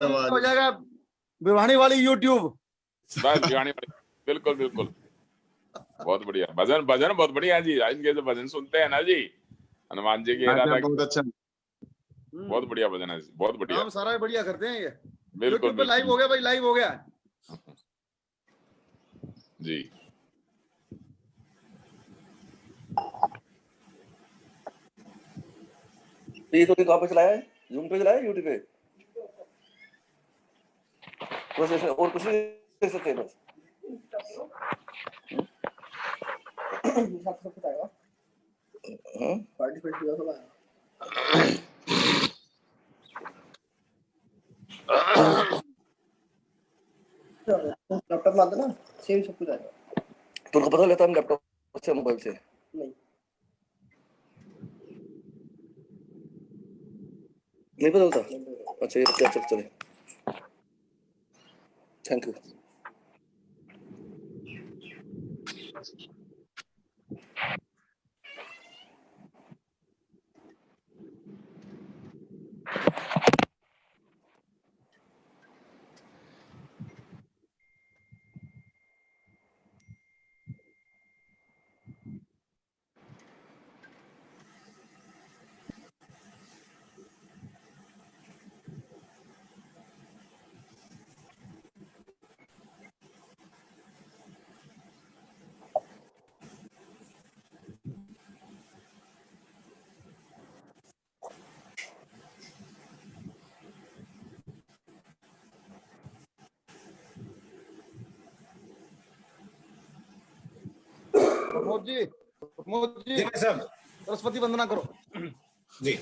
हो जाएगा भिवानी वाली यूट्यूब। बस भिवानी वाली, बिल्कुल बिल्कुल, बहुत बढ़िया भजन, भजन बहुत बढ़िया जी। इनके जो भजन सुनते हैं ना जी, हनुमान जी के, राधा, बहुत अच्छा, बहुत बढ़िया भजन है, बहुत बढ़िया। काम सारा बढ़िया करते हैं ये। बिल्कुल यूट्यूब पे लाइव हो गया भाई, लाइव हो गया जी। ये तो कहाँ पे चलाया है? जूम पे चलाया है, यूट्यूब पे? बस ऐसे और कुछ नहीं देख सकते बस। सब कुछ आएगा। पार्टिसिपेट किया सब आएगा। लैपटॉप में आता ना, सेम सब कुछ आएगा। तुमको पता लेता है लैपटॉप से, मोबाइल से? नहीं पता होता? अच्छा, ये चल चले, थैंक यू। प्रमोद जी सब सरस्वती वंदना करो जी।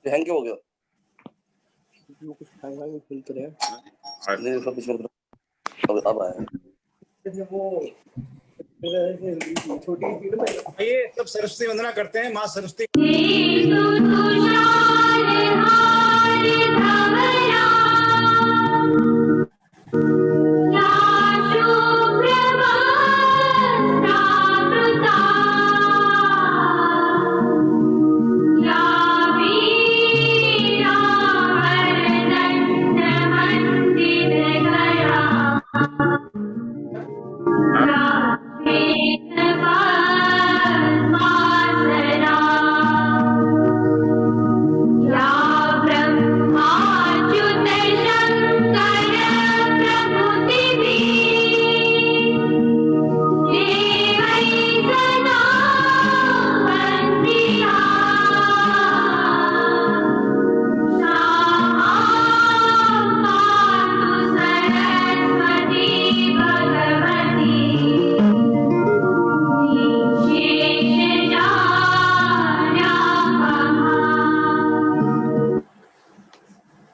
हैंग क्यों हो गया? कुछ हैंग हैंग खुलते रहे नहीं, सब इसमें अब आया। आइए सब सरस्वती वंदना करते हैं। माँ सरस्वती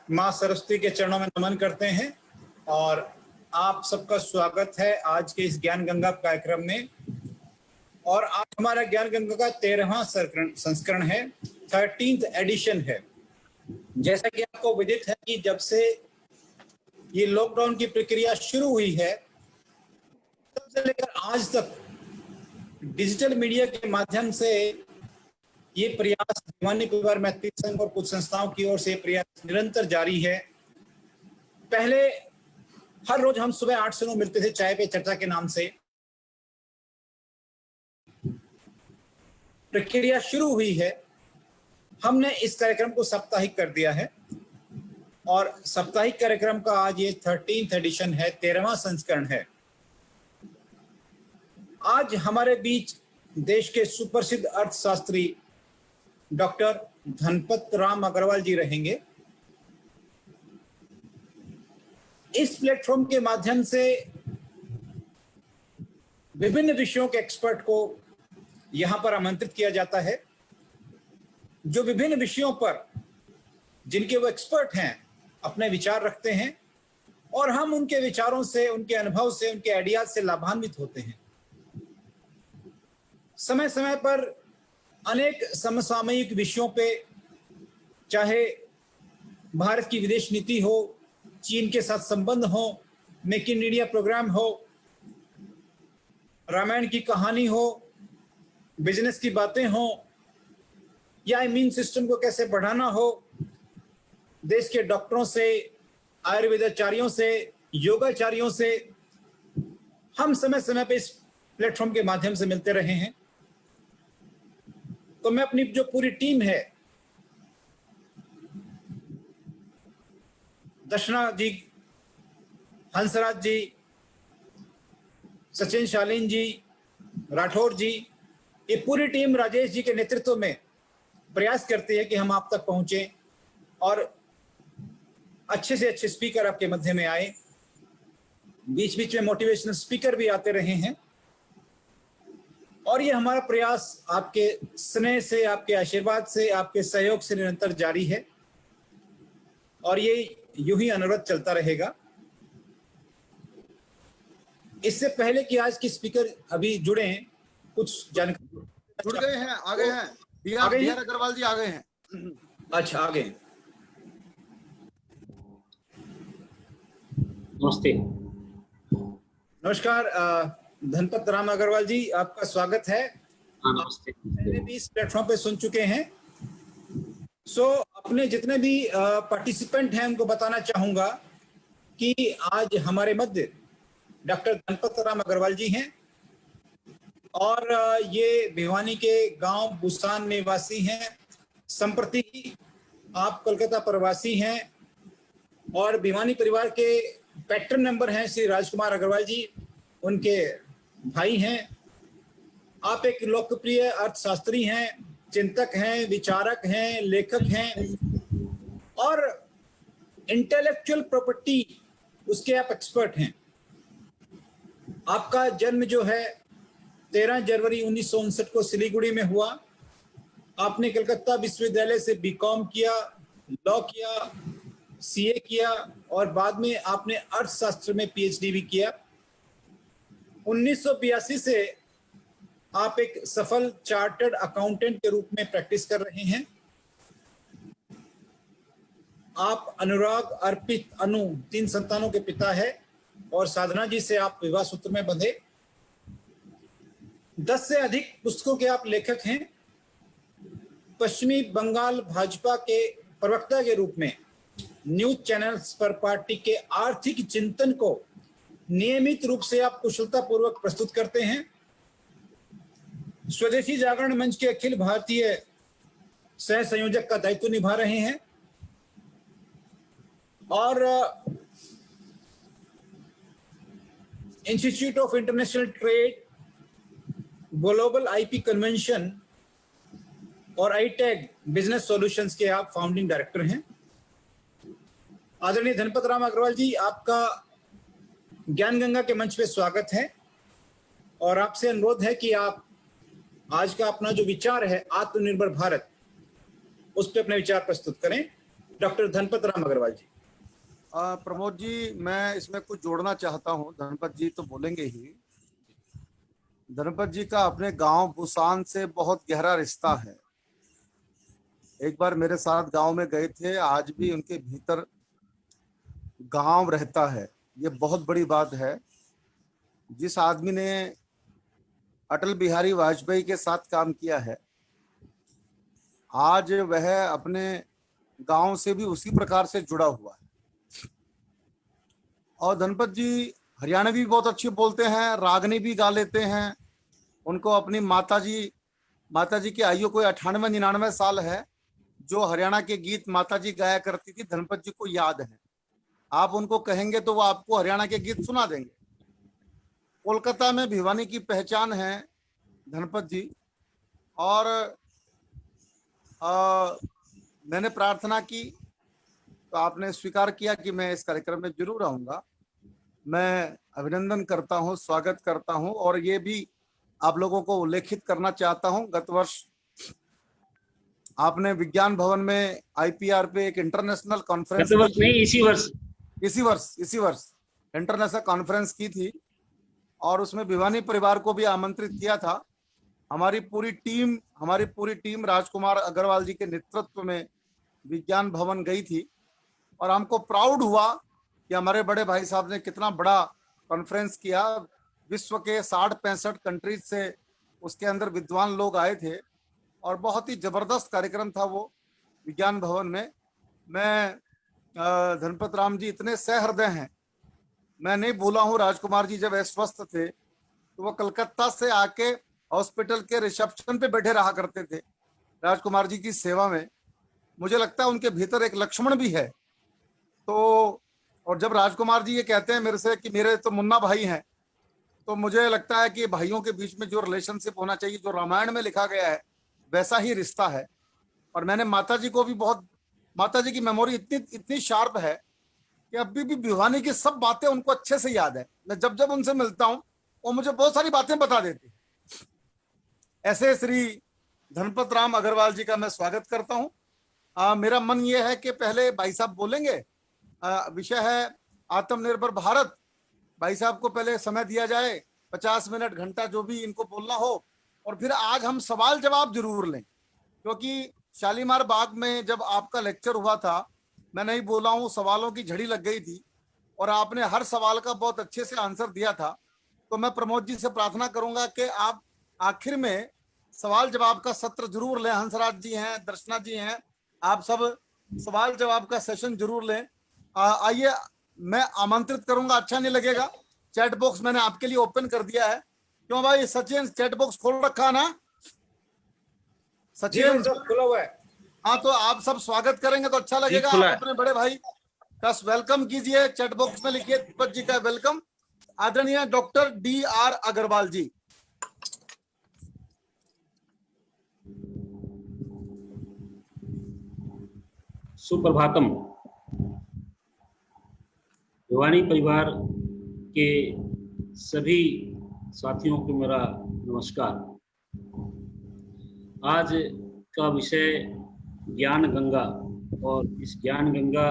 माँ सरस्वती के चरणों में नमन करते हैं और आप सबका स्वागत है आज के इस ज्ञान गंगा कार्यक्रम में। और आज हमारा ज्ञान गंगा का 13वां संस्करण है, 13th एडिशन है। जैसा कि आपको विदित है कि जब से ये लॉकडाउन की प्रक्रिया शुरू हुई है तब से लेकर आज तक डिजिटल मीडिया के माध्यम से ये प्रयास भिवानी परिवार मैत्री संघ और कुछ संस्थाओं की ओर से प्रयास निरंतर जारी है। पहले हर रोज हम सुबह 8 से 9 मिलते थे चाय पे चर्चा के नाम से। प्रक्रिया शुरू हुई है, हमने इस कार्यक्रम को साप्ताहिक कर दिया है और साप्ताहिक कार्यक्रम का आज ये 13th एडिशन है, 13वां संस्करण है। आज हमारे बीच देश के सुप्रसिद्ध अर्थशास्त्री डॉक्टर धनपत राम अग्रवाल जी रहेंगे। इस प्लेटफॉर्म के माध्यम से विभिन्न विषयों के एक्सपर्ट को यहां पर आमंत्रित किया जाता है, जो विभिन्न विषयों पर जिनके वो एक्सपर्ट हैं अपने विचार रखते हैं और हम उनके विचारों से, उनके अनुभव से, उनके आइडियाज से लाभान्वित होते हैं। समय समय पर अनेक समसामयिक विषयों पे, चाहे भारत की विदेश नीति हो, चीन के साथ संबंध हो, मेक इन इंडिया प्रोग्राम हो, रामायण की कहानी हो, बिजनेस की बातें हो, या इम्यून सिस्टम को कैसे बढ़ाना हो, देश के डॉक्टरों से, आयुर्वेदाचार्यों से, योगाचार्यों से हम समय समय पे इस प्लेटफॉर्म के माध्यम से मिलते रहे हैं। तो मैं अपनी जो पूरी टीम है, दर्शना जी, हंसराज जी, सचिन शालीन जी, राठौर जी, ये पूरी टीम राजेश जी के नेतृत्व में प्रयास करती है कि हम आप तक पहुंचे और अच्छे से अच्छे स्पीकर आपके मध्य में आए। बीच बीच में मोटिवेशनल स्पीकर भी आते रहे हैं और ये हमारा प्रयास आपके स्नेह से, आपके आशीर्वाद से, आपके सहयोग से निरंतर जारी है और ये यूं ही अनवरत चलता रहेगा। इससे पहले कि आज के स्पीकर अभी जुड़े हैं, कुछ जानकारी जुड़ गए हैं, आ गए हैं। आ गए हैं? अग्रवाल जी आ गए हैं। अच्छा, आ गए। नमस्ते। नमस्कार धनपत राम अग्रवाल जी, आपका स्वागत है। नमस्ते। पहले भी इस प्लेटफॉर्म पे सुन चुके हैं। अपने जितने भी पार्टिसिपेंट हैं उनको बताना चाहूंगा कि आज हमारे मध्य डॉक्टर धनपत राम अग्रवाल जी हैं और ये भिवानी के गांव बुसान निवासी हैं। संप्रति आप कोलकाता प्रवासी हैं और भिवानी परिवार के पैट्रन नंबर हैं श्री राजकुमार अग्रवाल जी, उनके भाई हैं। आप एक लोकप्रिय अर्थशास्त्री हैं, चिंतक हैं, विचारक हैं, लेखक हैं और इंटेलेक्चुअल प्रॉपर्टी उसके आप एक्सपर्ट हैं। आपका जन्म जो है 13 जनवरी 1959 को सिलीगुड़ी में हुआ। आपने कलकत्ता विश्वविद्यालय से बीकॉम किया, लॉ किया, सीए किया और बाद में आपने अर्थशास्त्र में पीएचडी भी किया। 1982 से आप एक सफल चार्टर्ड अकाउंटेंट के रूप में प्रैक्टिस कर रहे हैं। आप अनुराग, अर्पित, अनु 3 संतानों के पिता है और साधना जी से आप विवाह सूत्र में बंधे। 10 से अधिक पुस्तकों के आप लेखक हैं। पश्चिमी बंगाल भाजपा के प्रवक्ता के रूप में न्यूज चैनल्स पर पार्टी के आर्थिक चिंतन को नियमित रूप से आप कुशलतापूर्वक प्रस्तुत करते हैं। स्वदेशी जागरण मंच के अखिल भारतीय सह संयोजक का दायित्व निभा रहे हैं और institute of international trade, global IP convention और आईटैग बिजनेस सॉल्यूशंस के आप फाउंडिंग डायरेक्टर हैं। आदरणीय धनपत राम अग्रवाल जी, आपका ज्ञान गंगा के मंच पे स्वागत है और आपसे अनुरोध है कि आप आज का अपना जो विचार है आत्मनिर्भर भारत, उस पर अपने विचार प्रस्तुत करें। डॉक्टर धनपत राम अग्रवाल जी। प्रमोद जी, मैं इसमें कुछ जोड़ना चाहता हूं। धनपत जी तो बोलेंगे ही। धनपत जी का अपने गांव बुसान से बहुत गहरा रिश्ता है। एक बार मेरे साथ गांव में गए थे, आज भी उनके भीतर गांव रहता है। ये बहुत बड़ी बात है। जिस आदमी ने अटल बिहारी वाजपेयी के साथ काम किया है, आज वह अपने गांव से भी उसी प्रकार से जुड़ा हुआ है। और धनपत जी हरियाणवी बहुत अच्छी बोलते हैं, रागनी भी गा लेते हैं। उनको अपनी माताजी की आयु कोई 98-99 साल है, जो हरियाणा के गीत माताजी गाया करती थी, धनपत जी को याद है। आप उनको कहेंगे तो वो आपको हरियाणा के गीत सुना देंगे। कोलकाता में भिवानी की पहचान है धनपत जी। और मैंने प्रार्थना की तो आपने स्वीकार किया कि मैं इस कार्यक्रम में जरूर आऊंगा। मैं अभिनंदन करता हूं, स्वागत करता हूं। और ये भी आप लोगों को उल्लेखित करना चाहता हूं, गत वर्ष आपने विज्ञान भवन में IPR पे एक इंटरनेशनल कॉन्फ्रेंस गत वर्ष नहीं, इसी वर्ष इंटरनेशनल कॉन्फ्रेंस की थी और उसमें भिवानी परिवार को भी आमंत्रित किया था। हमारी पूरी टीम राजकुमार अग्रवाल जी के नेतृत्व में विज्ञान भवन गई थी और हमको प्राउड हुआ कि हमारे बड़े भाई साहब ने कितना बड़ा कॉन्फ्रेंस किया। विश्व के 60-65 कंट्रीज से उसके अंदर विद्वान लोग आए थे और बहुत ही जबरदस्त कार्यक्रम था वो विज्ञान भवन में। मैं धनपत राम जी इतने सहृदय हैं, मैं नहीं भूला हूँ राजकुमार जी जब अस्वस्थ थे तो वो कलकत्ता से आके हॉस्पिटल के रिसेप्शन पे बैठे रहा करते थे राजकुमार जी की सेवा में। मुझे लगता है उनके भीतर एक लक्ष्मण भी है। तो और जब राजकुमार जी ये कहते हैं मेरे से कि मेरे तो मुन्ना भाई हैं, तो मुझे लगता है कि भाइयों के बीच में जो रिलेशनशिप होना चाहिए, जो रामायण में लिखा गया है, वैसा ही रिश्ता है। और मैंने माता जी को भी माता जी की मेमोरी इतनी शार्प है कि अभी भी भिवानी की सब बातें उनको अच्छे से याद है। मैं जब उनसे मिलता हूँ वो मुझे बहुत सारी बातें बता देती। ऐसे श्री धनपत राम अग्रवाल जी का मैं स्वागत करता हूँ। मेरा मन ये है कि पहले भाई साहब बोलेंगे। विषय है आत्मनिर्भर भारत। भाई साहब को पहले समय दिया जाए, 50 मिनट घंटा जो भी इनको बोलना हो, और फिर आज हम सवाल जवाब जरूर लें, क्योंकि शालीमार बाग में जब आपका लेक्चर हुआ था, मैं नहीं बोला हूँ, सवालों की झड़ी लग गई थी और आपने हर सवाल का बहुत अच्छे से आंसर दिया था। तो मैं प्रमोद जी से प्रार्थना करूंगा कि आप आखिर में सवाल जवाब का सत्र जरूर लें। हंसराज जी हैं, दर्शना जी हैं, आप सब सवाल जवाब का सेशन जरूर लें। आइए, मैं आमंत्रित करूंगा। अच्छा नहीं लगेगा, चैट बॉक्स मैंने आपके लिए ओपन कर दिया है। क्यों भाई सचिन, चैट बॉक्स खोल रखा ना सचिन? खुला हुआ है। हाँ, तो आप सब स्वागत करेंगे तो अच्छा लगेगा। आप अपने बड़े भाई का वेलकम कीजिए, चैट बॉक्स में लिखिए धनपत जी का वेलकम। आदरणीय डॉक्टर DR अग्रवाल जी। सुप्रभातम। भिवानी परिवार के सभी साथियों को मेरा नमस्कार। आज का विषय ज्ञान गंगा, और इस ज्ञान गंगा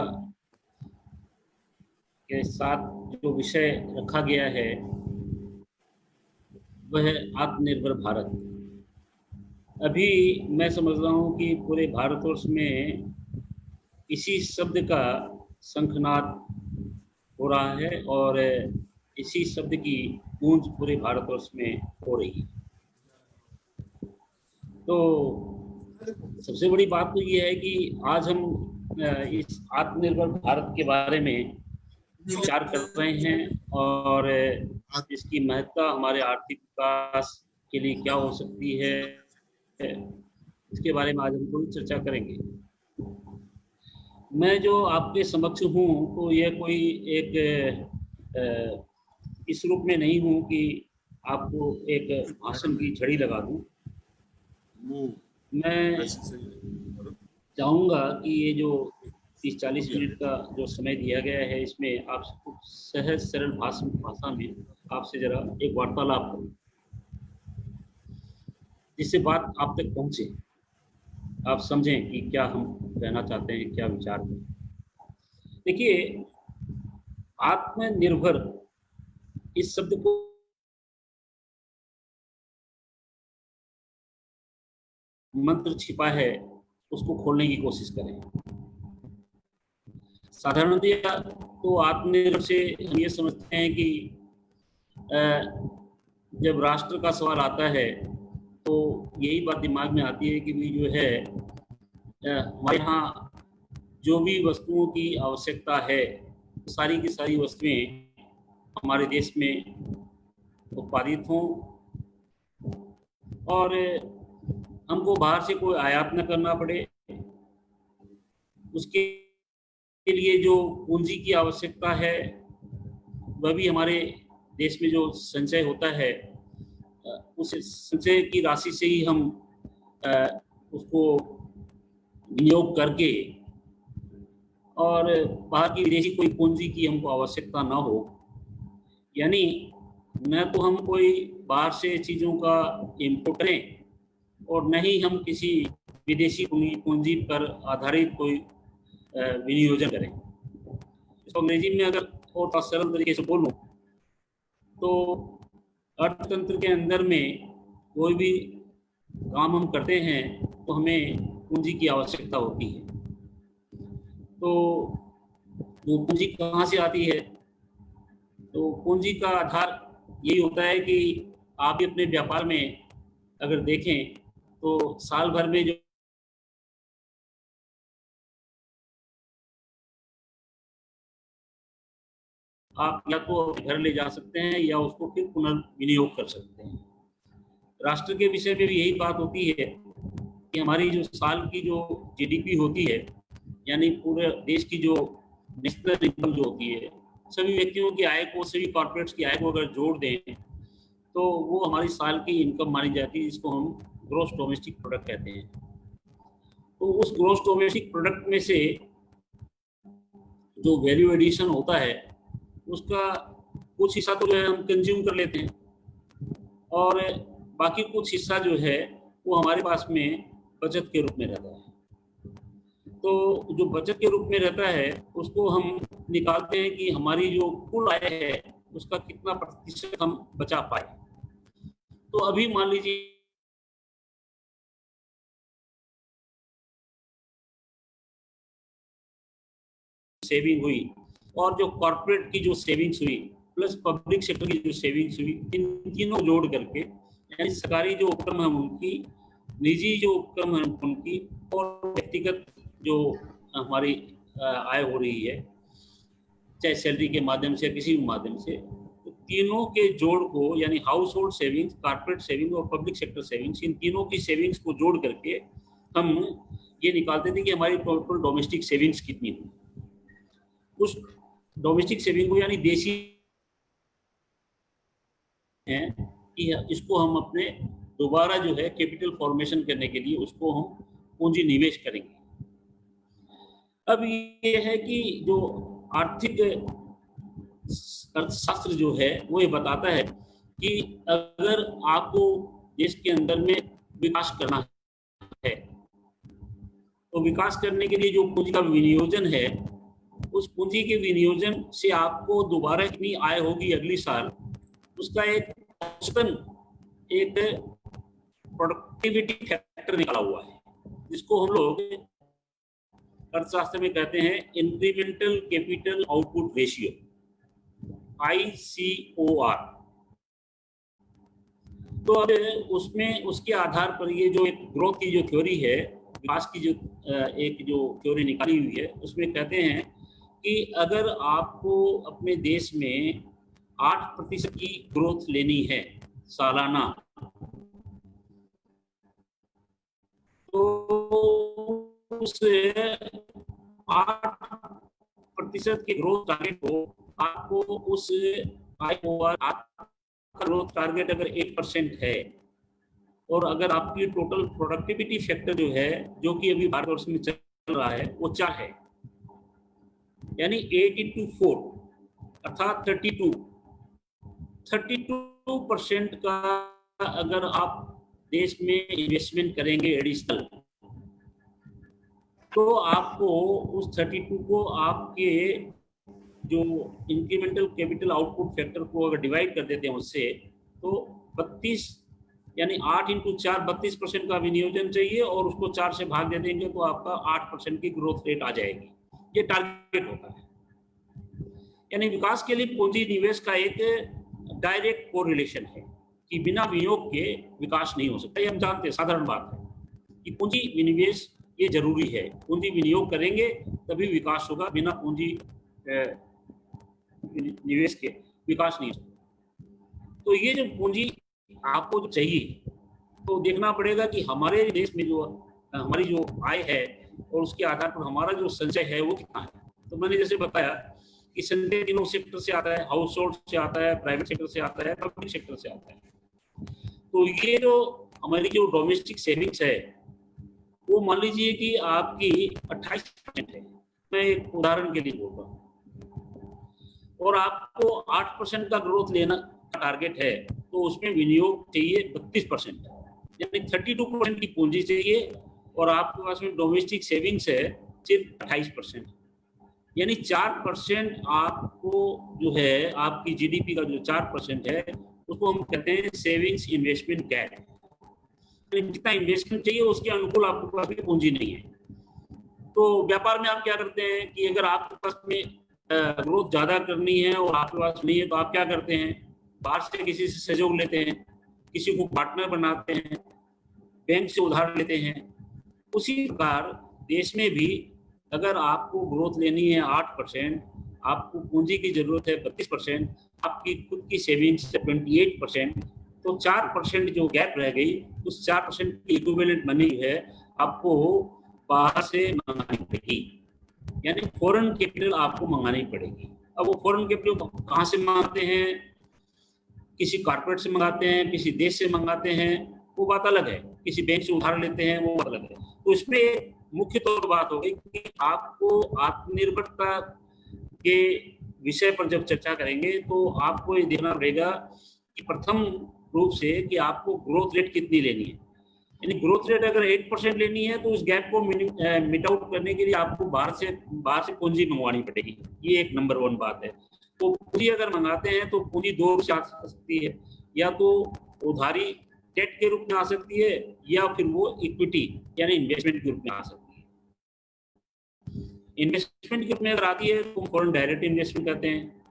के साथ जो विषय रखा गया है वह आत्मनिर्भर भारत। अभी मैं समझ रहा हूँ कि पूरे भारतवर्ष में इसी शब्द का शंखनाद हो रहा है और इसी शब्द की गूंज पूरे भारतवर्ष में हो रही है। तो सबसे बड़ी बात तो ये है कि आज हम इस आत्मनिर्भर भारत के बारे में विचार कर रहे हैं और इसकी महत्ता हमारे आर्थिक विकास के लिए क्या हो सकती है, इसके बारे में आज हम थोड़ी चर्चा करेंगे। मैं जो आपके समक्ष हूँ तो यह कोई एक इस रूप में नहीं हूँ कि आपको एक भाषण की झड़ी लगा दूँ। मैं चाहूँगा कि ये जो 30-40 मिनट का जो समय दिया गया है, इसमें आप सहज सरल भाषा में आपसे जरा एक वार्तालाप करूँ, जिससे बात आप तक पहुँचे, आप समझें कि क्या हम कहना चाहते हैं, क्या विचार है। देखिए, आत्मनिर्भर इस शब्द को मंत्र छिपा है, उसको खोलने की कोशिश करें। साधारणतः तो आत्मनिर्भर से हम ये समझते हैं कि जब राष्ट्र का सवाल आता है तो यही बात दिमाग में आती है कि भी जो है हमारे यहाँ जो भी वस्तुओं की आवश्यकता है, सारी की सारी वस्तुएं हमारे देश में उत्पादित हों और हमको बाहर से कोई आयात न करना पड़े उसके लिए जो पूंजी की आवश्यकता है वह भी हमारे देश में जो संचय होता है उस संचय की राशि से ही हम उसको विनियोग करके और बाहर की विदेशी कोई पूंजी की हमको आवश्यकता ना हो, यानी न तो हम कोई बाहर से चीज़ों का इम्पोर्ट करें और न ही हम किसी विदेशी पूंजी पर आधारित कोई विनियोजन करें। इसको अंग्रेजी में अगर और सरल तरीके से बोलूं तो अर्थतंत्र के अंदर में कोई भी काम हम करते हैं तो हमें पूंजी की आवश्यकता होती है। तो वो पूंजी कहाँ से आती है? तो पूंजी का आधार यही होता है कि आप भी अपने व्यापार में अगर देखें तो साल भर में जो आप या तो घर ले जा सकते हैं या उसको फिर पुनर्विनियोग कर सकते हैं। राष्ट्र के विषय में भी यही बात होती है कि हमारी जो साल की जो जीडीपी होती है, यानी पूरे देश की जो नेशनल इनकम जो होती है, सभी व्यक्तियों की आय को, सभी कॉर्पोरेट्स की आय को अगर जोड़ दें तो वो हमारी साल की इनकम मानी जाती है, जिसको हम ग्रॉस डोमेस्टिक प्रोडक्ट कहते हैं। तो उस ग्रॉस डोमेस्टिक प्रोडक्ट में से जो वैल्यू एडिशन होता है उसका कुछ हिस्सा तो जो है हम कंज्यूम कर लेते हैं और बाकी कुछ हिस्सा जो है वो हमारे पास में बचत के रूप में रहता है। तो जो बचत के रूप में रहता है उसको हम निकालते हैं कि हमारी जो कुल आय है उसका कितना प्रतिशत हम बचा पाए। तो अभी मान लीजिए सेविंग हुई और जो कॉर्पोरेट की जो सेविंग्स हुई प्लस पब्लिक सेक्टर की जो सेविंग्स हुई, इन तीनों जोड़ करके यानी सरकारी जो उपक्रम है उनकी, निजी जो उपक्रम है उनकी और व्यक्तिगत जो हमारी आय हो रही है चाहे सैलरी के माध्यम से किसी भी माध्यम से, तो तीनों के जोड़ को यानी house hold savings, corporate saving और पब्लिक सेक्टर सेविंग्स, इन तीनों की सेविंग्स को जोड़ करके हम ये निकालते थे कि हमारी टोटल डोमेस्टिक सेविंग्स कितनी हुई। उस डोमेस्टिक सेविंग को यानी देशी है कि इसको हम अपने दोबारा जो है कैपिटल फॉर्मेशन करने के लिए उसको हम पूंजी निवेश करेंगे। अब ये है कि जो आर्थिक अर्थशास्त्र जो है वो ये बताता है कि अगर आपको देश के अंदर में विकास करना है तो विकास करने के लिए जो पूंजी का विनियोजन है, उस पूंजी के विनियोजन से आपको दोबारा कितनी आय होगी अगली साल, उसका एक प्रोडक्टिविटी फैक्टर निकाला हुआ है, जिसको हम लोग अर्थशास्त्र में कहते हैं incremental capital output ratio, ICOR। तो अब उसमें उसके आधार पर ये जो एक ग्रोथ की जो थ्योरी है, विकास की जो एक जो थ्योरी निकाली हुई है, उसमें कहते हैं कि अगर आपको अपने देश में 8% की ग्रोथ लेनी है सालाना, तो उस 8% की ग्रोथ टारगेट को आपको उस IOR ग्रोथ टारगेट अगर 8% है और अगर आपकी टोटल प्रोडक्टिविटी फैक्टर जो है, जो कि अभी भारतवर्ष में चल रहा है, वो 4 है, यानी 8/4 अर्थात 32% का अगर आप देश में इन्वेस्टमेंट करेंगे एडिशनल, तो आपको उस 32 को आपके जो इंक्रीमेंटल कैपिटल आउटपुट फैक्टर को अगर डिवाइड कर देते हैं उससे, तो 32 यानी 8 × 4 32% का विनियोजन चाहिए और उसको 4 से भाग दे देंगे तो आपका 8% की ग्रोथ रेट आ जाएगी। ये टारगेट होता है। यानी विकास के लिए पूंजी निवेश का एक डायरेक्ट कोरिलेशन है कि बिना विनियोग के विकास नहीं हो सकता। ये हम जानते हैं, साधारण बात है कि पूंजी विनिवेश ये जरूरी है। पूंजी विनियोग करेंगे तभी विकास होगा, बिना पूंजी निवेश के विकास नहीं होगा। तो ये जो पूंजी आपको चाहिए, तो देखना पड़ेगा कि हमारे देश में जो हमारी जो आय है और उसके आधार पर हमारा जो संचय है वो कितना है। तो मैंने जैसे बताया कि संचय तीनों सेक्टर से आता है, हाउस होल्ड से आता है, प्राइवेट सेक्टर से आता है, पब्लिक सेक्टर से आता है। तो ये जो हमारी जो डोमेस्टिक सेविंग्स है वो मान लीजिए कि आपकी 28% है, मैं एक उदाहरण के लिए बोल रहा हूँ, और आपको 8% का ग्रोथ लेना टारगेट है, तो उसमें विनियोग चाहिए 32%, यानी 32% की पूंजी चाहिए, और आपके पास में डोमेस्टिक सेविंग्स है सिर्फ 28%, यानी 4% आपको जो है आपकी जीडीपी का जो 4% है उसको हम कहते हैं सेविंग्स इन्वेस्टमेंट गैप। जितना इन्वेस्टमेंट चाहिए उसके अनुकूल आपके पास भी पूंजी नहीं है। तो व्यापार में आप क्या करते हैं कि अगर आपके पास में ग्रोथ ज्यादा करनी है और आपके पास नहीं है तो आप क्या करते हैं, बाहर से किसी से सहयोग लेते हैं, किसी को पार्टनर बनाते हैं, बैंक से उधार लेते हैं। उसी प्रकार देश में भी अगर आपको ग्रोथ लेनी है 8%, आपको पूंजी की जरूरत है 32%, आपकी खुद की सेविंग्स 28%, तो 4% जो गैप रह गई उस 4% की इक्विवेलेंट मनी है आपको बाहर से मंगानी पड़ेगी, यानी फॉरेन कैपिटल आपको मंगानी पड़ेगी। अब वो फॉरेन कैपिटल कहाँ से मंगाते हैं, किसी कॉर्पोरेट से मंगाते हैं, किसी देश से मंगाते हैं, वो बात अलग है, किसी बैंक से उधार लेते हैं वो अलग है। तो इसमें मुख्य तौर पर बात हो गई कि आपको आत्मनिर्भरता के विषय पर जब चर्चा करेंगे तो आपको ये देखना पड़ेगा कि प्रथम रूप से कि आपको ग्रोथ रेट कितनी लेनी है, यानी ग्रोथ रेट अगर 8% लेनी है तो उस गैप को मिट आउट करने के लिए आपको बाहर से पूंजी मंगवानी पड़ेगी। ये एक नंबर 1 बात है। तो पूंजी अगर मंगाते हैं तो पूंजी 2 रूप से आ सकती है, या तो उधारी डेट के रूप में आ सकती है, या फिर वो इक्विटी यानी इन्वेस्टमेंट के रूप में आ सकती है। इन्वेस्टमेंट के रूप में अगर आती है तो फॉरेन डायरेक्ट इन्वेस्टमेंट कहते हैं।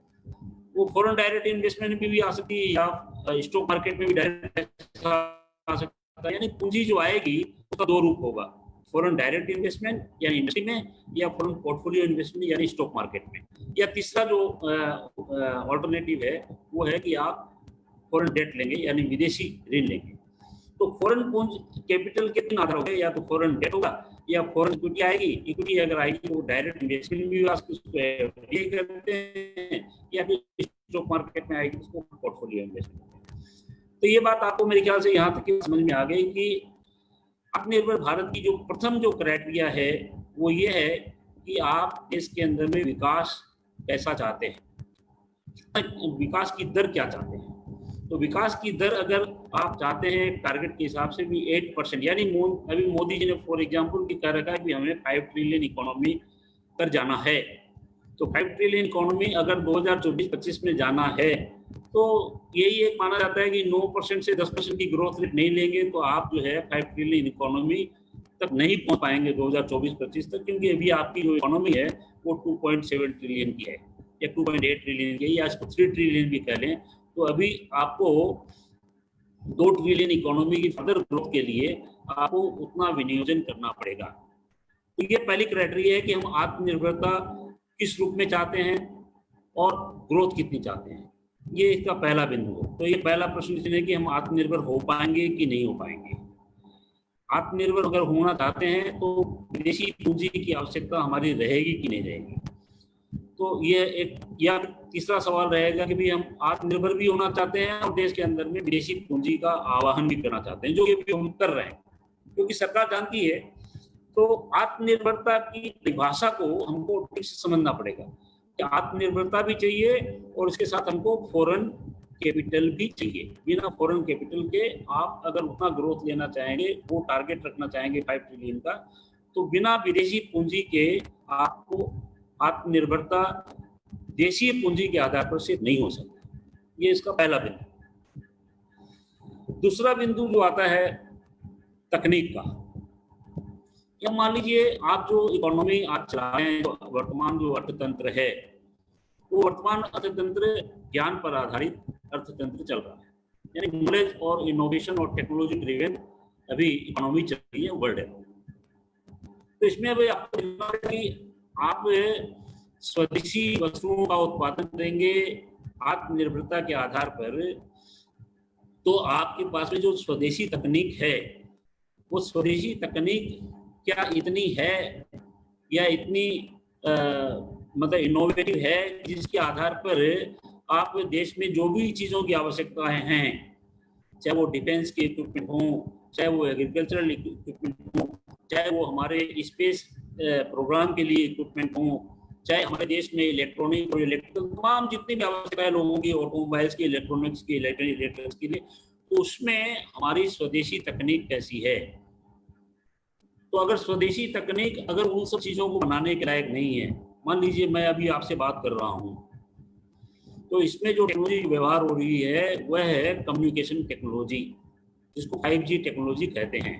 वो फॉरेन डायरेक्ट इन्वेस्टमेंट में भी आ सकती है, या स्टॉक मार्केट में भी डायरेक्ट आ सकता है। यानी पूंजी जो आएगी उसका 2 रूप होगा, फॉरेन डायरेक्ट इन्वेस्टमेंट यानी इंडस्ट्री में, या फॉरेन पोर्टफोलियो इन्वेस्टमेंट यानी स्टॉक मार्केट में। या तीसरा जो ऑल्टरनेटिव है वो है कि आप फॉरेन डेट लेंगे यानी विदेशी ऋण लेंगे। तो फॉरेन पूंजी कैपिटल के 3 आधार हो गए, या तो फॉरेन डेट होगा, या फॉरेन इक्विटी आएगी। इक्विटी अगर आएगी तो डायरेक्ट इन्वेस्टमेंट भी उसको करते हैं, या फिर स्टॉक मार्केट में आएगी उसको पोर्टफोलियो इन्वेस्टमेंट। तो ये बात आपको मेरे ख्याल से यहाँ तक समझ में आ गई कि आत्मनिर्भर भारत की जो प्रथम जो क्राइटेरिया है वो ये है कि आप इसके अंदर में विकास कैसा चाहते हैं, विकास की दर क्या चाहते हैं। तो विकास की दर अगर आप चाहते हैं टारगेट के हिसाब से भी 8%, यानी अभी मोदी जी ने फॉर एग्जांपल की कह रखा है कि हमें 5 ट्रिलियन इकोनॉमी पर जाना है। तो 5 ट्रिलियन इकोनॉमी अगर 2024-25 में जाना है तो यही एक माना जाता है कि 9% से 10% की ग्रोथ रेट नहीं लेंगे तो आप जो है 5 ट्रिलियन इकोनॉमी तक नहीं पहुंच पाएंगे 2024-25 तक, क्योंकि अभी आपकी जो इकोनॉमी है वो 2.7 ट्रिलियन की है, या 2.8 ट्रिलियन की, या इसको 3 ट्रिलियन भी कह लें। तो अभी आपको 2 ट्रिलियन इकोनॉमी की फर्दर ग्रोथ के लिए आपको उतना विनियोजन करना पड़ेगा। तो ये पहली क्राइटेरिया है कि हम आत्मनिर्भरता किस रूप में चाहते हैं और ग्रोथ कितनी चाहते हैं, ये इसका पहला बिंदु है। तो ये पहला प्रश्न है कि हम आत्मनिर्भर हो पाएंगे कि नहीं हो पाएंगे। आत्मनिर्भर अगर होना चाहते हैं तो विदेशी पूंजी की आवश्यकता हमारी रहेगी कि नहीं रहेगी। तो ये एक, या तीसरा सवाल रहेगा कि भी हम आत्मनिर्भर भी होना चाहते हैं और देश के अंदर में विदेशी पूंजी का आवाहन भी करना चाहते हैं, जो ये भी हम कर रहे हैं, क्योंकि सरकार जानती है। तो आत्मनिर्भरता की परिभाषा को हमको ठीक से समझना पड़ेगा कि आत्मनिर्भरता भी चाहिए और इसके साथ हमको फॉरेन कैपिटल भी चाहिए। बिना फॉरेन कैपिटल के आप अगर उतना ग्रोथ लेना चाहेंगे, वो टारगेट रखना चाहेंगे 5 ट्रिलियन का, तो बिना विदेशी पूंजी के आपको आत्मनिर्भरता देशीय पूंजी के आधार पर सिर्फ नहीं हो सकता। ये इसका पहला बिंदु। दूसरा बिंदु जो आता है तकनीक का, या मान लीजिए आप जो इकोनॉमी आज चला रहे हैं, वर्तमान जो अर्थतंत्र है वो वर्तमान अर्थतंत्र ज्ञान पर आधारित अर्थतंत्र चल रहा है, यानी नॉलेज और इनोवेशन और टेक्नोलॉजी ड्रिवन अभी इकोनॉमी चल रही है वर्ल्ड। तो इसमें अभी आप स्वदेशी वस्तुओं का उत्पादन करेंगे आत्मनिर्भरता के आधार पर, तो आपके पास में जो स्वदेशी तकनीक है वो स्वदेशी तकनीक क्या इतनी है या इतनी मतलब इनोवेटिव है जिसके आधार पर आप देश में जो भी चीज़ों की आवश्यकताएं हैं, चाहे वो डिफेंस के इक्विपमेंट हों, चाहे वो एग्रीकल्चरल इक्विपमेंट हों, चाहे वो हमारे स्पेस प्रोग्राम के लिए इक्विपमेंट हों, चाहे हमारे देश में इलेक्ट्रॉनिक और इलेक्ट्रिकल तमाम जितनी भी आवश्यकताएं लोगों की, ऑटोमोबाइल्स की, इलेक्ट्रॉनिक्स की, इलेक्ट्रिकल्स के लिए, तो उसमें हमारी स्वदेशी तकनीक कैसी है। तो अगर स्वदेशी तकनीक अगर उन सब चीज़ों को बनाने के लायक नहीं है, मान लीजिए मैं अभी आपसे बात कर रहा हूँ, तो इसमें जो टेक्नोलॉजी व्यवहार हो रही है वह है कम्युनिकेशन टेक्नोलॉजी, जिसको 5G टेक्नोलॉजी कहते हैं।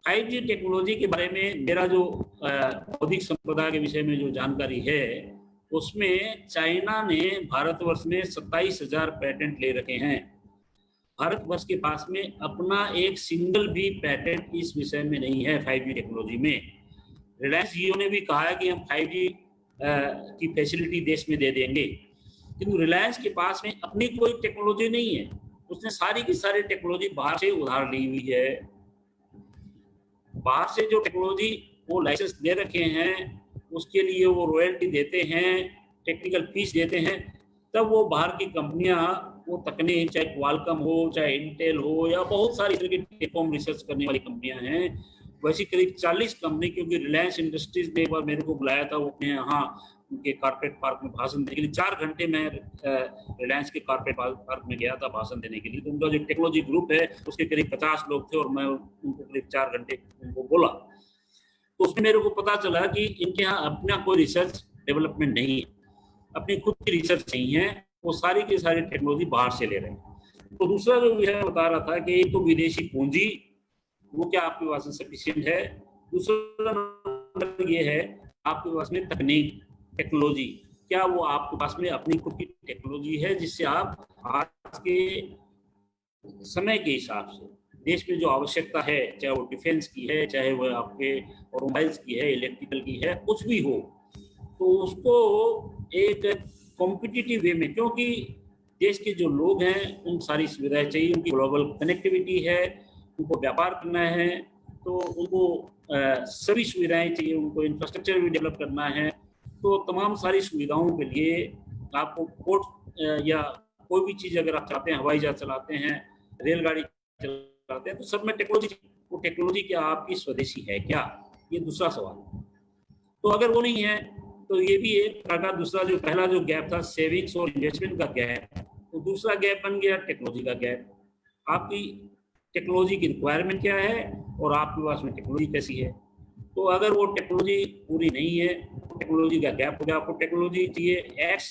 5G टेक्नोलॉजी के बारे में मेरा जो बौद्धिक संपदा के विषय में जो जानकारी है, उसमें चाइना ने भारतवर्ष में 27,000 पेटेंट ले रखे हैं। भारतवर्ष के पास में अपना एक सिंगल भी पेटेंट इस विषय में नहीं है 5G टेक्नोलॉजी में। रिलायंस जियो ने भी कहा है कि हम 5G की फैसिलिटी देश में दे देंगे, किंतु रिलायंस के पास में अपनी कोई टेक्नोलॉजी नहीं है। उसने सारी की सारी टेक्नोलॉजी बाहर से उधार ली हुई है। बाहर से जो टेक्नोलॉजी वो लाइसेंस दे रखे हैं, उसके लिए वो रॉयल्टी देते हैं, टेक्निकल फीस देते हैं, तब वो बाहर की कंपनियां वो तकनीक, चाहे क्वालकॉम हो, चाहे इंटेल हो, या बहुत सारी तरह की टेलीकॉम रिसर्च करने वाली कंपनियां हैं, वैसी करीब 40 कंपनी, क्योंकि रिलायंस इंडस्ट्रीज ने एक बार मेरे को बुलाया था, वो अपने यहाँ उनके कारपेट पार्क में भाषण देने के लिए 4 घंटे मैं रिलायंस के कारपेट पार्क में गया था भाषण देने के लिए। तो उनका जो टेक्नोलॉजी ग्रुप है उसके करीब 50 लोग थे और मैं उनको करीब 4 घंटे उनको बोला। तो उसमें मेरे को पता चला कि इनके यहाँ अपना कोई रिसर्च डेवलपमेंट नहीं है, अपनी खुद की रिसर्च नहीं है, वो सारी की सारी टेक्नोलॉजी बाहर से ले रहे हैं। तो दूसरा जो विषय बता रहा था कि एक तो विदेशी पूंजी, वो क्या आपके पास में सफिशिएंट है, दूसरा नंबर ये है आपके पास में तकनीक, टेक्नोलॉजी, क्या वो आपके पास में अपनी खुद की टेक्नोलॉजी है जिससे आप आज के समय के हिसाब से देश में जो आवश्यकता है, चाहे वो डिफेंस की है, चाहे वो आपके ऑटोमोबाइल्स की है, इलेक्ट्रिकल की है, कुछ भी हो, तो उसको एक कॉम्पिटिटिव वे में, क्योंकि देश के जो लोग हैं उन सारी सुविधाएं चाहिए, उनकी ग्लोबल कनेक्टिविटी है, उनको व्यापार करना है, तो उनको सभी सुविधाएं चाहिए, उनको इंफ्रास्ट्रक्चर भी डेवलप करना है। तो तमाम सारी सुविधाओं के लिए आपको पोर्ट या कोई भी चीज़ अगर आप चाहते हैं, हवाई जहाज चलाते हैं, रेलगाड़ी चलाते हैं, तो सब में टेक्नोलॉजी, वो टेक्नोलॉजी क्या आपकी स्वदेशी है क्या, ये दूसरा सवाल। तो अगर वो नहीं है तो ये भी एक का दूसरा, जो पहला जो गैप था सेविंग्स और इन्वेस्टमेंट का गैप, तो दूसरा गैप बन गया टेक्नोलॉजी का गैप। आपकी टेक्नोलॉजी की रिक्वायरमेंट क्या है और आपके पास में टेक्नोलॉजी कैसी है। तो अगर वो टेक्नोलॉजी पूरी नहीं है, टेक्नोलॉजी का गैप हो गया, आपको टेक्नोलॉजी चाहिए X,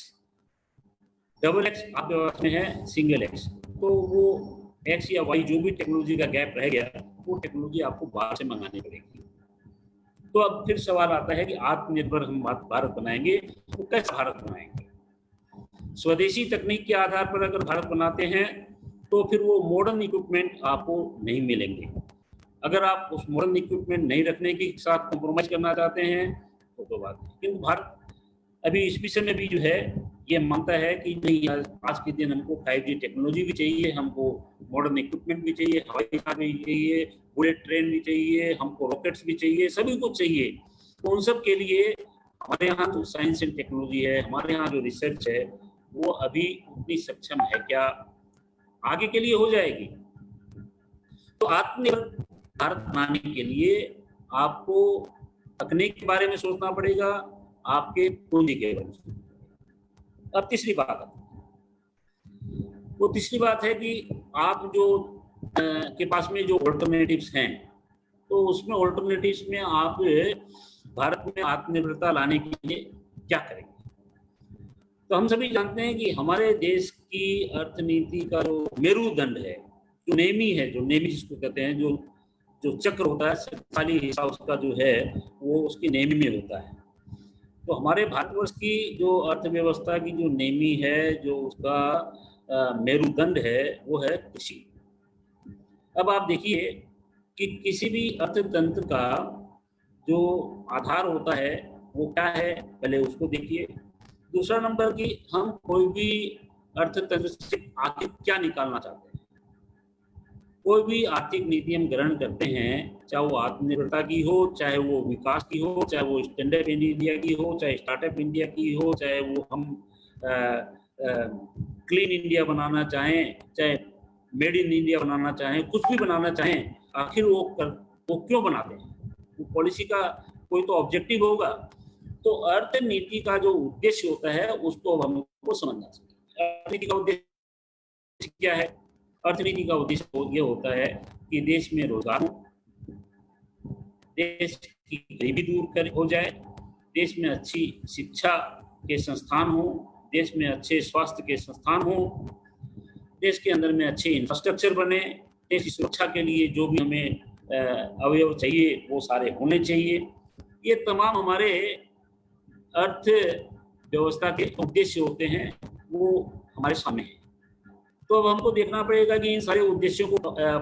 डबल X, आपके पास में है सिंगल X, तो वो X या Y जो भी टेक्नोलॉजी का गैप रह गया, वो टेक्नोलॉजी आपको बाहर से मंगानी पड़ेगी। तो अब फिर सवाल आता है कि आत्मनिर्भर हम भारत बनाएंगे, तो कैसे भारत बनाएंगे। स्वदेशी तकनीक के आधार पर अगर भारत बनाते हैं तो फिर वो मॉडर्न इक्विपमेंट आपको नहीं मिलेंगे। अगर आप उस मॉडर्न इक्विपमेंट नहीं रखने के साथ कॉम्प्रोमाइज करना चाहते हैं तो बात है। किंतु भारत अभी इस विषय में भी जो है ये मानता है कि नहीं, आज के दिन हमको 5G टेक्नोलॉजी भी चाहिए, हमको मॉडर्न इक्विपमेंट भी चाहिए, हवाई जहाज भी चाहिए, बुलेट ट्रेन भी चाहिए, हमको रॉकेट्स भी चाहिए, सभी कुछ चाहिए। तो उन सब के लिए हमारे यहाँ जो साइंस एंड टेक्नोलॉजी है, हमारे यहाँ जो रिसर्च है, वो अभी उतनी सक्षम है क्या, आगे के लिए हो जाएगी। तो आत्मनिर्भर भारत बनाने के लिए आपको तकनीक के बारे में सोचना पड़ेगा, आपके पूंजी के बारे में। अब तीसरी बात है, वो तीसरी बात है कि आप जो के पास में जो ऑल्टरनेटिव्स हैं, तो उसमें ऑल्टरनेटिव्स में आप भारत में आत्मनिर्भरता लाने के लिए क्या करेंगे। तो हम सभी जानते हैं कि हमारे देश की अर्थनीति का जो मेरुदंड है, जो नेमी है, जो नेमी जिसको कहते हैं, जो चक्र होता है, शक्तिशाली हिस्सा उसका जो है वो उसकी नेमी में होता है। तो हमारे भारतवर्ष की जो अर्थव्यवस्था की जो नेमी है, जो उसका मेरुदंड है, वो है कृषि। अब आप देखिए कि किसी भी अर्थतंत्र का जो आधार होता है वो क्या है, पहले उसको देखिए। दूसरा नंबर कि हम कोई भी अर्थतंत्र से आखिर क्या निकालना चाहते हैं। कोई भी आर्थिक नीति हम ग्रहण करते हैं, चाहे वो आत्मनिर्भरता की हो, चाहे वो विकास की हो, चाहे वो स्टैंड अप इंडिया की हो, चाहे स्टार्टअप इंडिया की हो, चाहे वो हम क्लीन इंडिया बनाना चाहें, चाहे मेड इन इंडिया बनाना चाहें, कुछ भी बनाना चाहें, आखिर वो क्यों बनाते हैं? वो पॉलिसी का कोई तो ऑब्जेक्टिव होगा। तो अर्थनीति का जो उद्देश्य होता है उसको हमको समझना चाहिए। अर्थनीति का उद्देश्य क्या है? अर्थनीति का उद्देश्य ये होता है कि देश में रोजगार हो, देश की गरीबी दूर हो जाए, देश में अच्छी शिक्षा के संस्थान हो, देश में अच्छे स्वास्थ्य के संस्थान हो, देश के अंदर में अच्छे इंफ्रास्ट्रक्चर बने, देश की सुरक्षा के लिए जो भी हमें अवयव चाहिए वो सारे होने चाहिए। ये तमाम हमारे अर्थ व्यवस्था के उद्देश्य होते हैं, वो हमारे सामने हैं। तो अब हमको देखना पड़ेगा कि इन सारे उद्देश्यों को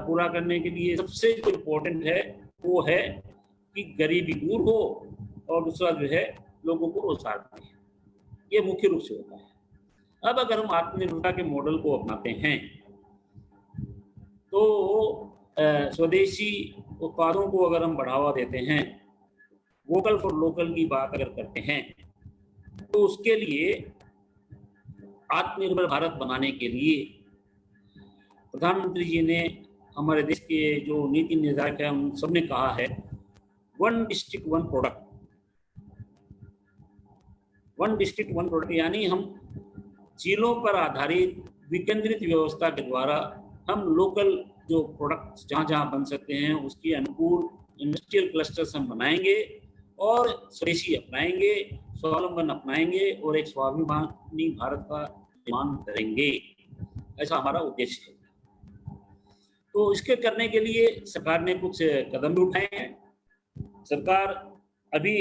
पूरा करने के लिए सबसे जो इम्पोर्टेंट है वो है कि गरीबी दूर हो और दूसरा जो है लोगों को रोजगार मिले। ये मुख्य रूप से होता है। अब अगर हम आत्मनिर्भरता के मॉडल को अपनाते हैं तो स्वदेशी उत्पादों को अगर हम बढ़ावा देते हैं, वोकल फॉर लोकल की बात अगर करते हैं, तो उसके लिए आत्मनिर्भर भारत बनाने के लिए प्रधानमंत्री जी ने, हमारे देश के जो नीति निर्धारक है, उन सबने कहा है 1 डिस्ट्रिक्ट 1 प्रोडक्ट। 1 डिस्ट्रिक्ट 1 प्रोडक्ट यानी हम जिलों पर आधारित विकेंद्रित व्यवस्था के द्वारा हम लोकल जो प्रोडक्ट जहाँ जहाँ बन सकते हैं उसकी अनुकूल इंडस्ट्रियल क्लस्टर्स हम बनाएंगे और स्वदेशी अपनाएंगे, स्वावलंबन अपनाएंगे और एक स्वाभिमानी भारत का निर्माण करेंगे। ऐसा हमारा उद्देश्य है। तो इसके करने के लिए सरकार ने कुछ कदम भी उठाए हैं। सरकार अभी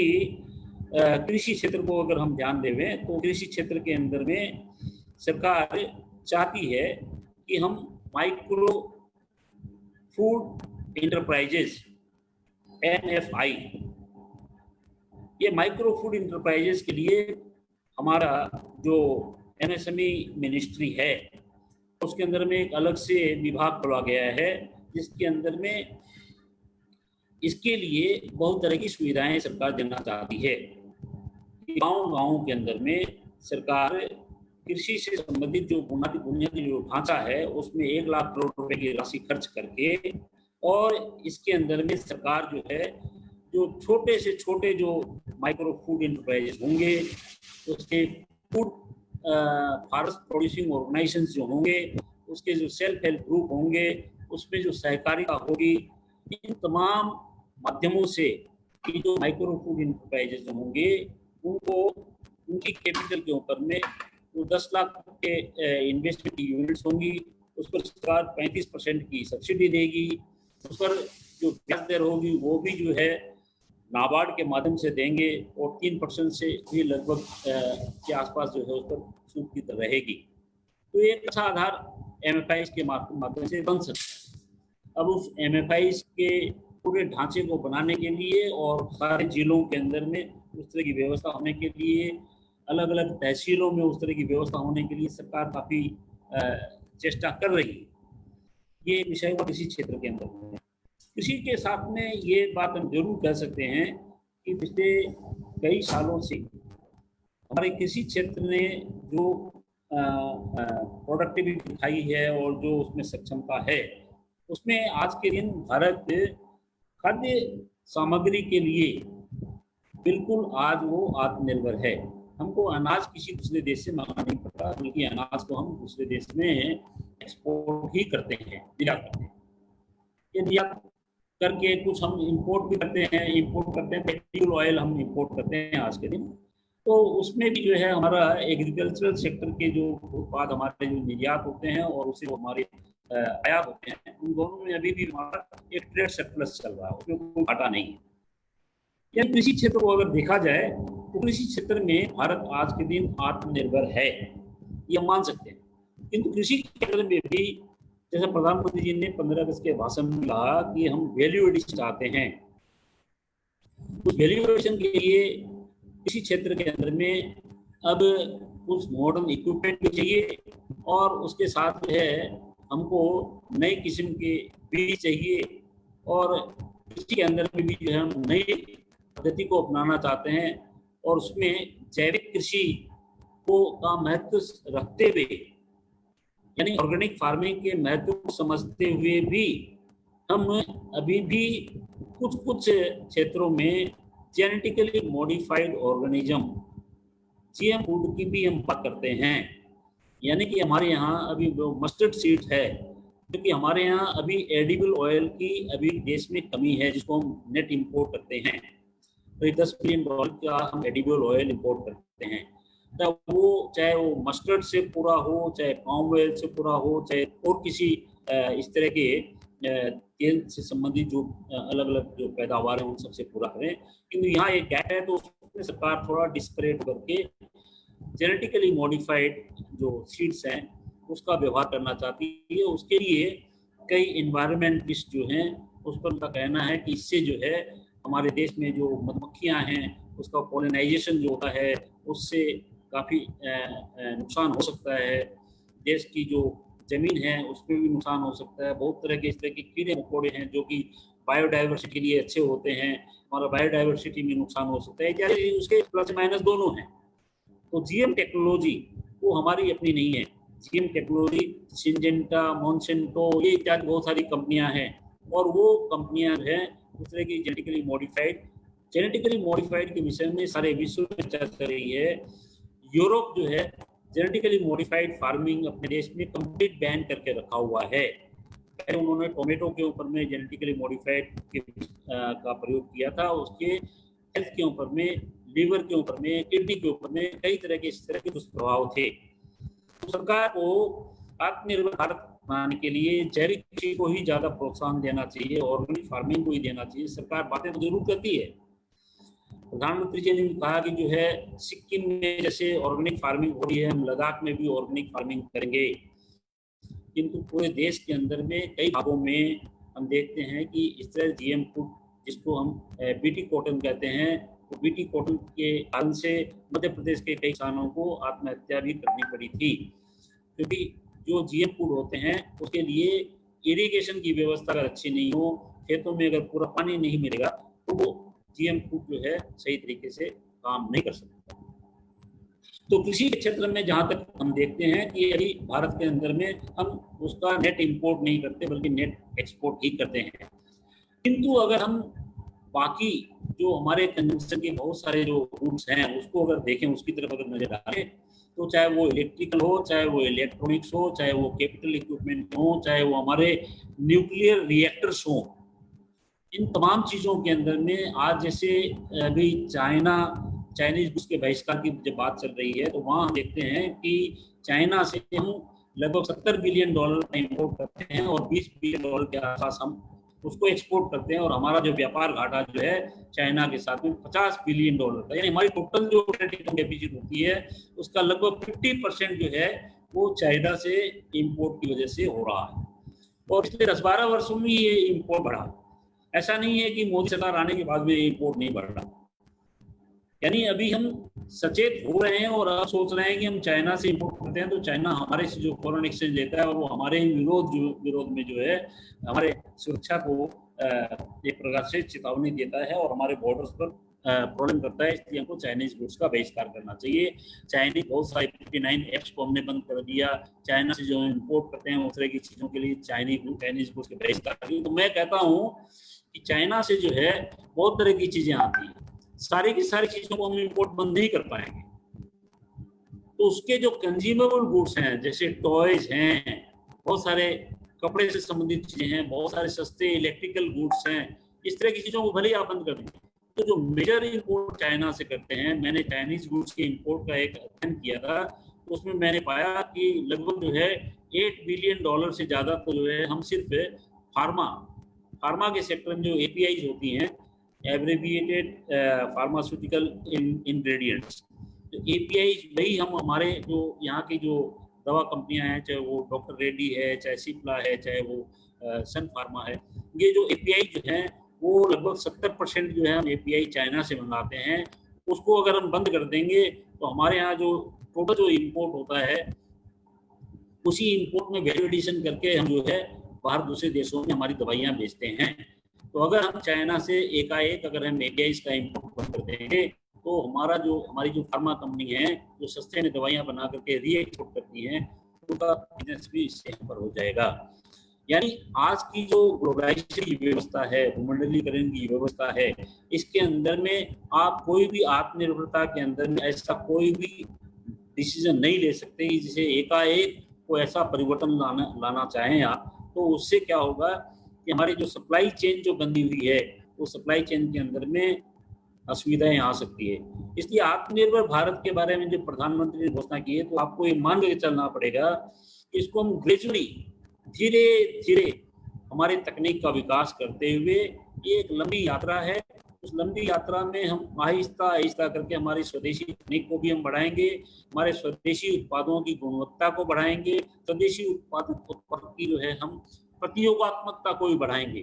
कृषि क्षेत्र को अगर हम ध्यान देवें तो कृषि क्षेत्र के अंदर में सरकार चाहती है कि हम माइक्रो फूड इंटरप्राइजेस MFI, ये माइक्रो फूड इंटरप्राइजेस के लिए हमारा जो MSME मिनिस्ट्री है उसके अंदर में एक अलग से विभाग खोला गया है, जिसके अंदर में इसके लिए बहुत तरह की सुविधाएं सरकार देना चाहती है। गांव के अंदर में सरकार कृषि से संबंधित जो बुनियादी जो ढांचा है उसमें 1 लाख करोड़ रुपए की राशि खर्च करके, और इसके अंदर में सरकार जो है जो छोटे से छोटे जो माइक्रो फूड इंटरप्राइजेस होंगे, उसके फूड फॉरेस्ट प्रोड्यूसिंग ऑर्गेनाइजेशंस जो होंगे, उसके जो सेल्फ हेल्प ग्रुप होंगे, उसमें जो सहकारिता होगी, इन तमाम माध्यमों से ये जो माइक्रो फूड इंटरप्राइजेस जो होंगे उनको उनकी कैपिटल के ऊपर में वो 10 लाख के इन्वेस्टमेंट की यूनिट्स होंगी, उस पर सरकार 35% की सब्सिडी देगी। उस पर जो ब्याज दर होगी वो भी जो है नाबार्ड के माध्यम से देंगे और 3% से भी लगभग के आसपास जो है उस पर सूद की दर रहेगी। तो एक अच्छा आधार MFIs के माध्यम से बन सकता है। अब उस MFIs के पूरे ढांचे को बनाने के लिए और सारे जिलों के अंदर में उस तरह की व्यवस्था होने के लिए, अलग अलग तहसीलों में उस तरह की व्यवस्था होने के लिए सरकार काफ़ी चेष्टा कर रही है। ये विषय हुआ कृषि क्षेत्र के अंदर। कृषि के साथ में ये बात हम जरूर कह सकते हैं कि पिछले कई सालों से हमारे कृषि क्षेत्र ने जो प्रोडक्टिविटी दिखाई है और जो उसमें सक्षमता है, उसमें आज के दिन भारत खाद्य सामग्री के लिए बिल्कुल आज वो आत्मनिर्भर है। हमको अनाज किसी दूसरे देश से मंगाना नहीं पड़ता, बल्कि अनाज को हम दूसरे देश में एक्सपोर्ट ही करते हैं, निर्यात करते हैं। ये निर्यात करके कुछ हम इंपोर्ट भी करते हैं, पेट्रोल ऑयल हम इंपोर्ट करते हैं आज के दिन। तो उसमें भी जो है हमारा एग्रीकल्चरल सेक्टर के जो उत्पाद हमारे जो निर्यात होते हैं और उसे जो हमारे आयात होते हैं, उन दोनों में अभी भी हमारा एक ट्रेड सरप्लस चल रहा है, उसमें कोई घाटा नहीं है। या कृषि क्षेत्र को अगर देखा जाए तो कृषि क्षेत्र में भारत आज के दिन आत्मनिर्भर है, ये हम मान सकते हैं। किंतु कृषि क्षेत्र में भी जैसा प्रधानमंत्री जी ने 15 अगस्त के भाषण में कहा कि हम वैल्यू एडिशन चाहते हैं, उस वैल्यू एडिशन के लिए कृषि क्षेत्र के अंदर में अब कुछ मॉडर्न इक्विपमेंट भी चाहिए और उसके साथ है हमको नई किस्म के बीज चाहिए, और कृषि के अंदर में भी जो है हम नई पद्धति को अपनाना चाहते हैं, और उसमें जैविक कृषि को का महत्व रखते हुए, यानी ऑर्गेनिक फार्मिंग के महत्व को समझते हुए भी हम अभी भी कुछ कुछ क्षेत्रों में genetically modified organism GM food की भी हम बात करते हैं। यानी कि हमारे यहाँ अभी जो मस्टर्ड सीड है, क्योंकि हमारे यहाँ अभी एडिबल ऑयल की अभी देश में कमी है, जिसको हम नेट इंपोर्ट करते हैं। तो $10 बिलियन का हम एडिबल ऑयल इंपोर्ट करते हैं। तो वो चाहे वो मस्टर्ड से पूरा हो, चाहे पाम ऑयल से पूरा हो, चाहे और किसी इस तरह के तेल से संबंधित जो अलग अलग जो पैदावार है उन सबसे पूरा करें। किंतु यहाँ एक गैप है, तो उसमें सरकार थोड़ा डिस्परेट करके जेनेटिकली मॉडिफाइड जो सीड्स हैं उसका व्यवहार करना चाहती है। उसके लिए कई एनवायरमेंटलिस्ट जो हैं उस पर उनका कहना है कि इससे जो है हमारे देश में जो मधुमक्खियाँ हैं उसका पोलिनाइजेशन जो होता है उससे काफ़ी नुकसान हो सकता है। देश की जो ज़मीन है उसमें भी नुकसान हो सकता है। बहुत तरह के इस तरह के कीड़े मकोड़े हैं जो कि बायोडाइवर्सिटी के लिए अच्छे होते हैं, हमारा बायोडाइवर्सिटी में नुकसान हो सकता है। यानी उसके प्लस माइनस दोनों हैं। तो जीएम टेक्नोलॉजी वो हमारी अपनी नहीं है। जीएम टेक्नोलॉजी सिंजेंटा, मॉन्सेंटो, ये इत्यादि बहुत सारी कंपनियां हैं, और वो कंपनियां जो हैं उस तरह की जेनेटिकली मॉडिफाइड के विषय में सारे विश्व में चर्चा कर रही है। यूरोप जो है जेनेटिकली मॉडिफाइड फार्मिंग अपने देश में कंप्लीट बैन करके रखा हुआ है। पहले उन्होंने टोमेटो के ऊपर में जेनेटिकली मॉडिफाइड का प्रयोग किया था, उसके हेल्थ के ऊपर में, लीवर के ऊपर में, किडनी के ऊपर में कई तरह के इस तरह के दुष्प्रभाव थे। तो सरकार को आत्मनिर्भर भारत बनाने के लिए जैविक कृषि को ही ज्यादा प्रोत्साहन देना चाहिए, ऑर्गेनिक फार्मिंग को ही देना चाहिए। सरकार बातें तो जरूर करती है। प्रधानमंत्री जी ने कहा कि जो है सिक्किम में जैसे ऑर्गेनिक फार्मिंग हो रही है, हम लद्दाख में भी ऑर्गेनिक फार्मिंग करेंगे। किंतु पूरे देश के अंदर में कई भागों में हम देखते हैं कि इस तरह जीएम फूड, जिसको हम बीटी कॉटन कहते हैं, तो बीटी कॉटन के कारण से मध्य प्रदेश के कई किसानों को आत्महत्या भी करनी पड़ी थी, क्योंकि जो जीएम फूड होते हैं उसके लिए इरिगेशन की व्यवस्था अगर अच्छी नहीं हो, खेतों में अगर पूरा पानी नहीं मिलेगा, तो वो जीएम फूड जो है सही तरीके से काम नहीं कर सकता। तो कृषि के क्षेत्र में जहाँ तक हम देखते हैं कि अभी भारत के अंदर में हम उसका नेट इंपोर्ट नहीं करते बल्कि नेट एक्सपोर्ट ही करते हैं। किंतु अगर हम बाकी जो हमारे कंजम्पशन के बहुत सारे जो गुड्स हैं उसको अगर देखें, उसकी तरफ अगर नजर डालें, तो चाहे वो इलेक्ट्रिकल हो, चाहे वो इलेक्ट्रॉनिक्स हो, चाहे वो कैपिटल इक्विपमेंट हो, चाहे वो हमारे न्यूक्लियर रिएक्टर्स हो, इन तमाम चीज़ों के अंदर में आज जैसे अभी चाइनीज गुड्स के बहिष्कार की जब बात चल रही है, तो वहाँ हम देखते हैं कि चाइना से हम लगभग $70 बिलियन का इम्पोर्ट करते हैं और $20 बिलियन के आसपास हम उसको एक्सपोर्ट करते हैं, और हमारा जो व्यापार घाटा जो है चाइना के साथ में $50 बिलियन का, यानी हमारी टोटल जो ट्रेड डेफिसिट होती है उसका लगभग 50% जो है वो चाइना से इम्पोर्ट की वजह से हो रहा है। और पिछले 10-12 वर्षों में ये इम्पोर्ट बढ़ा। ऐसा नहीं है कि मोदी सरकार आने के बाद भी इम्पोर्ट नहीं बढ़ रहा। यानी अभी हम सचेत हो रहे हैं और अब सोच रहे हैं कि हम चाइना से इम्पोर्ट करते हैं तो चाइना हमारे से जो फॉरेन एक्सचेंज लेता है और वो हमारे विरोध में जो है हमारे सुरक्षा को एक प्रकार से चेतावनी देता है और हमारे बॉर्डर्स पर प्रॉब्लम करता है। इसलिए हमको चाइनीज गुड्स का बहिष्कार करना चाहिए। चाइनीज बहुत सारे 59 एक्ट्स को हमने बंद कर दिया। चाइना से जो इम्पोर्ट करते हैं उस तरह की चीज़ों के लिए चाइनीज गुड्स के बहिष्कार करिए। तो मैं कहता हूँ कि चाइना से जो है बहुत तरह की चीज़ें आती हैं, सारी की सारी चीज़ों को हम इम्पोर्ट बंद नहीं कर पाएंगे। तो उसके जो कंज्यूमेबल गुड्स हैं, जैसे टॉयज हैं, बहुत सारे कपड़े से संबंधित चीज़ें हैं, बहुत सारे सस्ते इलेक्ट्रिकल गुड्स हैं, इस तरह की चीज़ों को भले ही आप बंद कर देंगे। तो जो मेजर इम्पोर्ट चाइना से करते हैं, मैंने चाइनीज गुड्स के इम्पोर्ट का एक अध्ययन किया था, तो उसमें मैंने पाया कि लगभग जो है $8 बिलियन से ज़्यादा तो जो है हम सिर्फ फार्मा के सेक्टर में जो APIs होती हैं, एब्रेविएटेड फार्मास्यूटिकल इंग्रेडिएंट्स, तो APIs वही हम हमारे जो यहाँ की जो दवा कंपनियां हैं, चाहे वो डॉक्टर रेड्डी है, चाहे सिप्ला है, चाहे वो सन फार्मा है, ये जो API जो हैं वो लगभग 70% जो है हम API चाइना से मंगाते हैं। उसको अगर हम बंद कर देंगे तो हमारे यहाँ जो टोटल जो इम्पोर्ट होता है उसी इम्पोर्ट में वैल्यू एडिशन करके हम जो है बाहर दूसरे देशों में हमारी दवाइयाँ भेजते हैं। तो अगर हम चाइना से एकाएक अगर हम एपीआई का इम्पोर्ट बंद कर देंगे तो हमारी जो फार्मा कंपनी है जो सस्ते में दवाइयाँ बना करके रीएक्सपोर्ट करती हैं उनका बिजनेस भी इससे पर हो जाएगा। यानी आज की जो ग्लोबलाइजेशन की व्यवस्था है, भूमंडलीकरण की व्यवस्था है, इसके अंदर में आप कोई भी आत्मनिर्भरता के अंदर में ऐसा कोई भी डिसीजन नहीं ले सकते जिसे एकाएक को ऐसा परिवर्तन लाना चाहें आप, तो उससे क्या होगा कि हमारी जो सप्लाई चेन जो बंधी हुई है वो सप्लाई चेन के अंदर में असुविधाएं आ सकती है। इसलिए आत्मनिर्भर भारत के बारे में जो प्रधानमंत्री ने घोषणा की है तो आपको ये मान के चलना पड़ेगा कि इसको हम ग्रेजुअली धीरे धीरे हमारे तकनीक का विकास करते हुए ये एक लंबी यात्रा है। उस लंबी यात्रा में हम आहिस्ता आहिस्ता करके हमारी स्वदेशी तकनीक को भी हम बढ़ाएंगे, हमारे स्वदेशी उत्पादों की गुणवत्ता को बढ़ाएंगे, स्वदेशी उत्पाद की जो है हम प्रतियोगात्मकता को भी बढ़ाएंगे।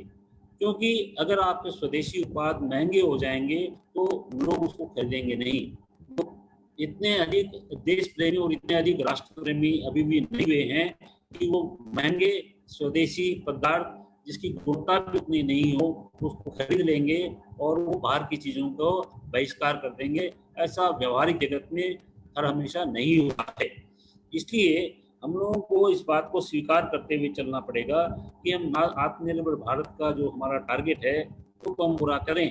क्योंकि अगर आपके स्वदेशी उत्पाद महंगे हो जाएंगे तो लोग उसको खरीदेंगे नहीं। तो इतने अधिक देश प्रेमी और इतने अधिक राष्ट्र प्रेमी अभी भी नहीं हुए हैं कि वो महंगे स्वदेशी पदार्थ जिसकी गुणवत्ता भी उतनी नहीं हो उसको खरीद लेंगे और वो बाहर की चीज़ों को बहिष्कार कर देंगे। ऐसा व्यवहारिक जगत में हर हमेशा नहीं होता है। इसलिए हम लोगों को इस बात को स्वीकार करते हुए चलना पड़ेगा कि हम आत्मनिर्भर भारत का जो हमारा टारगेट है उसको हम पूरा करें।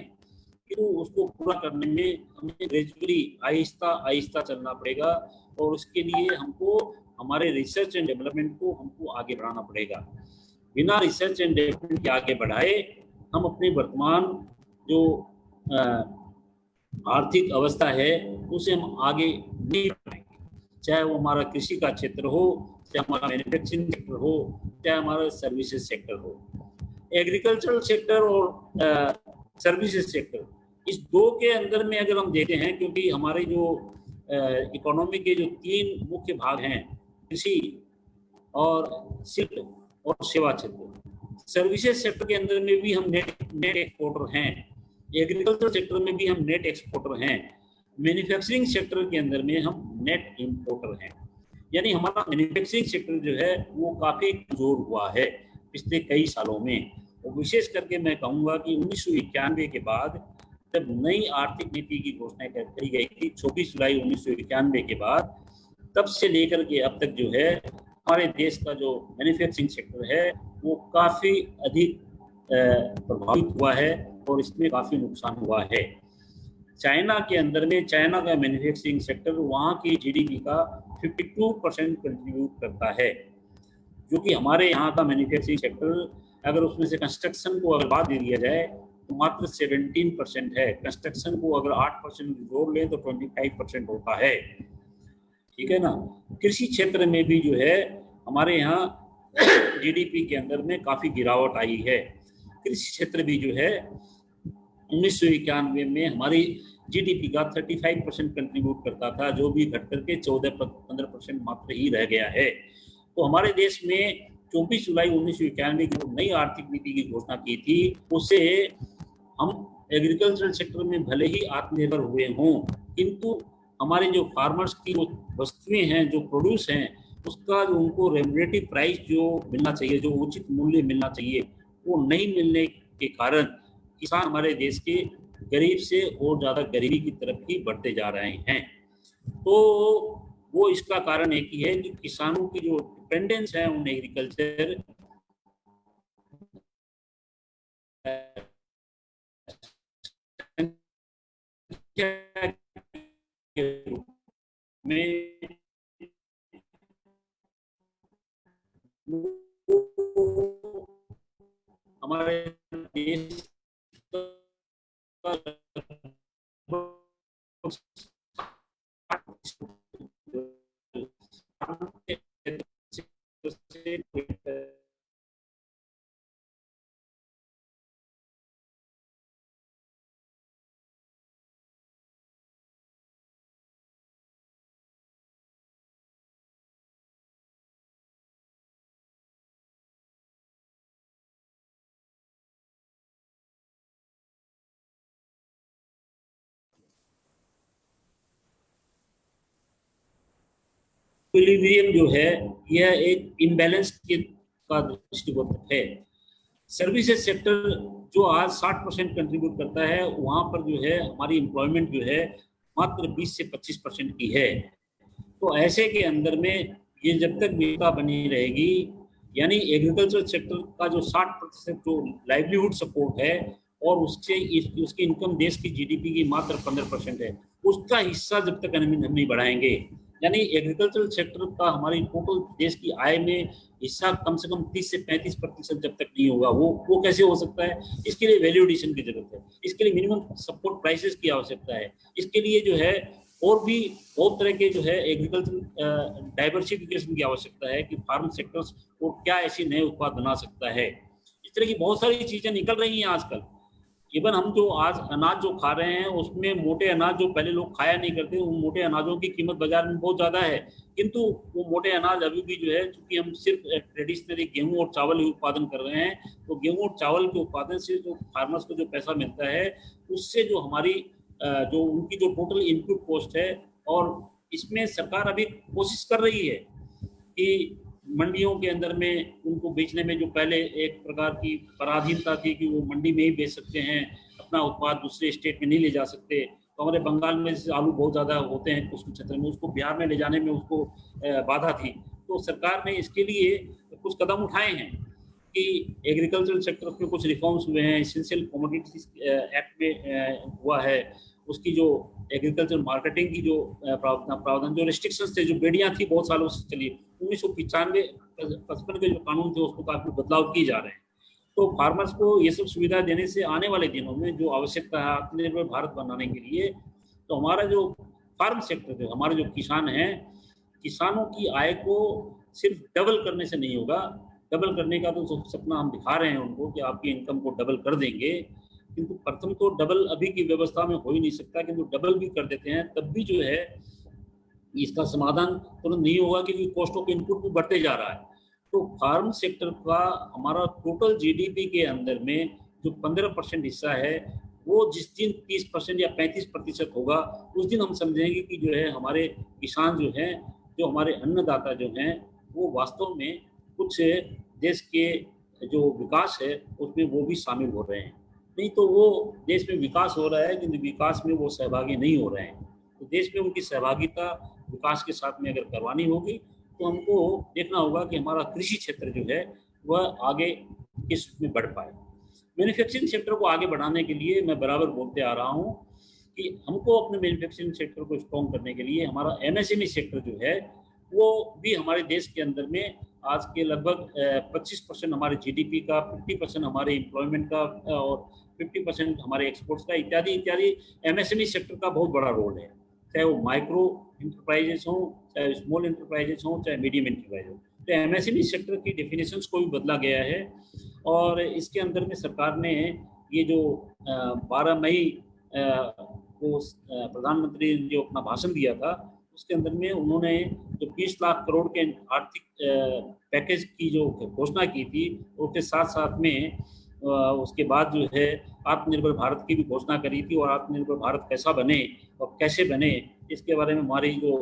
तो उसको पूरा करने में हमें ग्रेजुअली आहिस्ता आहिस्ता चलना पड़ेगा और उसके लिए हमको हमारे रिसर्च एंड डेवलपमेंट को हमको आगे बढ़ाना पड़ेगा। बिना रिसर्च एंड डेवलपमेंट के आगे बढ़ाए हम अपनी वर्तमान जो आर्थिक अवस्था है उसे हम आगे नहीं बढ़ाएंगे। चाहे वो हमारा कृषि का क्षेत्र हो, चाहे हमारा मैन्युफैक्चरिंग सेक्टर हो, चाहे हमारा सर्विसेज सेक्टर हो। एग्रीकल्चरल सेक्टर और सर्विसेज सेक्टर, इस दो के अंदर में अगर हम देखते हैं, क्योंकि हमारे जो इकोनॉमी के जो 3 मुख्य भाग हैं, कृषि और शिल्प और सेवा क्षेत्र। सर्विसेज सेक्टर के अंदर में भी हम नेट एक्सपोर्टर हैं, एग्रीकल्चर सेक्टर में भी हम नेट एक्सपोर्टर हैं, मैन्युफैक्चरिंग सेक्टर के अंदर में हम नेट इंपोर्टर हैं। यानी हमारा मैन्युफैक्चरिंग सेक्टर जो है वो काफ़ी कमजोर हुआ है पिछले कई सालों में। और विशेष करके मैं कहूँगा कि 1991 के बाद जब नई आर्थिक नीति की घोषणा करी गई थी 24 जुलाई 1991 के बाद, तब से लेकर के अब तक जो है हमारे देश का जो मैन्युफैक्चरिंग सेक्टर है वो काफ़ी अधिक प्रभावित हुआ है और इसमें काफ़ी नुकसान हुआ है। चाइना के अंदर में चाइना का मैन्युफैक्चरिंग सेक्टर वहाँ की जीडीपी का 52% कंट्रीब्यूट करता है, जो कि हमारे यहाँ का मैन्युफैक्चरिंग सेक्टर अगर उसमें से कंस्ट्रक्शन को अगर बात दे दिया जाए तो मात्र 17% है। कंस्ट्रक्शन को अगर 8% जोड़ लें तो 25% होता है। ठीक है ना। कृषि क्षेत्र में भी जो है हमारे यहाँ जीडीपी के अंदर में काफ़ी गिरावट आई है। कृषि क्षेत्र भी जो है 1991 में हमारी जीडीपी का 35% कंट्रीब्यूट करता था, जो भी घट करके 14-15% मात्र ही रह गया है। तो हमारे देश में 24 जुलाई 1991 की जो नई आर्थिक नीति की घोषणा की थी, उससे हम एग्रीकल्चरल सेक्टर में भले ही आत्मनिर्भर हुए हों, किंतु हमारे जो फार्मर्स की जो वस्तुएं हैं, जो प्रोड्यूस हैं, उसका जो उनको रेमुनरेटिव प्राइस जो मिलना चाहिए, जो उचित मूल्य मिलना चाहिए, वो नहीं मिलने के कारण किसान हमारे देश के गरीब से और ज़्यादा गरीबी की तरफ ही बढ़ते जा रहे हैं। तो वो इसका कारण एक ही है कि किसानों की जो डिपेंडेंस है उन एग्रीकल्चर में हमारे देश इक्विलिब्रियम जो है यह एक इम्बैलेंस के का दृष्टिकोण है। सर्विसेज सेक्टर जो आज 60% कंट्रीब्यूट करता है, वहाँ पर जो है हमारी एम्प्लॉयमेंट जो है मात्र 20 से 25% की है। तो ऐसे के अंदर में ये जब तक विविधता बनी रहेगी, यानी एग्रीकल्चर सेक्टर का जो 60% जो लाइवलीहुड सपोर्ट है और उससे उसकी इनकम देश की जीडीपी की मात्र 15% है, उसका हिस्सा जब तक हम नहीं बढ़ाएंगे, यानी एग्रीकल्चरल सेक्टर का हमारी टोटल देश की आय में हिस्सा कम से कम 30 से 35% जब तक नहीं होगा, वो कैसे हो सकता है? इसके लिए वैल्यू एडिशन की जरूरत है, इसके लिए मिनिमम सपोर्ट प्राइसेस की आवश्यकता है, इसके लिए जो है और भी बहुत तरह के जो है एग्रीकल्चर डाइवर्सिफिकेशन की आवश्यकता है कि फार्म सेक्टर्स और क्या ऐसे नए उत्पाद बना सकता है। इस तरह की बहुत सारी चीजें निकल रही हैं आजकल। इवन हम जो आज अनाज जो खा रहे हैं उसमें मोटे अनाज जो पहले लोग खाया नहीं करते, उन मोटे अनाजों की कीमत बाजार में बहुत ज़्यादा है, किंतु वो मोटे अनाज अभी भी जो है, चूंकि हम सिर्फ ट्रेडिशनली गेहूं और चावल ही उत्पादन कर रहे हैं, तो गेहूं और चावल के उत्पादन से जो फार्मर्स को जो पैसा मिलता है, उससे जो हमारी जो उनकी जो टोटल इनपुट कॉस्ट है, और इसमें सरकार अभी कोशिश कर रही है कि मंडियों के अंदर में उनको बेचने में जो पहले एक प्रकार की पराधीनता थी कि वो मंडी में ही बेच सकते हैं, अपना उत्पाद दूसरे स्टेट में नहीं ले जा सकते। तो हमारे बंगाल में जैसे आलू बहुत ज़्यादा होते हैं कुछ क्षेत्र में, उसको बिहार में ले जाने में उसको बाधा थी। तो सरकार ने इसके लिए कुछ कदम उठाए हैं कि एग्रीकल्चरल सेक्टर में कुछ रिफॉर्म्स हुए हैं, एसेंशियल कमोडिटीज एक्ट में हुआ है, उसकी जो एग्रीकल्चर मार्केटिंग की जो प्रावधान जो रिस्ट्रिक्शंस थे, जो बेड़ियाँ थी बहुत सालों से चली, 1995-55 के जो कानून थे उसको काफी बदलाव किए जा रहे हैं। तो फार्मर्स को ये सब सुविधा देने से आने वाले दिनों में जो आवश्यकता है आत्मनिर्भर भारत बनाने के लिए, तो हमारा जो फार्म सेक्टर जो हमारे जो किसान हैं, किसानों की आय को सिर्फ डबल करने से नहीं होगा। डबल करने का तो सपना हम दिखा रहे हैं उनको कि आपकी इनकम को डबल कर देंगे, किंतु प्रथम तो डबल अभी की व्यवस्था में हो ही नहीं सकता, किंतु डबल भी कर देते हैं तब भी जो है इसका समाधान तुरंत नहीं होगा, क्योंकि कॉस्ट ऑफ इनपुट भी बढ़ते जा रहा है। तो फार्म सेक्टर का हमारा टोटल जीडीपी के अंदर में जो 15% हिस्सा है, वो जिस दिन 30% या 35% होगा, उस दिन हम समझेंगे कि जो है हमारे किसान जो हैं, जो हमारे अन्नदाता जो हैं, वो वास्तव में कुछ देश के जो विकास है उसमें वो भी शामिल हो रहे हैं। नहीं तो वो देश में विकास हो रहा है किंतु विकास में वो सहभागी नहीं हो रहे हैं। तो देश में उनकी सहभागिता विकास के साथ में अगर करवानी होगी तो हमको देखना होगा कि हमारा कृषि क्षेत्र जो है वह आगे किस में बढ़ पाए। मैन्युफैक्चरिंग सेक्टर को आगे बढ़ाने के लिए मैं बराबर बोलते आ रहा हूँ कि हमको अपने मैन्युफैक्चरिंग सेक्टर को स्ट्रॉन्ग करने के लिए हमारा एमएसएमई सेक्टर जो है वो भी हमारे देश के अंदर में आज के लगभग 25% हमारे जीडीपी का, 50% हमारे एम्प्लॉयमेंट का और 50% हमारे एक्सपोर्ट्स का इत्यादि इत्यादि एमएसएमई सेक्टर का बहुत बड़ा रोल है। चाहे वो माइक्रो इंटरप्राइजेस हो, चाहे स्मॉल इंटरप्राइजेस हो, चाहे मीडियम इंटरप्राइज हो। तो एमएसएमई सेक्टर की डेफिनेशंस को भी बदला गया है और इसके अंदर में सरकार ने ये जो 12 मई को प्रधानमंत्री ने जो अपना भाषण दिया था उसके अंदर में उन्होंने जो 20 लाख करोड़ के आर्थिक पैकेज की जो घोषणा की थी, उसके साथ साथ में उसके बाद जो है आत्मनिर्भर भारत की भी घोषणा करी थी। और आत्मनिर्भर भारत कैसा बने और कैसे बने इसके बारे में हमारी जो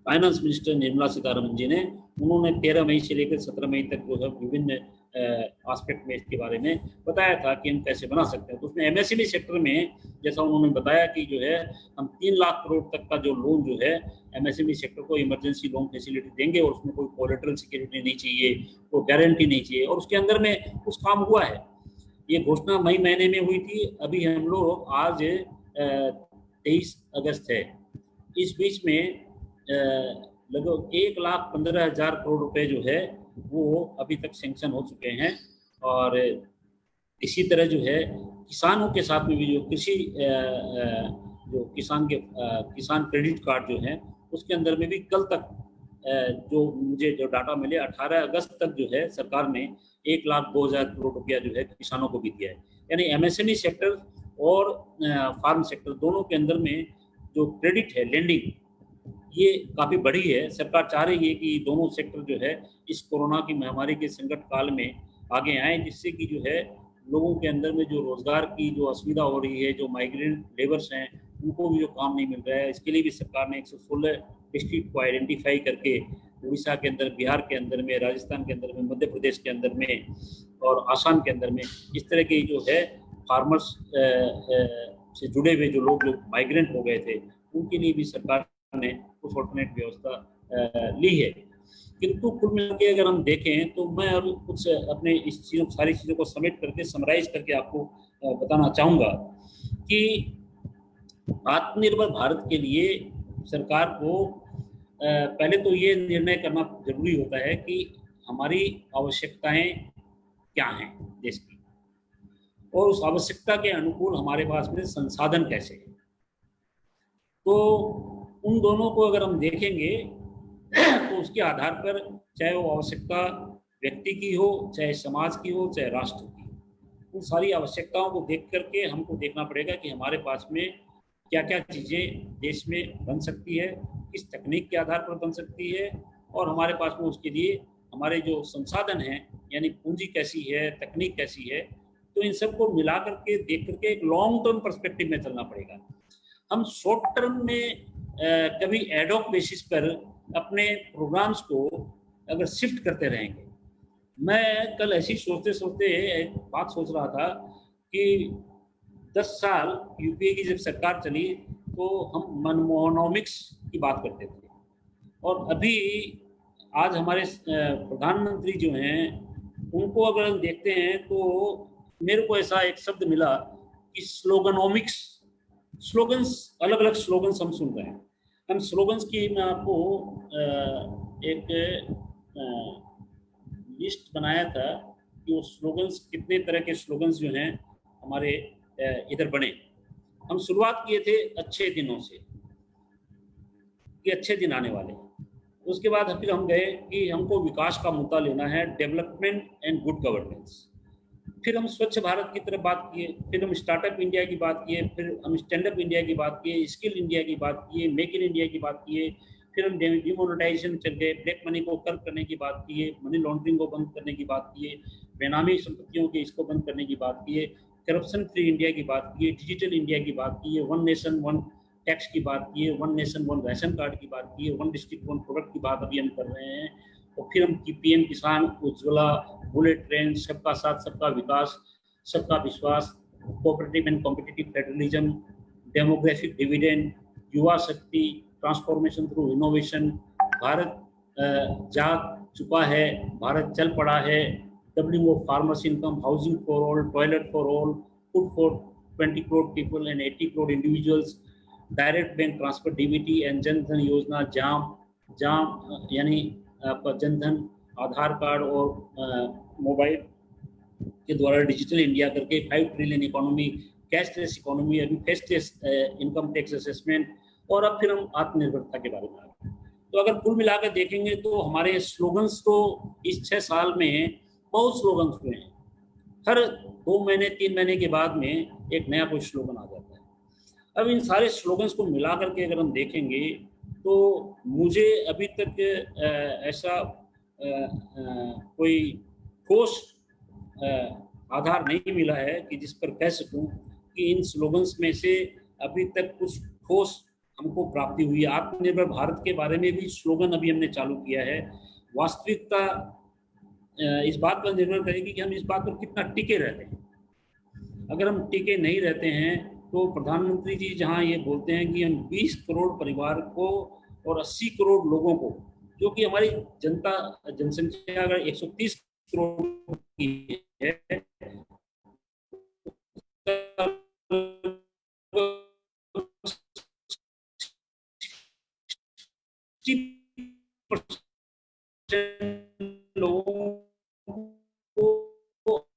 फाइनेंस मिनिस्टर निर्मला सीतारमण जी ने, उन्होंने 13 मई से लेकर 17 मई तक जो है विभिन्न एस्पेक्ट में इसके बारे में बताया था कि हम कैसे बना सकते हैं। तो उसमें एमएसएमई सेक्टर में जैसा उन्होंने बताया कि जो है हम 3 लाख करोड़ तक का जो लोन जो है एमएसएमई सेक्टर को इमरजेंसी लोन फैसिलिटी देंगे और उसमें कोई कोलेटरल सिक्योरिटी नहीं चाहिए, कोई गारंटी नहीं चाहिए, और उसके अंदर में कुछ काम हुआ है। ये घोषणा मई महीने में हुई थी, अभी हम लोग आज 23 अगस्त है, इस बीच में लगभग 1,15,000 करोड़ रुपए जो है वो अभी तक सैंक्शन हो चुके हैं। और इसी तरह जो है किसानों के साथ में भी जो कृषि जो किसान क्रेडिट कार्ड जो है उसके अंदर में भी कल तक जो मुझे जो डाटा मिले 18 अगस्त तक जो है सरकार ने 1,02,000 करोड़ रुपया जो है किसानों को भी दिया है। यानी एमएसएमई सेक्टर और फार्म सेक्टर दोनों के अंदर में जो क्रेडिट है, लेंडिंग, ये काफ़ी बढ़ी है। सरकार चाह रही है कि दोनों सेक्टर जो है इस कोरोना की महामारी के संकट काल में आगे आए, जिससे कि जो है लोगों के अंदर में जो रोजगार की जो असुविधा हो रही है, जो माइग्रेंट लेबर्स हैं उनको भी जो काम नहीं मिल रहा है, इसके लिए भी सरकार ने 116 डिस्ट्रिक्ट को आइडेंटिफाई करके उड़ीसा के अंदर, बिहार के अंदर में, राजस्थान के अंदर में, मध्य प्रदेश के अंदर में और आसाम के अंदर में इस तरह की जो है फार्मर्स से जुड़े हुए जो लोग माइग्रेंट हो गए थे, उनके लिए भी सरकार ने कुछ ऑल्टरनेट व्यवस्था ली है। किंतु कुल मिला के अगर हम देखें तो मैं अब कुछ अपने इस चीज़ों सारी चीज़ों को समेट करके समराइज करके आपको बताना चाहूँगा कि आत्मनिर्भर भारत के लिए सरकार को पहले तो ये निर्णय करना जरूरी होता है कि हमारी आवश्यकताएं क्या हैं देश की, और उस आवश्यकता के अनुकूल हमारे पास में संसाधन कैसे हैं। तो उन दोनों को अगर हम देखेंगे तो उसके आधार पर चाहे वो आवश्यकता व्यक्ति की हो, चाहे समाज की हो, चाहे राष्ट्र की, उन सारी आवश्यकताओं को देख करके हमको देखना पड़ेगा कि हमारे पास में क्या क्या चीज़ें देश में बन सकती है, किस तकनीक के आधार पर बन सकती है, और हमारे पास में उसके लिए हमारे जो संसाधन हैं यानी पूंजी कैसी है, तकनीक कैसी है। तो इन सब को मिला करके देख करके एक लॉन्ग टर्म पर्सपेक्टिव में चलना पड़ेगा। हम शॉर्ट टर्म में कभी एडॉक बेसिस पर अपने प्रोग्राम्स को अगर शिफ्ट करते रहेंगे। मैं कल ऐसी सोचते सोचते एक बात सोच रहा था कि 10 साल यूपीए की जब सरकार चली तो हम मनमोहनॉमिक्स की बात करते थे, और अभी आज हमारे प्रधानमंत्री जो हैं उनको अगर हम देखते हैं तो मेरे को ऐसा एक शब्द मिला कि स्लोगनोमिक्स। स्लोगन्स, अलग अलग स्लोगन्स हम सुन रहे हैं। हम स्लोगन्स की मैं आपको एक लिस्ट बनाया था कि वो स्लोगन्स कितने तरह के स्लोगन्स जो हैं हमारे इधर बने। हम शुरुआत किए थे अच्छे दिनों से कि अच्छे दिन आने वाले। उसके बाद फिर हम गए कि हमको विकास का मुद्दा लेना है, डेवलपमेंट एंड गुड गवर्नेंस। फिर हम स्वच्छ भारत की तरफ बात किए, फिर हम स्टार्टअप इंडिया की बात किए, फिर हम स्टैंड अप इंडिया की बात किए, स्किल इंडिया की बात किए, मेक इन इंडिया की बात किए, फिर हम डिमोनेटाइजेशन चल गए, ब्लैक मनी को कर्व करने की बात किए, मनी लॉन्ड्रिंग को बंद करने की बात किए, बेनामी संपत्तियों के इसको बंद करने की बात किए, करप्शन फ्री इंडिया की बात की, डिजिटल इंडिया की बात की, वन नेशन वन टैक्स की बात की, one nation one ration card की बात की, वन डिस्ट्रिक्ट वन प्रोडक्ट की बात अभी हम कर रहे हैं। और फिर हम पीएम किसान, उज्ज्वला, बुलेट ट्रेन, सबका साथ सबका विकास, सबका विश्वास, cooperative and competitive federalism, demographic dividend, युवा शक्ति, ट्रांसफॉर्मेशन थ्रू इनोवेशन, भारत जाग चुका है, भारत चल पड़ा है, doubling of farmers income, housing for all, toilet for all, food for 20 crore people and 80 crore individuals, direct bank transfer DBT and Jan Dhan योजना, जाम यानी आपका जनधन, आधार कार्ड और मोबाइल के द्वारा डिजिटल इंडिया करके 5 ट्रिलियन इकोनॉमी, कैशलेस इकोनॉमी, अभी फेसलेस इनकम टैक्स असेसमेंट, और अब फिर हम आत्मनिर्भरता के बारे में आ रहे हैं। तो अगर कुल मिलाकर देखेंगे तो हमारे स्लोगन्स तो इस 6 साल में बहुत स्लोगन्स हुए हैं। हर 2 महीने 3 महीने के बाद में एक नया कोई स्लोगन आ जाता है। अब इन सारे स्लोगन्स को मिला करके अगर हम देखेंगे तो मुझे अभी तक ऐसा कोई ठोस आधार नहीं मिला है कि जिस पर कह सकूं कि इन स्लोगन्स में से अभी तक कुछ ठोस हमको प्राप्ति हुई है। आत्मनिर्भर भारत के बारे में भी स्लोगन अभी हमने चालू किया है। वास्तविकता इस बात पर निर्भर करेगी कि हम इस बात पर कितना टिके रहते हैं। अगर हम टिके नहीं रहते हैं तो प्रधानमंत्री जी जहां ये बोलते हैं कि हम 20 करोड़ परिवार को और 80 करोड़ लोगों को, जो कि हमारी जनसंख्या अगर 130 करोड़ की है, लोगों को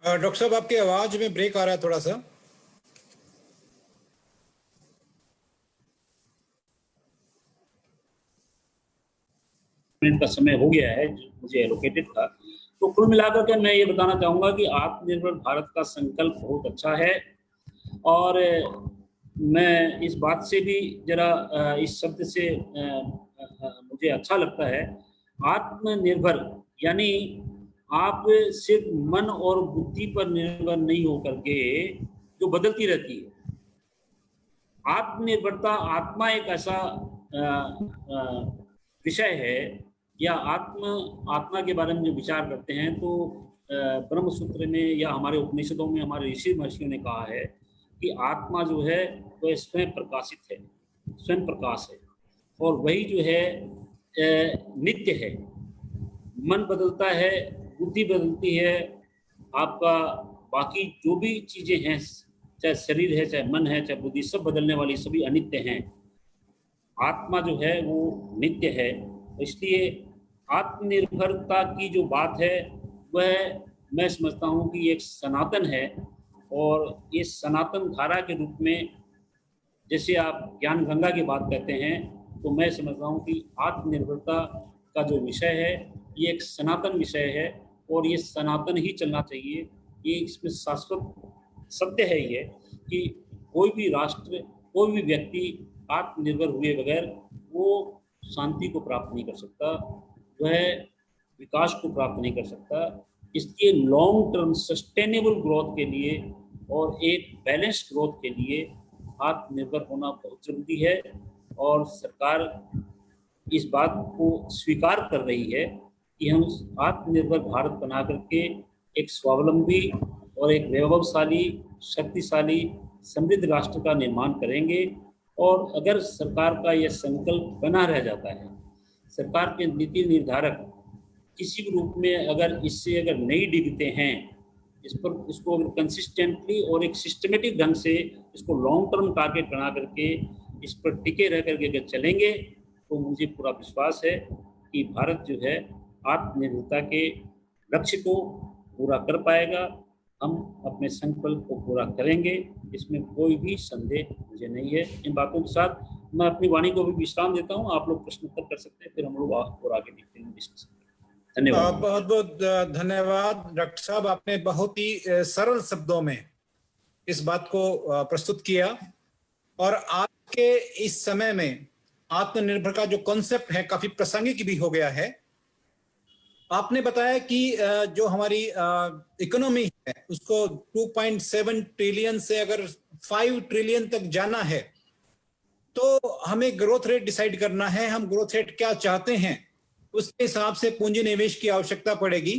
आज डॉक्टर साहब आपकी आवाज में ब्रेक आ रहा है थोड़ा सा। का समय हो गया है जो मुझे एलोकेटेड था, तो कुल मिलाकर के मैं ये बताना चाहूँगा कि आत्मनिर्भर भारत का संकल्प बहुत अच्छा है। और मैं इस बात से भी जरा इस शब्द से मुझे अच्छा लगता है, आत्मनिर्भर यानी आप सिर्फ मन और बुद्धि पर निर्भर नहीं होकर के जो बदलती रहती है। आत्मनिर्भरता, आत्मा एक ऐसा विषय है, या आत्मा के बारे में जो विचार करते हैं तो ब्रह्म सूत्र में या हमारे उपनिषदों में हमारे ऋषि महर्षियों ने कहा है कि आत्मा जो है वह स्वयं प्रकाशित है, स्वयं प्रकाश है, और वही जो है नित्य है। मन बदलता है, बुद्धि बदलती है, आपका बाकी जो भी चीज़ें हैं, चाहे शरीर है, चाहे मन है, चाहे बुद्धि, सब बदलने वाली, सभी अनित्य हैं। आत्मा जो है वो नित्य है। इसलिए आत्मनिर्भरता की जो बात है वह मैं समझता हूँ कि एक सनातन है, और ये सनातन धारा के रूप में, जैसे आप ज्ञान गंगा की बात कहते हैं, तो मैं समझता हूँ कि आत्मनिर्भरता का जो विषय है ये एक सनातन विषय है, और ये सनातन ही चलना चाहिए। ये इसमें शाश्वत सत्य है ये कि कोई भी राष्ट्र, कोई भी व्यक्ति आत्मनिर्भर हुए बगैर वो शांति को प्राप्त नहीं कर सकता, वह विकास को प्राप्त नहीं कर सकता। इसके लॉन्ग टर्म सस्टेनेबल ग्रोथ के लिए और एक बैलेंस्ड ग्रोथ के लिए आत्मनिर्भर होना बहुत जरूरी है, और सरकार इस बात को स्वीकार कर रही है कि हम आत्मनिर्भर भारत बना करके एक स्वावलंबी और एक वैभवशाली, शक्तिशाली, समृद्ध राष्ट्र का निर्माण करेंगे। और अगर सरकार का यह संकल्प बना रह जाता है, सरकार के नीति निर्धारक किसी भी रूप में अगर इससे अगर नहीं डिगते हैं, इसको अगर कंसिस्टेंटली और एक सिस्टमेटिक ढंग से इसको लॉन्ग टर्म टारगेट बना करके इस पर टिके रह करके अगर चलेंगे, तो मुझे पूरा विश्वास है कि भारत जो है आत्मनिर्भरता के लक्ष्य को पूरा कर पाएगा। हम अपने संकल्प को पूरा करेंगे, इसमें कोई भी संदेह मुझे नहीं है। इन बातों के साथ मैं अपनी वाणी को भी विश्राम देता हूँ। आप लोग प्रश्न उत्तर कर सकते हैं, फिर हम लोग और आगे डिस्कस करेंगे। धन्यवाद। बहुत बहुत धन्यवाद डॉक्टर साहब, आपने बहुत ही सरल शब्दों में इस बात को प्रस्तुत किया, और आज के इस समय में आत्मनिर्भर का जो कॉन्सेप्ट है काफी प्रासंगिक भी हो गया है। आपने बताया कि जो हमारी इकोनॉमी है उसको 2.7 ट्रिलियन से अगर 5 ट्रिलियन तक जाना है, तो हमें ग्रोथ रेट डिसाइड करना है। हम ग्रोथ रेट क्या चाहते हैं, उसके हिसाब से पूंजी निवेश की आवश्यकता पड़ेगी।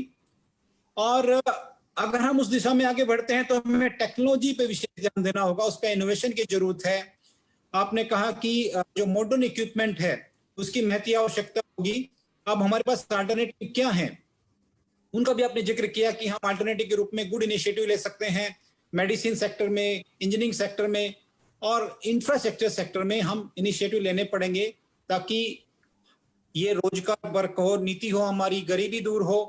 और अगर हम उस दिशा में आगे बढ़ते हैं तो हमें टेक्नोलॉजी पे विशेष ध्यान देना होगा, उस पर इनोवेशन की जरूरत है। आपने कहा कि जो मॉडर्न इक्विपमेंट है उसकी महती आवश्यकता होगी। अब हमारे पास अल्टरनेटिव क्या है, उनका भी आपने जिक्र किया कि हम अल्टरनेटिव के रूप में गुड इनिशिएटिव ले सकते हैं। मेडिसिन सेक्टर में, इंजीनियरिंग सेक्टर में और इंफ्रास्ट्रक्चर सेक्टर में हम इनिशिएटिव लेने पड़ेंगे, ताकि ये रोजगार वर्क हो, नीति हो, हमारी गरीबी दूर हो।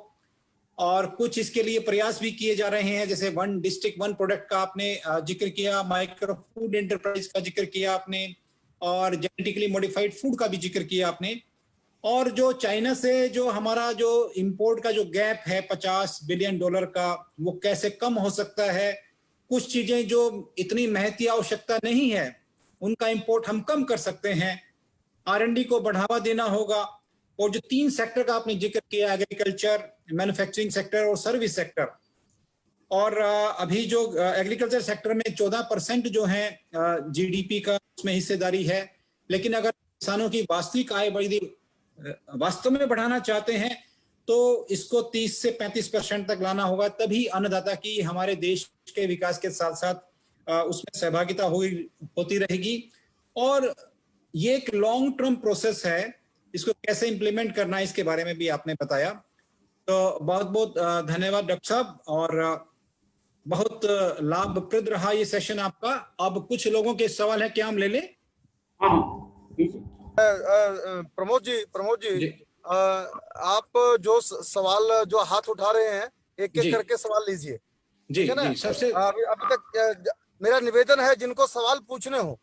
और कुछ इसके लिए प्रयास भी किए जा रहे हैं, जैसे 1 डिस्ट्रिक्ट 1 प्रोडक्ट का आपने जिक्र किया, माइक्रो फूड एंटरप्राइज का जिक्र किया आपने, और जेनेटिकली मॉडिफाइड फूड का भी जिक्र किया आपने। और जो चाइना से जो हमारा जो इंपोर्ट का जो गैप है $50 बिलियन का, वो कैसे कम हो सकता है। कुछ चीजें जो इतनी महती आवश्यकता नहीं है उनका इंपोर्ट हम कम कर सकते हैं। R&D को बढ़ावा देना होगा। और जो 3 सेक्टर का आपने जिक्र किया, एग्रीकल्चर, मैन्युफैक्चरिंग सेक्टर और सर्विस सेक्टर, और अभी जो एग्रीकल्चर सेक्टर में 14% जो है GDP का उसमें हिस्सेदारी है, लेकिन अगर किसानों की वास्तविक आय वास्तव में बढ़ाना चाहते हैं तो इसको 30 से 35% तक लाना होगा, तभी अन्नदाता की हमारे देश के विकास के साथ साथ उसमें सहभागिता होती रहेगी। और ये एक लॉन्ग टर्म प्रोसेस है, इसको कैसे इंप्लीमेंट करना है इसके बारे में भी आपने बताया। तो बहुत बहुत धन्यवाद डॉक्टर साहब, और बहुत लाभप्रद रहा ये सेशन आपका। अब कुछ लोगों के सवाल है, क्या हम ले लें? हाँ, प्रमोद जी, आप जो सवाल जो हाथ उठा रहे हैं, एक एक करके सवाल लीजिए, जी है ना? जी, सबसे अभी तक मेरा निवेदन है, जिनको सवाल पूछने हो,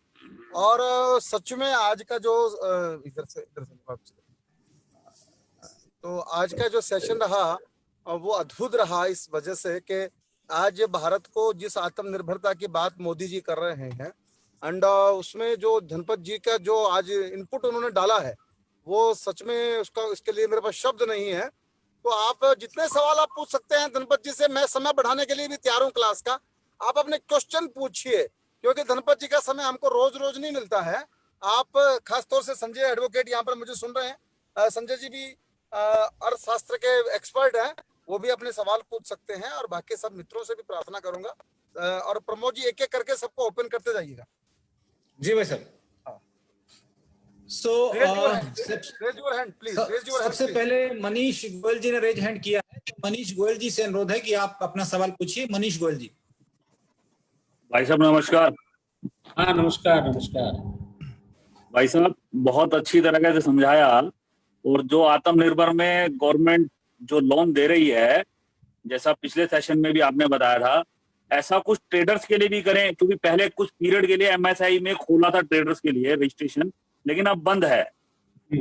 और सच में आज का जो इधर से तो आज का जो सेशन रहा वो अद्भुत रहा इस वजह से कि आज भारत को जिस आत्मनिर्भरता की बात मोदी जी कर रहे हैं, एंड उसमें जो धनपत जी का जो आज इनपुट उन्होंने डाला है, वो सच में उसका इसके लिए मेरे पास शब्द नहीं है। तो आप जितने सवाल आप पूछ सकते हैं धनपत जी से, मैं समय बढ़ाने के लिए भी तैयार हूँ क्लास का। आप अपने क्वेश्चन पूछिए, क्योंकि धनपत जी का समय हमको रोज रोज नहीं मिलता है। आप खासतौर से संजय एडवोकेट यहाँ पर मुझे सुन रहे हैं, संजय जी भी अर्थशास्त्र के एक्सपर्ट हैं, वो भी अपने सवाल पूछ सकते हैं, और बाकी सब मित्रों से भी प्रार्थना करूंगा। और प्रमोद जी एक एक करके सबको ओपन करते जाइएगा। जी भाई sir. So raise your hand please, raise your hand. सबसे पहले मनीष गोयल जी ने रेज हैंड किया है, तो मनीष गोयल जी से अनुरोध है कि आप अपना सवाल पूछिए। मनीष गोयल जी। भाई साहब नमस्कार। हाँ नमस्कार। नमस्कार भाई साहब बहुत अच्छी तरीके से समझाया, और जो आत्मनिर्भर में गवर्नमेंट जो लोन दे रही है, जैसा पिछले सेशन में भी आपने बताया था, ऐसा कुछ ट्रेडर्स के लिए भी करें, क्योंकि पहले कुछ पीरियड के लिए एमएसआई में खोला था ट्रेडर्स के लिए रजिस्ट्रेशन, लेकिन अब बंद है।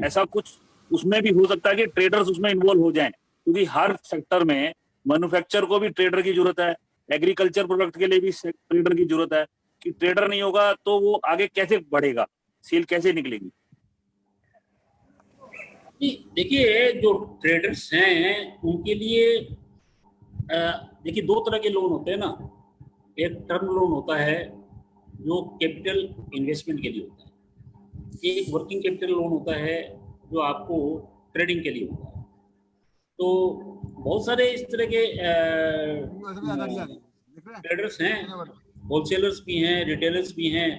ऐसा कुछ उसमें भी हो सकता है कि ट्रेडर्स उसमें इन्वॉल्व हो जाएं, क्योंकि हर सेक्टर में मैन्युफैक्चर को भी ट्रेडर की जरूरत है, एग्रीकल्चर प्रोडक्ट के लिए भी ट्रेडर की जरूरत है। कि ट्रेडर नहीं होगा तो वो आगे कैसे बढ़ेगा, सेल कैसे निकलेगी? देखिए जो ट्रेडर्स हैं उनके लिए देखिए दो तरह के लोन होते हैं ना। एक टर्म लोन होता है जो कैपिटल इन्वेस्टमेंट के लिए होता है, एक वर्किंग कैपिटल लोन होता है जो आपको ट्रेडिंग के लिए होता है। तो बहुत सारे इस तरह के ट्रेडर्स हैं, होलसेलर्स भी हैं, रिटेलर्स भी हैं,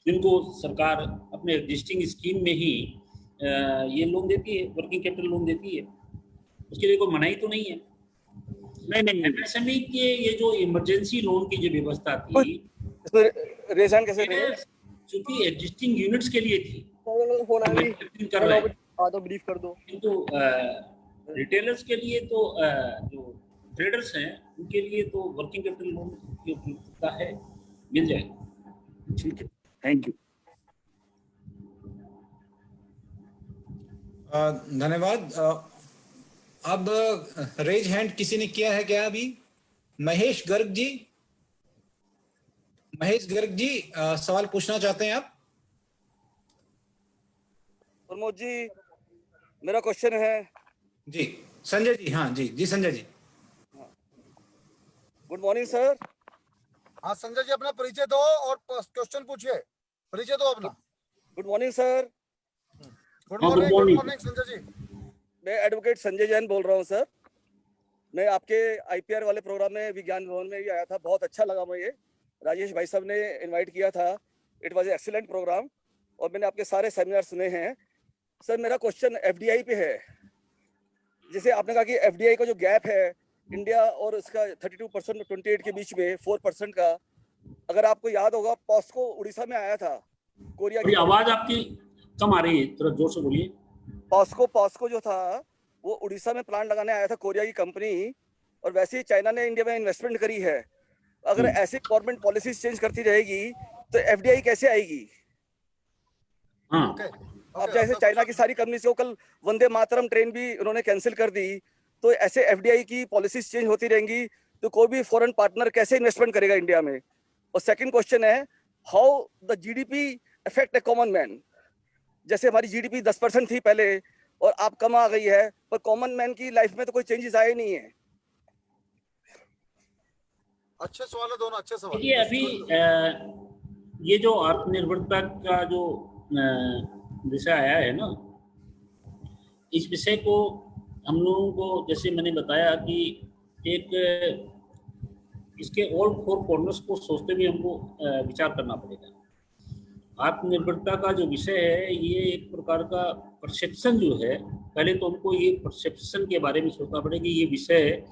जिनको सरकार अपने एग्जिस्टिंग स्कीम में ही ये लोन देती है, वर्किंग कैपिटल लोन देती है। उसके लिए कोई मनाही तो नहीं है। नहीं एमएसएमई के ये जो इमरजेंसी लोन की जो व्यवस्था थी, रेजान कैसे थे? चूंकि एग्जिस्टिंग यूनिट्स के लिए थी, फोन आ गई कर रहे हैं, तो ब्रीफ कर दो। किंतु रिटेलर्स के लिए तो जो ट्रेडर्स हैं उनके लिए तो वर्किंग कैपिटल लोन की उपलब्धता है, मिल जाएगा। ठीक है, थैंक यू। धन्यवाद। अब रेज हैंड किसी ने किया है क्या अभी? महेश गर्ग जी, महेश गर्ग जी सवाल पूछना चाहते हैं आप? प्रमोद जी मेरा क्वेश्चन है। जी संजय जी। हाँ जी Sanjay ji. Good morning sir. हाँ संजय जी अपना परिचय दो और क्वेश्चन पूछिए। परिचय दो अपना। Good morning sir. Good morning Sanjay ji. मैं एडवोकेट संजय जैन बोल रहा हूँ सर। मैं आपके आईपीआर वाले प्रोग्राम में विज्ञान भवन में भी आया था, बहुत अच्छा लगा मुझे। राजेश भाई साहब ने इनवाइट किया था, इट वाज एक्सीलेंट प्रोग्राम, और मैंने आपके सारे सेमिनार सुने हैं। सर मेरा क्वेश्चन एफडीआई पे है। जैसे आपने कहा कि एफडीआई का जो गैप है इंडिया और इसका 32% और 28 के बीच में 4% का, अगर आपको याद होगा पॉस्को उड़ीसा में आया था, कोरिया की। आवाज आपकी कम आ रही है, थोड़ा जोर से बोलिए। पॉस्को जो था वो उड़ीसा में प्लांट लगाने आया था, कोरिया की कंपनी, और वैसे ही चाइना ने इंडिया में इन्वेस्टमेंट करी है। अगर ऐसी गवर्नमेंट पॉलिसीज चेंज करती रहेगी तो एफडीआई कैसे आएगी? अब जैसे चाइना की सारी कंपनीज को कल वंदे मातरम ट्रेन भी उन्होंने कैंसिल कर दी, तो ऐसे एफडीआई की पॉलिसीज चेंज होती रहेंगी तो कोई भी फॉरेन पार्टनर कैसे इन्वेस्टमेंट करेगा इंडिया में? और सेकंड क्वेश्चन है, how the GDP affect A common man? जैसे हमारी जीडीपी 10% थी पहले और आप कम आ गई है, पर कॉमन मैन की लाइफ में तो कोई चेंजेस आए नहीं है। अच्छे सवाल है, दोनों अच्छे सवाल। देखिए अभी ये जो आत्मनिर्भरता का जो विषय आया है ना, इस विषय को हम लोगों को, जैसे मैंने बताया कि एक इसके ऑल फोर कॉर्नर्स को सोचते हुए हमको विचार करना पड़ेगा। आत्मनिर्भरता का जो विषय है ये एक प्रकार का परसेप्शन जो है, पहले तो हमको ये परसेप्शन के बारे में सोचना पड़ेगा कि ये विषय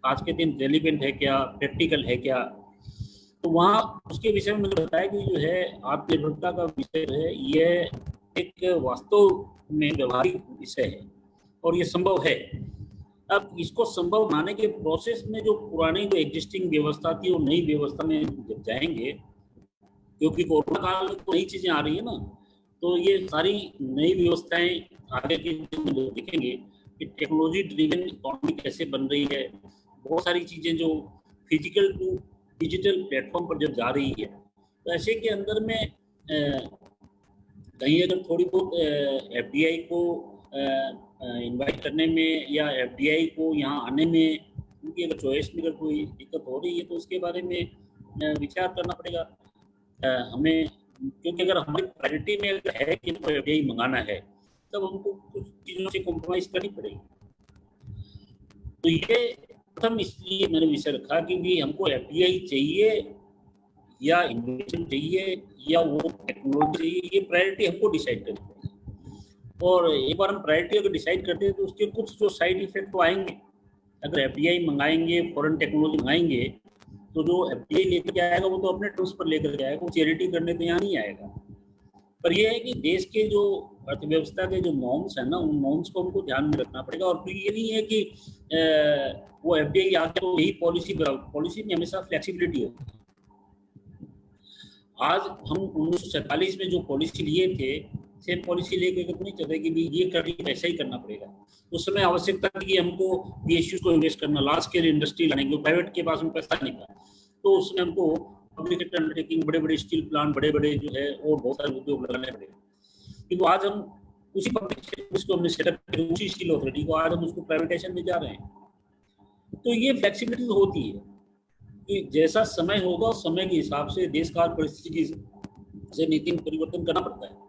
आज के दिन रेलिवेंट है क्या, प्रैक्टिकल है क्या। तो वहाँ उसके विषय में मैंने बताया कि जो है आत्मनिर्भरता का विषय है ये एक वास्तव में व्यवहारिक विषय है और ये संभव है। अब इसको संभव बनाने के प्रोसेस में जो पुरानी जो एग्जिस्टिंग व्यवस्था थी वो नई व्यवस्था में जब जाएंगे, क्योंकि कोरोना काल में तो नई चीजें आ रही है ना, तो ये सारी नई व्यवस्थाएं आगे की दिखेंगे कि टेक्नोलॉजी ड्रिवन इकोनॉमी कैसे बन रही है, बहुत सारी चीज़ें जो फिजिकल टू डिजिटल प्लेटफॉर्म पर जब जा रही है, तो ऐसे के अंदर में कहीं अगर थोड़ी बहुत एफडीआई को इनवाइट करने में या एफडीआई को यहाँ आने में उनकी अगर चॉइस में अगर कोई दिक्कत हो रही है तो उसके बारे में विचार करना पड़ेगा हमें, क्योंकि अगर हमारी प्रायोरिटी में अगर है कि हमको एफडीआई मंगाना है तब हमको कुछ चीज़ों से कॉम्प्रोमाइज़ करनी पड़ेगी। तो ये प्रथम इसलिए मैंने विषय रखा कि भी हमको एफडीआई चाहिए या इन्वेस्टमेंट चाहिए या वो टेक्नोलॉजी चाहिए, ये प्रायोरिटी हमको डिसाइड करनी पड़ेगी। और एक बार हम प्रायोरिटी अगर डिसाइड करते हैं तो उसके कुछ जो साइड इफेक्ट तो आएंगे। अगर एफडीआई मंगाएंगे, फॉरेन टेक्नोलॉजी मंगाएंगे, तो जो एफडीआई लेकर के आएगा वो तो अपने टर्म्स पर लेकर के आएगा, वो चैरिटी करने तो यहाँ नहीं आएगा। पर यह है कि देश के जो अर्थव्यवस्था के जो नॉर्म्स है ना, उन नॉर्म्स को हमको ध्यान में रखना पड़ेगा। और फिर ये नहीं है कि वो एफडीआई आके तो यही पॉलिसी में हमेशा फ्लेक्सिबिलिटी होती है। आज हम 1947 में जो पॉलिसी लिए थे, सेम पॉलिसी लेके तो नहीं चाहते कि भी ये करके ऐसा ही करना पड़ेगा। उस समय आवश्यकता थी कि हमको पीएसयूज को इन्वेस्ट करना, लार्ज स्केल इंडस्ट्री लाने, क्योंकि प्राइवेट के पास में पैसा नहीं था, तो उसमें हमको पब्लिक सेक्टर अंडरटेकिंग, बड़े बड़े स्टील प्लांट, बड़े बड़े जो है और बहुत सारे उद्योग लगाने पड़े। किंतु आज हम उसी पब्लिक सेक्टर को हमने सेटअप किया, उसी स्टील अथॉरिटी को आज हम उसको प्राइवेटाइजेशन में जा रहे हैं। तो ये फ्लेक्सिबिलिटी होती है कि जैसा समय होगा उस समय के हिसाब से देश काल परिस्थिति से नीति में परिवर्तन करना पड़ता है।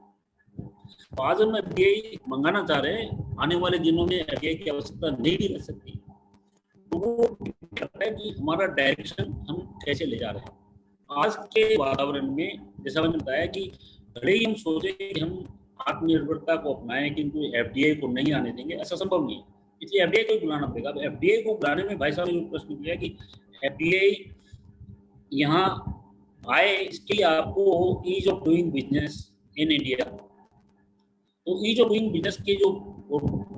तो आज हम एफडीआई मंगाना चाह रहे हैं, आने वाले दिनों में एफडीआई की आवश्यकता नहीं भी रह सकती। तो वो कहता है कि हमारा डायरेक्शन हम कैसे ले जा रहे हैं। आज के वातावरण में जैसा मैंने बताया कि भले ही हम सोचे कि हम आत्मनिर्भरता को अपनाएं किंतु एफडीआई को नहीं आने देंगे, ऐसा संभव नहीं है। इसलिए एफडीआई को बुलाना पड़ेगा। एफडीआई को बुलाने में भाई साहब ने प्रश्न किया कि एफडीआई यहाँ आए, इसके लिए आपको ease of doing business in India, तो ईज ऑफ डूइंग बिजनेस के जो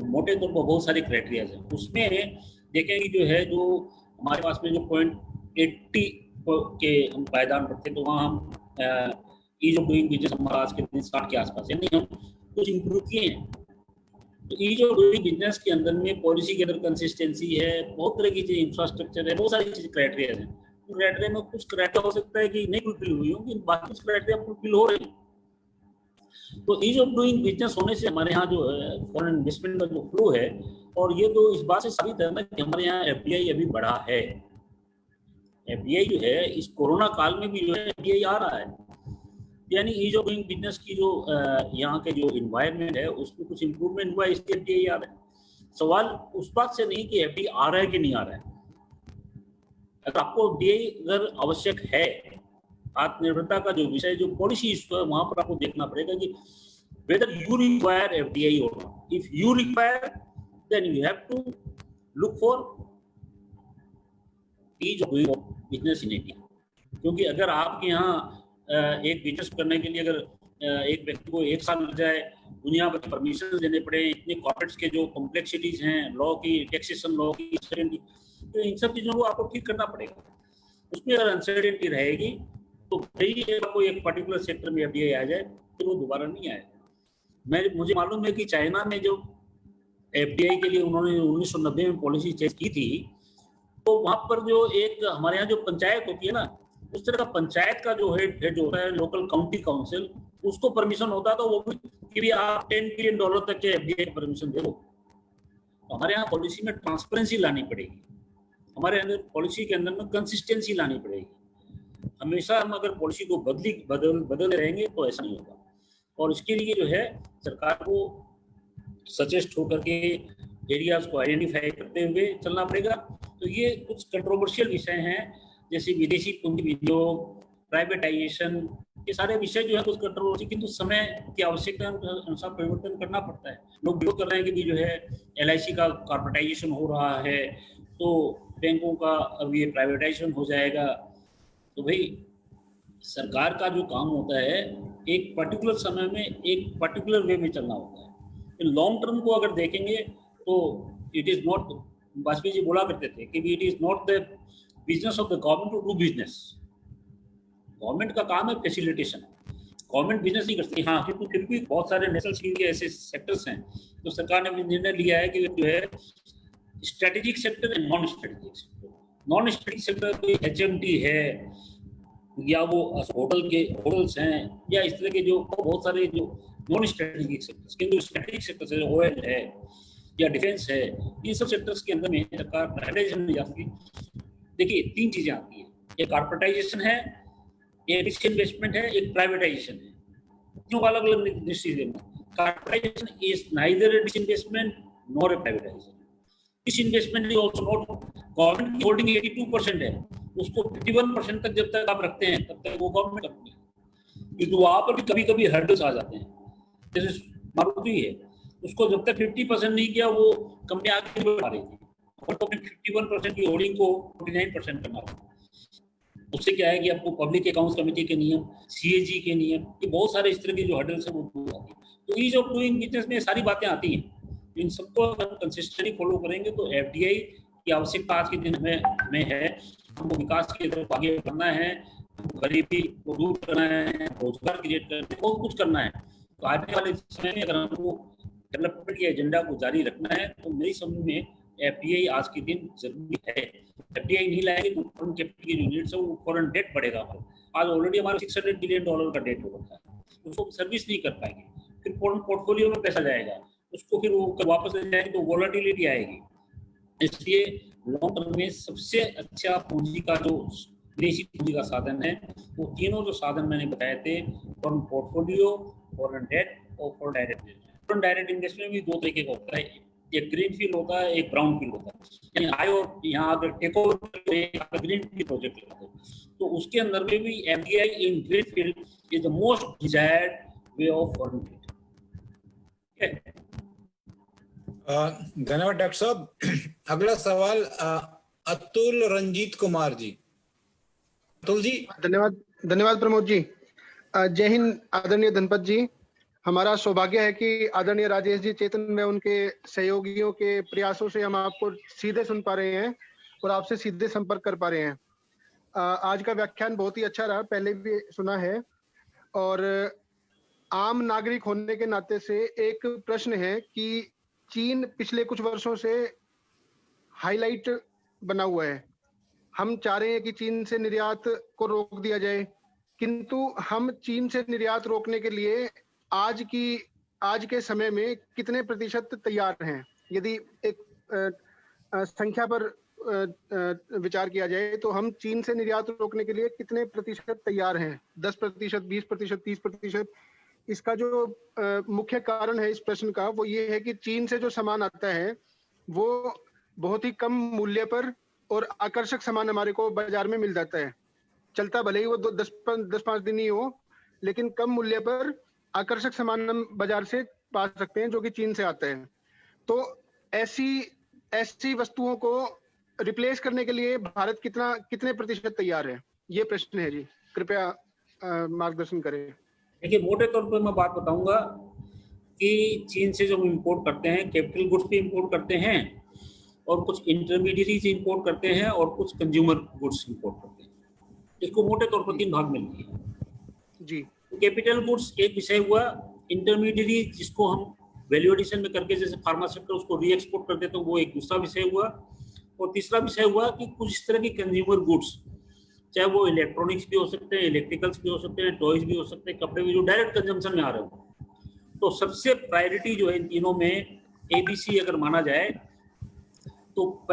मोटे तौर पर बहुत सारे क्राइटेरियाज हैं, उसमें देखेंगे जो है जो हमारे पास में जो 0.80 के हम पायदान रखते, तो वहाँ हम ईज ऑफ डूइंग बिजनेस हमारा आज के दिन 60 के आसपास, यानी हम कुछ इम्प्रूव किए हैं। तो ईज ऑफ डूइंग बिजनेस के अंदर में पॉलिसी के अंदर कंसिस्टेंसी है, बहुत तरह की चीज़, इंफ्रास्ट्रक्चर है, बहुत सारी चीज़ क्राइटेरिया हैं। तो क्राइटेरिया में कुछ क्राइटेरिया हो सकता है कि नहीं फुलफिल हुई होंगी, बाकी कुछ क्राइटेरिया फुलफिल हो रही है। तो ईज ऑफ डूइंग बिजनेस होने से हमारे यहाँ जो है फॉरेन इन्वेस्टमेंट का जो फ्लो है, और ये तो इस बात से साबित है ना कि हमारे यहाँ एफडीआई अभी बढ़ा है। एफडीआई जो है इस कोरोना काल में भी जो है एफडीआई आ रहा है, यानी ईज ऑफ डूइंग बिजनेस की जो यहाँ के जो इन्वायरमेंट है उसमें कुछ इम्प्रूवमेंट हुआ है, इसलिए एफडीआई आ रहा है। सवाल उस बात से नहीं कि एफडीआई आ रहा है कि नहीं आ रहा है। अगर आपको एफडीआई अगर आवश्यक है, आत्मनिर्भरता का जो विषय जो पॉलिसी इशू है वहां पर आपको देखना पड़ेगा कि whether you require FDI or not. If you require, then you have to look for ease of doing business in India. क्योंकि अगर आपके यहाँ एक बिजनेस करने के लिए अगर एक व्यक्ति को 1 साल लग जाए, दुनिया भर के परमिशन देने पड़े, इतने कॉर्पोरेट्स के जो कॉम्प्लेक्सिटीज हैं, लॉ की, टैक्सेशन लॉ की, तो इन सब चीज़ों को आपको ठीक करना पड़ेगा। उसमें अगर अनसर्टेनिटी रहेगी तो कोई एक पर्टिकुलर सेक्टर में एफडीआई आ जाए तो वो दोबारा नहीं आएगा। मुझे मालूम है कि चाइना में जो एफडीआई के लिए उन्होंने 1990 में पॉलिसी चेंज की थी, तो वहाँ पर जो एक हमारे यहाँ जो पंचायत होती है ना, उस तरह का पंचायत का जो हेड जो होता है, लोकल काउंटी काउंसिल, उसको परमिशन होता था वो कि भी आप $10 बिलियन तक के एफडीआई परमिशन दे दो। तो हमारे यहाँ पॉलिसी में ट्रांसपेरेंसी लानी पड़ेगी, हमारे अंदर पॉलिसी के अंदर में कंसिस्टेंसी लानी पड़ेगी। हमेशा हम अगर पॉलिसी को बदल रहेंगे तो ऐसा नहीं होगा। और इसके लिए जो है सरकार को सचेस्ट होकर के एरियाज को आइडेंटिफाई करते हुए चलना पड़ेगा। तो ये कुछ कंट्रोवर्शियल विषय हैं, जैसे विदेशी पूंजी विनियोग, प्राइवेटाइजेशन, ये सारे विषय जो है कुछ कंट्रोवर्सी, किंतु समय की आवश्यकता अनुसार परिवर्तन करना पड़ता है। लोग विरोध कर रहे हैं कि जो है LIC का कॉर्पोरेटाइजेशन हो रहा है, तो बैंकों का अब ये प्राइवेटाइजेशन हो जाएगा। तो भाई सरकार का जो काम होता है एक पर्टिकुलर समय में एक पर्टिकुलर वे में चलना होता है। लॉन्ग टर्म को अगर देखेंगे तो it is not, Vajpayee ji बोला करते थे कि it is not the business of the government to do business. Government का काम है फैसिलिटेशन, गवर्नमेंट बिजनेस नहीं करती। हाँ, क्योंकि फिर भी बहुत सारे नेशनल स्कीम के ऐसे सेक्टर्स हैं तो सरकार ने भी निर्णय लिया है कि जो है स्ट्रेटेजिक सेक्टर है, non strategic sector. Non strategic sector HMT है या वो होटल्स हैं या इस तरह के जो बहुत सारे जो नॉन स्ट्रेटेजिक सेक्टर्स, किंतु स्ट्रेटेजिक सेक्टर्स है, ऑयल है या डिफेंस है, इन सब सेक्टर्स के अंदर में सरकार प्राइवेटाइजेशन नहीं जा सकती। देखिए 3 चीजें आती हैं, एक कॉर्पोरेटाइजेशन है, एक डिसइन्वेस्टमेंट है, एक प्राइवेटाइजेशन है। क्यों अलग अलग decision? Corporatisation is neither disinvestment nor a privatisation. Disinvestment is also not, government की होल्डिंग 82% है, उसको 51% तक जब तक आप रखते हैं तब तक वो गवर्नमेंट कंपनी है। क्योंकि वहां पर भी कभी कभी हर्डल्स आ जाते हैं, जैसे मारुति है, उसको जब तक 50% नहीं किया वो कंपनी आगे नहीं बढ़ा रही थी, और तो 51% की होल्डिंग को 49% करना था। उससे क्या है कि आपको पब्लिक अकाउंट्स कमेटी के नियम, CAG के नियम, ये बहुत सारे इस तरह की जो हर्डल्स है वो दूर आती है। तो ईज ऑफ डूइंग बिजनेस में सारी बातें आती हैं, इन सबको अगर कंसिस्टेंटली फॉलो करेंगे तो FDI की आवश्यकता आज के दिन हमें है। हमको विकास की तरफ आगे बढ़ना है, गरीबी को दूर करना है, रोजगार क्रिएट करना है, बहुत कुछ करना है। तो आने वाले समय में अगर हमको डेवलपमेंट के एजेंडा को जारी रखना है तो मेरी समझ में FDI आज के दिन जरूरी है। FDI नहीं लाएंगे तो फॉरेन कैपिटल की यूनिट्स है वो फॉरेन डेट बढ़ेगा हमारा। आज ऑलरेडी हमारा $600 बिलियन का डेट हो रखा है, उसको सर्विस नहीं कर पाएंगे, फिर फॉरेन पोर्टफोलियो में पैसा जाएगा, उसको फिर वो वापस ले जाएंगे तो वोलेटिलिटी आएगी। इसलिए लॉन्ग टर्म में सबसे अच्छा पूंजी का जो विदेशी पूंजी का साधन है वो तीनों जो साधन मैंने बताए थे, फॉरेन पोर्टफोलियो, फॉरेन डेट और foreign direct investment. Foreign direct investment भी 2 तरीके का होता है, एक ग्रीन फील्ड होता है, एक ब्राउन फील्ड होता है। यानी आए और यहाँ अगर take over green field project लगाते हैं तो उसके अंदर में भी FDI in green field is the most desired way of foreign field. धन्यवाद डॉक्टर साहब। अगला सवाल अतुल रंजीत कुमार जी। अतुल जी। धन्यवाद प्रमोद जी। जय हिंद आदरणीय धनपत जी। हमारा सौभाग्य है कि आदरणीय राजेश जी चेतन में उनके सहयोगियों के प्रयासों से हम आपको सीधे सुन पा रहे हैं और आपसे सीधे संपर्क कर पा रहे हैं। आज का व्याख्यान बहुत ही अच्छा रहा, पहले भी सुना है। और आम नागरिक होने के नाते से एक प्रश्न है कि चीन पिछले कुछ वर्षों से हाईलाइट बना हुआ है। हम चाह रहे हैं कि चीन से निर्यात को रोक दिया जाए, किंतु हम चीन से निर्यात रोकने के लिए आज के समय में कितने प्रतिशत तैयार हैं? यदि एक संख्या पर विचार किया जाए तो हम चीन से निर्यात रोकने के लिए कितने प्रतिशत तैयार हैं? 10%, 20%, 30%? इसका जो मुख्य कारण है इस प्रश्न का वो ये है कि चीन से जो सामान आता है वो बहुत ही कम मूल्य पर और आकर्षक सामान हमारे को बाजार में मिल जाता है। चलता भले ही वो 10-5 दिन ही हो, लेकिन कम मूल्य पर आकर्षक सामान हम बाजार से पा सकते हैं जो कि चीन से आता है। तो ऐसी वस्तुओं को रिप्लेस करने के लिए भारत कितने प्रतिशत तैयार है? ये प्रश्न है जी, कृपया मार्गदर्शन करें। देखिए, मोटे तौर पर मैं बात बताऊंगा कि चीन से जो हम इंपोर्ट करते हैं, कैपिटल गुड्स भी इंपोर्ट करते हैं और कुछ इंटरमीडिएट इंपोर्ट करते हैं और कुछ कंज्यूमर गुड्स इंपोर्ट करते हैं। इसको मोटे तौर पर 3 भाग में लिया है जी। कैपिटल गुड्स एक विषय हुआ, इंटरमीडिएट जिसको हम वैल्यू एडिशन में करके जैसे फार्मा सेक्टर उसको री एक्सपोर्ट कर देते हैं, वो एक दूसरा विषय हुआ। और तीसरा विषय हुआ कि कुछ इस तरह की कंज्यूमर गुड्स, चाहे वो इलेक्ट्रॉनिक्स भी हो सकते हैं, इलेक्ट्रिकल्स भी हो सकते हैं, टॉयज भी हो सकते हैं, कपड़े भी, जो डायरेक्ट कंजम्पशन में आ रहे हो। तो सबसे प्रायोरिटी जो है इन तीनों में ABC अगर माना जाए तो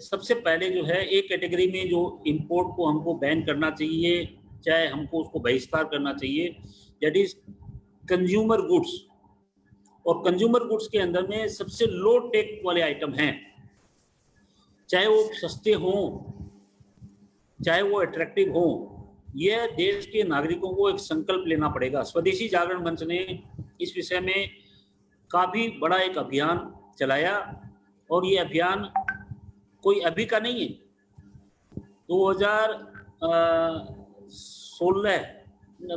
सबसे पहले जो है एक कैटेगरी में जो इंपोर्ट को हमको बैन करना चाहिए, चाहे हमको उसको बहिष्कार करना चाहिए, दैट इज कंज्यूमर गुड्स। और कंज्यूमर गुड्स के अंदर में सबसे लो टेक वाले आइटम हैं, चाहे वो सस्ते हों, चाहे वो अट्रैक्टिव हो। यह देश के नागरिकों को एक संकल्प लेना पड़ेगा। स्वदेशी जागरण मंच ने इस विषय में काफी बड़ा एक अभियान चलाया और ये अभियान कोई अभी का नहीं है।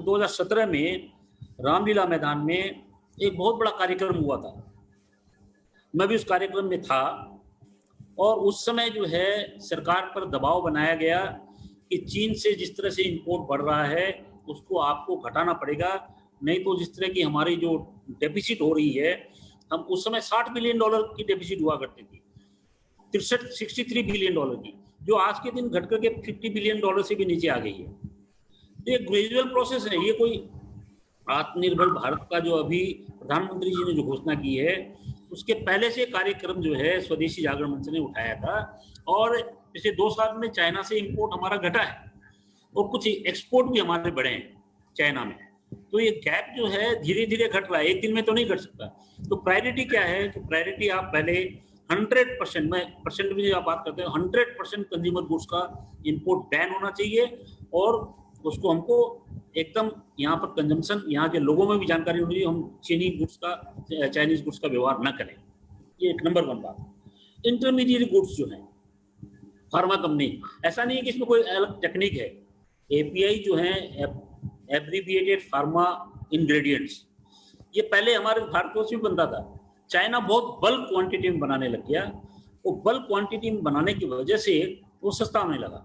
2017 में रामलीला मैदान में एक बहुत बड़ा कार्यक्रम हुआ था, मैं भी उस कार्यक्रम में था। और उस समय जो है सरकार पर दबाव बनाया गया कि चीन से जिस तरह से इंपोर्ट बढ़ रहा है उसको आपको घटाना पड़ेगा, नहीं तो जिस तरह की हमारी जो डेफिसिट हो रही है, हम उस समय $60 बिलियन की डेफिसिट हुआ करती थी, 63 बिलियन डॉलर की, जो आज के दिन घट करके $50 बिलियन से भी नीचे आ गई है। तो ये ग्रेजुअल प्रोसेस है, ये कोई आत्मनिर्भर भारत का जो अभी प्रधानमंत्री जी ने जो घोषणा की है, उसके पहले से कार्यक्रम जो है स्वदेशी जागरण मंच ने उठाया था, और पिछले 2 साल में चाइना से इंपोर्ट हमारा घटा है और कुछ एक्सपोर्ट भी हमारे बढ़े हैं चाइना में। तो ये गैप जो है धीरे धीरे घट रहा है, एक दिन में तो नहीं घट सकता। तो प्रायोरिटी क्या है कि प्रायोरिटी आप पहले 100%, मैं परसेंट में आप बात करते हैं, 100% कंज्यूमर गुड्स का इंपोर्ट बैन होना चाहिए, और उसको हमको एकदम यहाँ पर कंजम्पशन, यहाँ के लोगों में भी जानकारी होनी चाहिए, हम चाइनीज गुड्स का व्यवहार न करें। ये एक नंबर 1 बात। इंटरमीडिएट गुड्स जो है फार्मा कंपनी, ऐसा नहीं है कि इसमें कोई अलग टेक्निक है। एपीआई जो है एब्रीविएटेड फार्मा इंग्रेडिएंट्स, ये पहले हमारे भारतवर्ष में बनता था, चाइना बहुत बल्क क्वांटिटी में बनाने लग गया। वो बल्क क्वांटिटी में बनाने की वजह से वो सस्ता होने लगा।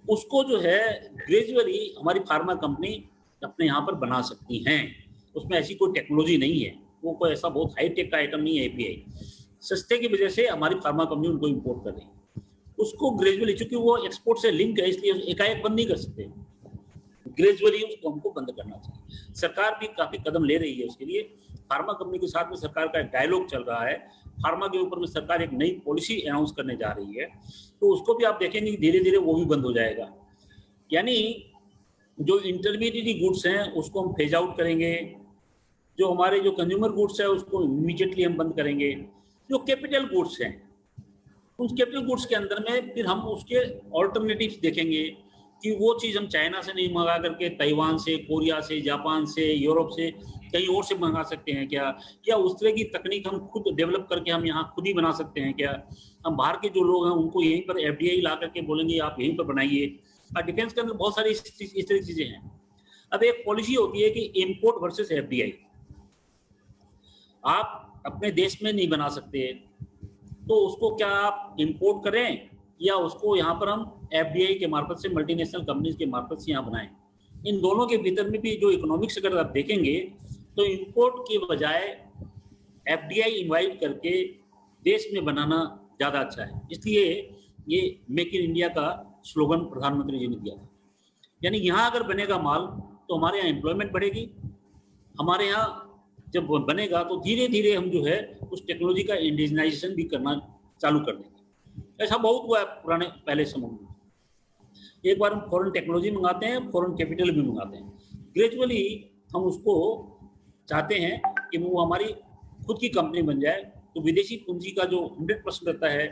उसको जो है ग्रेजुअली हमारी फार्मा कंपनी अपने यहाँ पर बना सकती हैं, उसमें ऐसी कोई टेक्नोलॉजी नहीं है, वो कोई ऐसा बहुत हाई टेक का आइटम नहीं है। एपीआई सस्ते की वजह से हमारी फार्मा कंपनी उनको इम्पोर्ट कर रही है। उसको ग्रेजुअली, चूंकि वो एक्सपोर्ट से लिंक है, इसलिए एकाएक बंद नहीं कर सकते, ग्रेजुअली उसको हमको बंद करना चाहिए। सरकार भी काफी कदम ले रही है उसके लिए। फार्मा कंपनी के साथ में सरकार का एक डायलॉग चल रहा है, फार्मा के ऊपर में सरकार एक नई पॉलिसी अनाउंस करने जा रही है, तो उसको भी आप देखेंगे धीरे धीरे वो भी बंद हो जाएगा। यानी जो इंटरमीडिएट गुड्स हैं उसको हम फेज आउट करेंगे, जो हमारे जो कंज्यूमर गुड्स है उसको इमीडिएटली हम बंद करेंगे। जो कैपिटल गुड्स हैं, उस कैपिटल गुड्स के अंदर में फिर हम उसके ऑल्टरनेटिव्स देखेंगे कि वो चीज़ हम चाइना से नहीं मंगा करके ताइवान से, कोरिया से, जापान से, यूरोप से, कहीं और से मंगा सकते हैं क्या, या उस तरह की तकनीक हम खुद डेवलप करके हम यहाँ खुद ही बना सकते हैं क्या। हम बाहर के जो लोग हैं उनको यहीं पर एफडीआई ला करके बोलेंगे आप यहीं पर बनाइए। डिफेंस के अंदर बहुत सारी इस तरह की चीज़ें हैं। अब एक पॉलिसी होती है कि इम्पोर्ट वर्सेस एफडीआई, आप अपने देश में नहीं बना सकते तो उसको क्या आप इंपोर्ट करें या उसको यहाँ पर हम एफडीआई के मार्फत से, मल्टीनेशनल कंपनीज के मार्फत से यहाँ बनाएं। इन दोनों के भीतर में भी जो इकोनॉमिक्स अगर आप देखेंगे तो इंपोर्ट के बजाय एफडीआई इन्वाइट करके देश में बनाना ज़्यादा अच्छा है। इसलिए ये मेक इन इंडिया का स्लोगन प्रधानमंत्री जी ने दिया था। यानी यहाँ अगर बनेगा माल तो हमारे यहाँ एम्प्लॉयमेंट बढ़ेगी, हमारे यहाँ जब बनेगा तो धीरे धीरे हम जो है उस टेक्नोलॉजी का इंडिजिनाइजेशन भी करना चालू कर देंगे। ऐसा बहुत हुआ है पुराने पहले समय में। एक बार हम फॉरेन टेक्नोलॉजी मंगाते हैं, फॉरेन कैपिटल भी मंगाते हैं, ग्रेजुअली हम उसको चाहते हैं कि वो हमारी खुद की कंपनी बन जाए। तो विदेशी पूंजी का जो 100% रहता है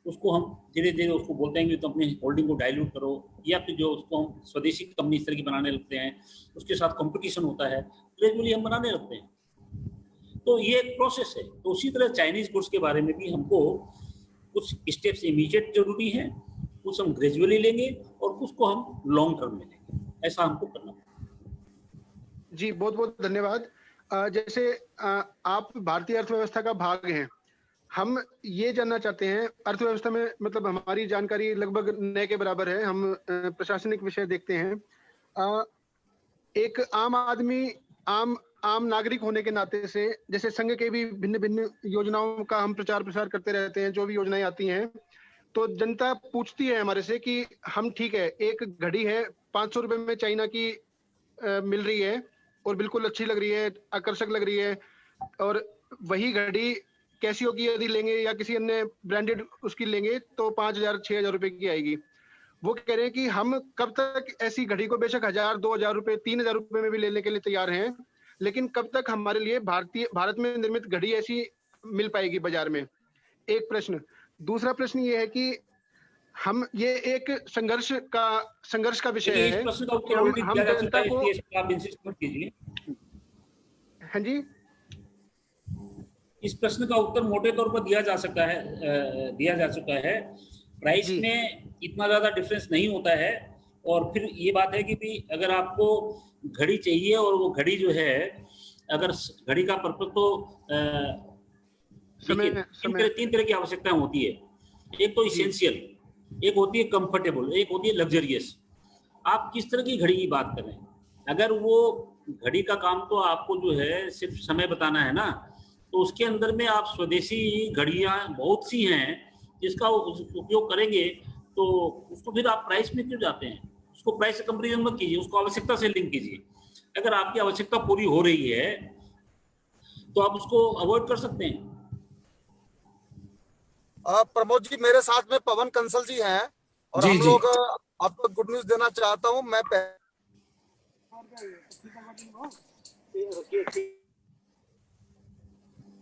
उसको हम धीरे धीरे उसको बोलते हैं कि तो अपनी होल्डिंग को डाइल्यूट करो, या फिर जो उसको हम स्वदेशी कंपनी इस तरह की बनाने लगते हैं, उसके साथ कंपटीशन होता है, ग्रेजुअली हम बनाने लगते हैं। तो ये एक प्रोसेस है। तो उसी तरह चाइनीज गुड्स के बारे में भी हमको कुछ स्टेप्स इमीडिएट जरूरी है, कुछ हम ग्रेजुअली लेंगे और कुछ को हम लॉन्ग टर्म में लेंगे, ऐसा हमको करना है। जी बहुत बहुत धन्यवाद। जैसे आप भारतीय अर्थव्यवस्था का भाग हैं, हम ये जानना चाहते हैं, अर्थव्यवस्था में मतलब हमारी जानकारी लगभग न के बराबर है, हम प्रशासनिक विषय देखते हैं। एक आम आदमी, आम नागरिक होने के नाते से, जैसे संघ के भी भिन्न भिन्न योजनाओं का हम प्रचार प्रसार करते रहते हैं, जो भी योजनाएं आती हैं तो जनता पूछती है हमारे से कि हम ठीक है, एक घड़ी है 500 रुपए में चाइना की मिल रही है और बिल्कुल अच्छी लग रही है, आकर्षक लग रही है, और वही घड़ी कैसियो की यदि लेंगे या किसी अन्य ब्रांडेड उसकी लेंगे तो 5,000-6,000 रुपए की आएगी। वो कह रहे हैं कि हम कब तक ऐसी घड़ी को बेशक 1,000-2,000 रुपए 3,000 रुपए में भी लेने के लिए तैयार हैं, लेकिन कब तक हमारे लिए भारत में निर्मित घड़ी ऐसी मिल पाएगी बाजार में। एक प्रश्न। दूसरा प्रश्न ये है कि हम ये एक संघर्ष का विषय है। प्रश्न का उत्तर ऑलरेडी दिया जा चुका है, इसलिए आप इंसिस्ट मत कीजिए। हाँ जी, इस प्रश्न का उत्तर मोटे तौर पर दिया जा चुका है। प्राइस में इतना ज्यादा डिफरेंस नहीं होता है। और फिर ये बात है कि भी अगर आपको घड़ी चाहिए और वो घड़ी जो है, अगर घड़ी का पर्पस तो तीन तरह की आवश्यकताएं होती है। एक तो इसेंशियल, एक होती है कंफर्टेबल, एक होती है लग्जरियस। आप किस तरह की घड़ी की बात कर रहे हैं? अगर वो घड़ी का काम तो आपको जो है सिर्फ समय बताना है ना, तो उसके अंदर में आप स्वदेशी घड़ियां बहुत सी हैं जिसका उपयोग करेंगे, तो उसको फिर आप प्राइस में क्यों जाते हैं? उसको प्राइस से कंपेरिजन मत कीजिए, उसको आवश्यकता से लिंक कीजिए। अगर आपकी आवश्यकता पूरी हो रही है तो आप उसको अवॉइड कर सकते हैं। प्रमोद जी, मेरे साथ में पवन कंसल जी हैं और जी, हम जी। लोग आपको गुड न्यूज देना चाहता हूं। मैं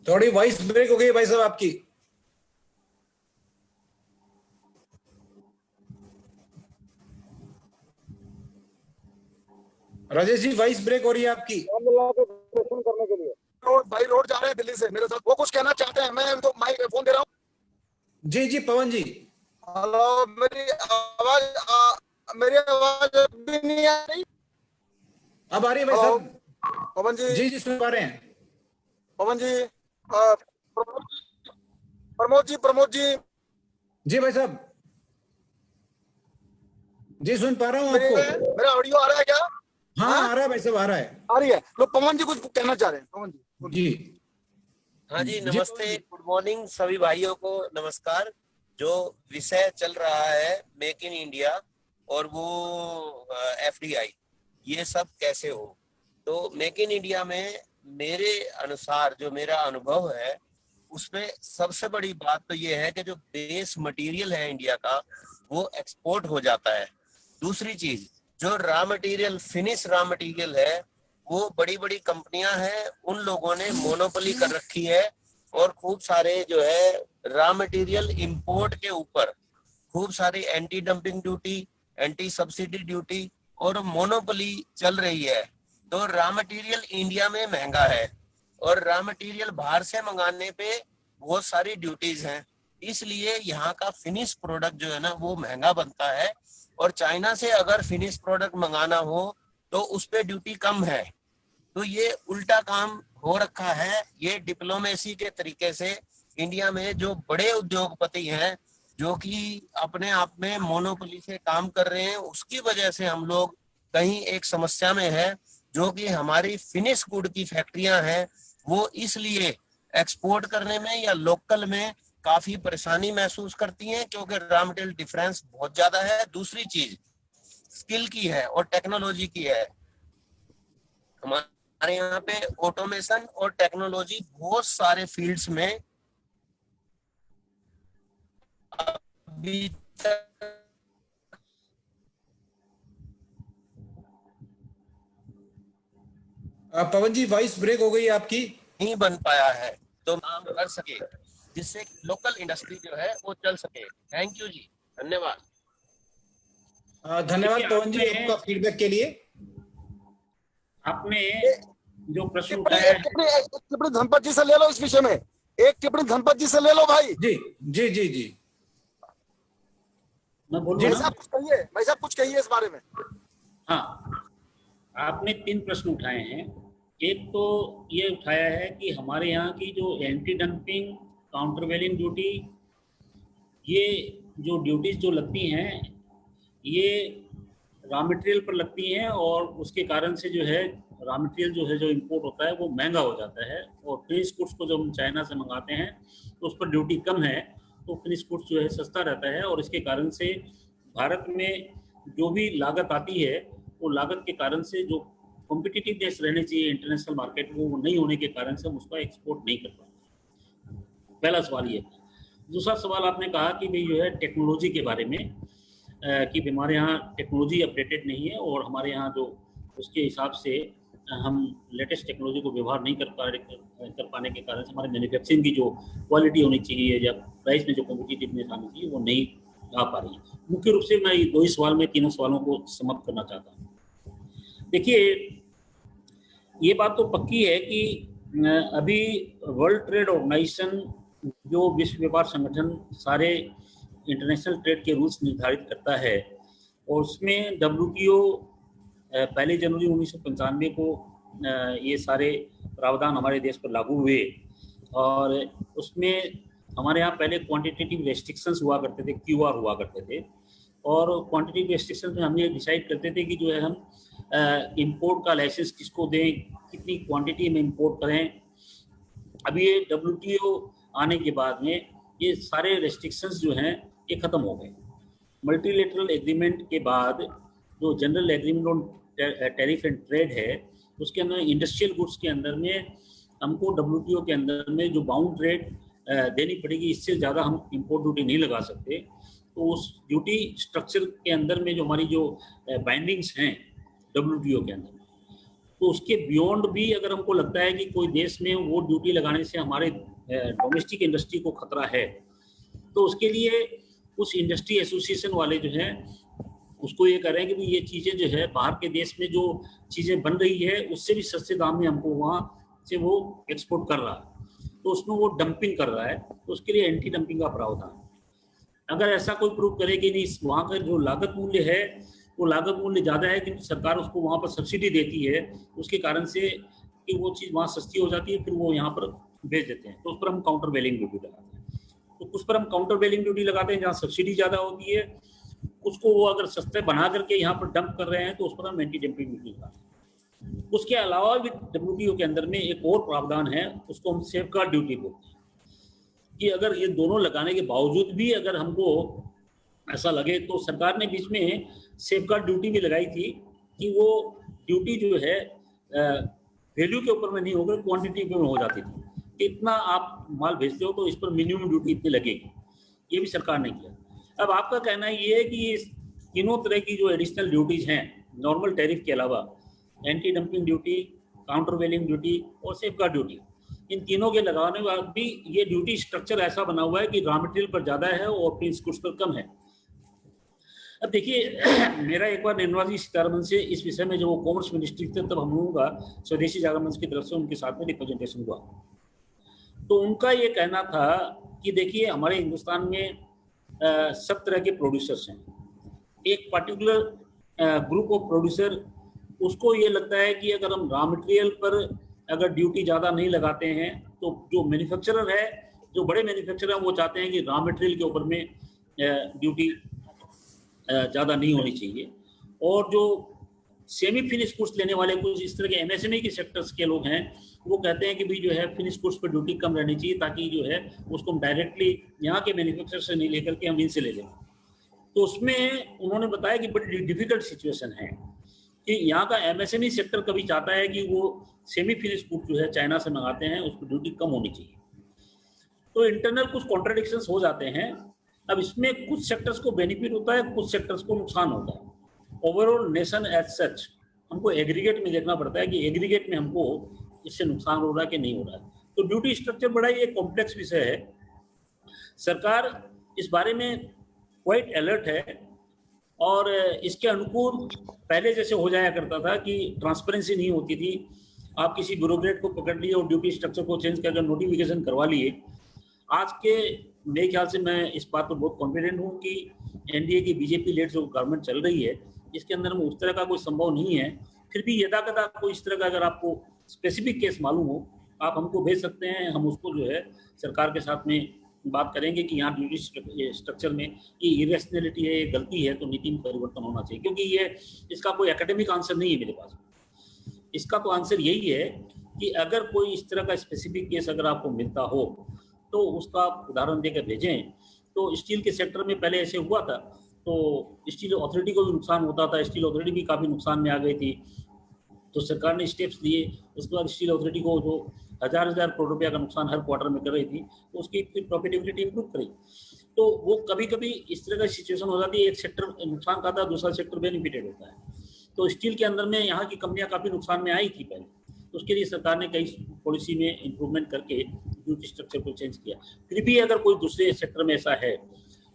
थोड़ी वॉइस ब्रेक हो गई भाई साहब आपकी। राजेश जी, वॉइस ब्रेक हो रही है आपकी। करने के लिए भाई रोड जा रहे हैं दिल्ली से मेरे साथ, वो कुछ कहना चाहते हैं, मैं उनको माइक फोन दे रहा हूँ। जी जी पवन जी। हेलो, मेरी आवाज भी नहीं आ रही? अब आ रही है भाई हेलो साहब। पवन जी। जी जी सुन पा रहे हैं। पवन जी, प्रमोद जी जी भाई साहब, जी सुन पा रहा हूँ आपको। मेरा ऑडियो आ रहा है क्या? हाँ आ रहा है भाई साहब, आ रहा है। आ रही है। लो पवन जी कुछ कहना चाह रहे हैं। पवन जी जी हाँ जी, जी नमस्ते, गुड मॉर्निंग सभी भाइयों को, नमस्कार। जो विषय चल रहा है मेक इन इंडिया और वो एफडीआई, ये सब कैसे हो, तो मेक इन इंडिया में मेरे अनुसार जो मेरा अनुभव है उसमें सबसे बड़ी बात तो ये है कि जो बेस मटेरियल है इंडिया का वो एक्सपोर्ट हो जाता है। दूसरी चीज, जो raw material, finish raw material है, वो बड़ी बड़ी कंपनियां हैं, उन लोगों ने मोनोपोली कर रखी है और खूब सारे जो है रॉ मटेरियल इंपोर्ट के ऊपर खूब सारी anti dumping duty, anti subsidy duty और मोनोपोली चल रही है। तो रॉ मटेरियल इंडिया में महंगा है और रॉ मटेरियल बाहर से मंगाने पे बहुत सारी ड्यूटीज हैं, इसलिए यहाँ का फिनिश प्रोडक्ट जो है ना वो महंगा बनता है। और चाइना से अगर फिनिश प्रोडक्ट मंगाना हो तो उस पे ड्यूटी कम है। तो ये उल्टा काम हो रखा है। ये डिप्लोमेसी के तरीके से इंडिया में जो बड़े उद्योगपति हैं जो कि अपने आप में मोनोपोली से काम कर रहे हैं, उसकी वजह से हम लोग कहीं एक समस्या में है, जो कि हमारी फिनिश गुड की फैक्ट्रियां हैं वो इसलिए एक्सपोर्ट करने में या लोकल में काफी परेशानी महसूस करती हैं, क्योंकि रॉ मटेरियल डिफरेंस बहुत ज्यादा है। दूसरी चीज स्किल की है और टेक्नोलॉजी की है। हमारे यहाँ पे ऑटोमेशन और टेक्नोलॉजी बहुत सारे फील्ड्स में अभी तक पवन जी वॉइस ब्रेक हो गई आपकी। नहीं बन पाया है, तो काम कर सके जिससे लोकल इंडस्ट्री जो है वो चल सके। थैंक यू जी, धन्यवाद। धन्यवाद पवन जी आपका फीडबैक के लिए। आपने जो प्रश्न उठाया है, टिप्पणी धनपत जी से ले लो इस विषय में, एक टिप्पणी धनपत जी से ले लो भाई। जी जी जी जी मैं बोलूँ भाई ना? साहब कुछ कहिए, भाई साहब कुछ कहिए इस बारे में। हाँ, आपने 3 प्रश्न उठाए हैं। एक तो ये उठाया है कि हमारे यहाँ की जो एंटी डंपिंग, काउंटरवेलिंग ड्यूटी, ये जो ड्यूटीज जो लगती हैं ये रॉ मटेरियल पर लगती हैं और उसके कारण से जो है रॉ मटेरियल जो है जो इंपोर्ट होता है वो महंगा हो जाता है। और फिनिश गुड्स को जब हम चाइना से मंगाते हैं तो उस पर ड्यूटी कम है, तो फिनिश गुड्स जो है सस्ता रहता है। और इसके कारण से भारत में जो भी लागत आती है वो लागत के कारण से जो कॉम्पिटिटिव देश रहने चाहिए इंटरनेशनल मार्केट में वो नहीं होने के कारण से हम उसका एक्सपोर्ट नहीं कर पाते। पहला सवाल ये। दूसरा सवाल आपने कहा कि भाई जो है टेक्नोलॉजी के बारे में कि हमारे यहाँ टेक्नोलॉजी अपडेटेड नहीं है और हमारे यहाँ जो उसके हिसाब से हम लेटेस्ट टेक्नोलॉजी को व्यवहार नहीं कर पाने के कारण से हमारे मैन्युफैक्चरिंग की जो क्वालिटी होनी चाहिए या प्राइस में जो कॉम्पिटिटिवनेस आनी चाहिए वो नहीं आ पा रही है। मुख्य रूप से मैं 2 ही सवाल में 3 सवालों को समाप्त करना चाहता हूँ। देखिए, ये बात तो पक्की है कि अभी वर्ल्ड ट्रेड ऑर्गेनाइजेशन जो विश्व व्यापार संगठन सारे इंटरनेशनल ट्रेड के रूल्स निर्धारित करता है और उसमें WTO 1 जनवरी 1995 को ये सारे प्रावधान हमारे देश पर लागू हुए। और उसमें हमारे यहाँ पहले क्वांटिटेटिव रेस्ट्रिक्शंस हुआ करते थे, QR हुआ करते थे। और क्वांटिटेटिव रेस्ट्रिक्शंस में हम ये डिसाइड करते थे कि जो है हम इंपोर्ट का लाइसेंस किसको दें, कितनी क्वांटिटी में इंपोर्ट करें। अभी ये WTO आने के बाद में ये सारे रेस्ट्रिक्शंस जो हैं ये ख़त्म हो गए। मल्टीलेटरल एग्रीमेंट के बाद जो general agreement on tariff and trade है, उसके अंदर इंडस्ट्रियल गुड्स के अंदर में हमको WTO के अंदर में जो बाउंड रेट देनी पड़ेगी, इससे ज़्यादा हम इंपोर्ट ड्यूटी नहीं लगा सकते। तो उस ड्यूटी स्ट्रक्चर के अंदर में जो हमारी जो बाइंडिंग्स हैं WTO के अंदर, तो उसके बियॉन्ड भी अगर हमको लगता है कि कोई देश में वो ड्यूटी लगाने से हमारे डोमेस्टिक इंडस्ट्री को खतरा है, तो उसके लिए उस इंडस्ट्री एसोसिएशन वाले जो हैं उसको ये कह रहे हैं कि ये चीज़ें जो है बाहर के देश में जो चीज़ें बन रही है उससे भी सस्ते दाम में हमको वहाँ से वो एक्सपोर्ट कर रहा है, तो उसमें वो डंपिंग कर रहा है, तो उसके लिए एंटी डंपिंग का प्रावधान। अगर ऐसा कोई प्रूव करे कि नहीं वहाँ का जो लागत मूल्य है वो लागत मूल्य ज़्यादा है कि सरकार उसको वहाँ पर सब्सिडी देती है, उसके कारण से कि वो चीज़ वहाँ सस्ती हो जाती है, फिर वो यहाँ पर भेज देते हैं, तो उस पर हम काउंटर वेलिंग ड्यूटी लगाते हैं। तो उस पर हम काउंटर वेलिंग ड्यूटी लगाते हैं जहाँ सब्सिडी ज़्यादा होती है, उसको वो अगर सस्ते बना करके यहाँ पर डंप कर रहे हैं तो उस पर हम एंटी डंपिंग ड्यूटी लगाते हैं। उसके अलावा भी WTO के अंदर में एक और प्रावधान है, उसको हम सेफगार्ड ड्यूटी बोलते हैं, कि अगर ये दोनों लगाने के बावजूद भी अगर हमको ऐसा लगे, तो सरकार ने बीच में सेफगार्ड ड्यूटी भी लगाई थी कि वो ड्यूटी जो है वैल्यू के ऊपर में नहीं होकर क्वांटिटी पे हो जाती थी कि इतना आप माल भेजते हो तो इस पर मिनिमम ड्यूटी इतनी लगेगी, ये भी सरकार ने किया। अब आपका कहना ये है कि इस तीनों तरह की जो एडिशनल ड्यूटीज हैं नॉर्मल टैरिफ के अलावा, एंटी डंपिंग ड्यूटी, काउंटर वेलिंग ड्यूटी और सेफगार्ड ड्यूटी, इन तीनों के लगाने के बाद भी ये ड्यूटी स्ट्रक्चर ऐसा बना हुआ है कि रॉ मटेरियल पर ज़्यादा है और फिनिश गुड्स पर कम है। अब देखिए मेरा एक बार निर्मला जी सीतारमण से इस विषय में, जब वो कॉमर्स मिनिस्ट्री थे तब हम लोगों का स्वदेशी जागरण मंच की तरफ से उनके साथ में रिप्रेजेंटेशन हुआ, तो उनका ये कहना था कि देखिए हमारे हिंदुस्तान में सब तरह के प्रोड्यूसर्स हैं, एक पर्टिकुलर ग्रुप ऑफ प्रोड्यूसर उसको ये लगता है कि अगर हम रॉ मटेरियल पर अगर ड्यूटी ज़्यादा नहीं लगाते हैं तो जो मैन्युफैक्चरर है, जो बड़े मैन्युफैक्चरर हैं, वो चाहते हैं कि रॉ मटेरियल के ऊपर में ड्यूटी ज़्यादा नहीं होनी चाहिए, और जो सेमी फिनिश गुड्स लेने वाले कुछ इस तरह के MSME के सेक्टर्स के लोग हैं, वो कहते हैं कि भी जो है फिनिश गुड्स पर ड्यूटी कम रहनी चाहिए, ताकि जो है उसको हम डायरेक्टली यहाँ के मैन्युफैक्चरर से नहीं लेकर के हम इनसे ले लें। तो उसमें उन्होंने बताया कि बड़ी डिफिकल्ट सिचुएशन है कि यहाँ का MSME सेक्टर कभी चाहता है कि वो सेमी फिनिश गुड जो है चाइना से मंगाते हैं, उस पर ड्यूटी कम होनी चाहिए, तो इंटरनल कुछ कॉन्ट्राडिक्शंस हो जाते हैं। अब इसमें कुछ सेक्टर्स को बेनिफिट होता है, कुछ सेक्टर्स को नुकसान होता है। ओवरऑल नेशन एज सच हमको एग्रीगेट में देखना पड़ता है कि एग्रीगेट में हमको इससे नुकसान हो रहा है कि नहीं हो रहा है। तो ड्यूटी स्ट्रक्चर बड़ा ही एक कॉम्प्लेक्स विषय है, सरकार इस बारे में क्वाइट अलर्ट है, और इसके अनुकूल पहले जैसे हो जाया करता था कि ट्रांसपेरेंसी नहीं होती थी, आप किसी ब्यूरोक्रेट को पकड़ लिए और ड्यूटी स्ट्रक्चर को चेंज करके नोटिफिकेशन करवा लिए। आज के मेरे ख्याल से मैं इस बात पर बहुत कॉन्फिडेंट हूँ कि NDA की BJP लेड जो गवर्नमेंट चल रही है, इसके अंदर में उस तरह का कोई संभव नहीं है। फिर भी यदाकदा कोई इस तरह का अगर आपको स्पेसिफिक केस मालूम हो, आप हमको भेज सकते हैं, हम उसको जो है सरकार के साथ में बात करेंगे कि यहाँ ड्यूटी स्ट्रक्चर में ये इरेशनैलिटी है, ये गलती है, तो नीति में परिवर्तन होना चाहिए। क्योंकि ये इसका कोई एकेडमिक आंसर नहीं है मेरे पास, इसका तो आंसर यही है कि अगर कोई इस तरह का स्पेसिफिक केस अगर आपको मिलता हो तो उसका उदाहरण देकर भेजें। तो स्टील के सेक्टर में पहले ऐसे हुआ था, तो स्टील अथॉरिटी को भी नुकसान होता था, स्टील अथॉरिटी भी काफ़ी नुकसान में आ गई थी, तो सरकार ने स्टेप्स लिए। उसके बाद स्टील अथॉरिटी को जो हज़ार करोड़ रुपया का नुकसान हर क्वार्टर में कर रही थी, तो उसकी फिर प्रॉफिटेबिलिटी इंप्रूव करी। तो वो कभी कभी इस तरह का सिचुएशन हो जाती है, एक सेक्टर नुकसान खाता है, दूसरा सेक्टर बेनिफिटेड होता है। तो स्टील के अंदर में यहाँ की कंपनियाँ काफ़ी नुकसान में आई थी पहले, तो उसके लिए सरकार ने कई पॉलिसी में इम्प्रूवमेंट करके ड्यूटी स्ट्रक्चर को चेंज किया। फिर भी अगर कोई दूसरे सेक्टर में ऐसा है,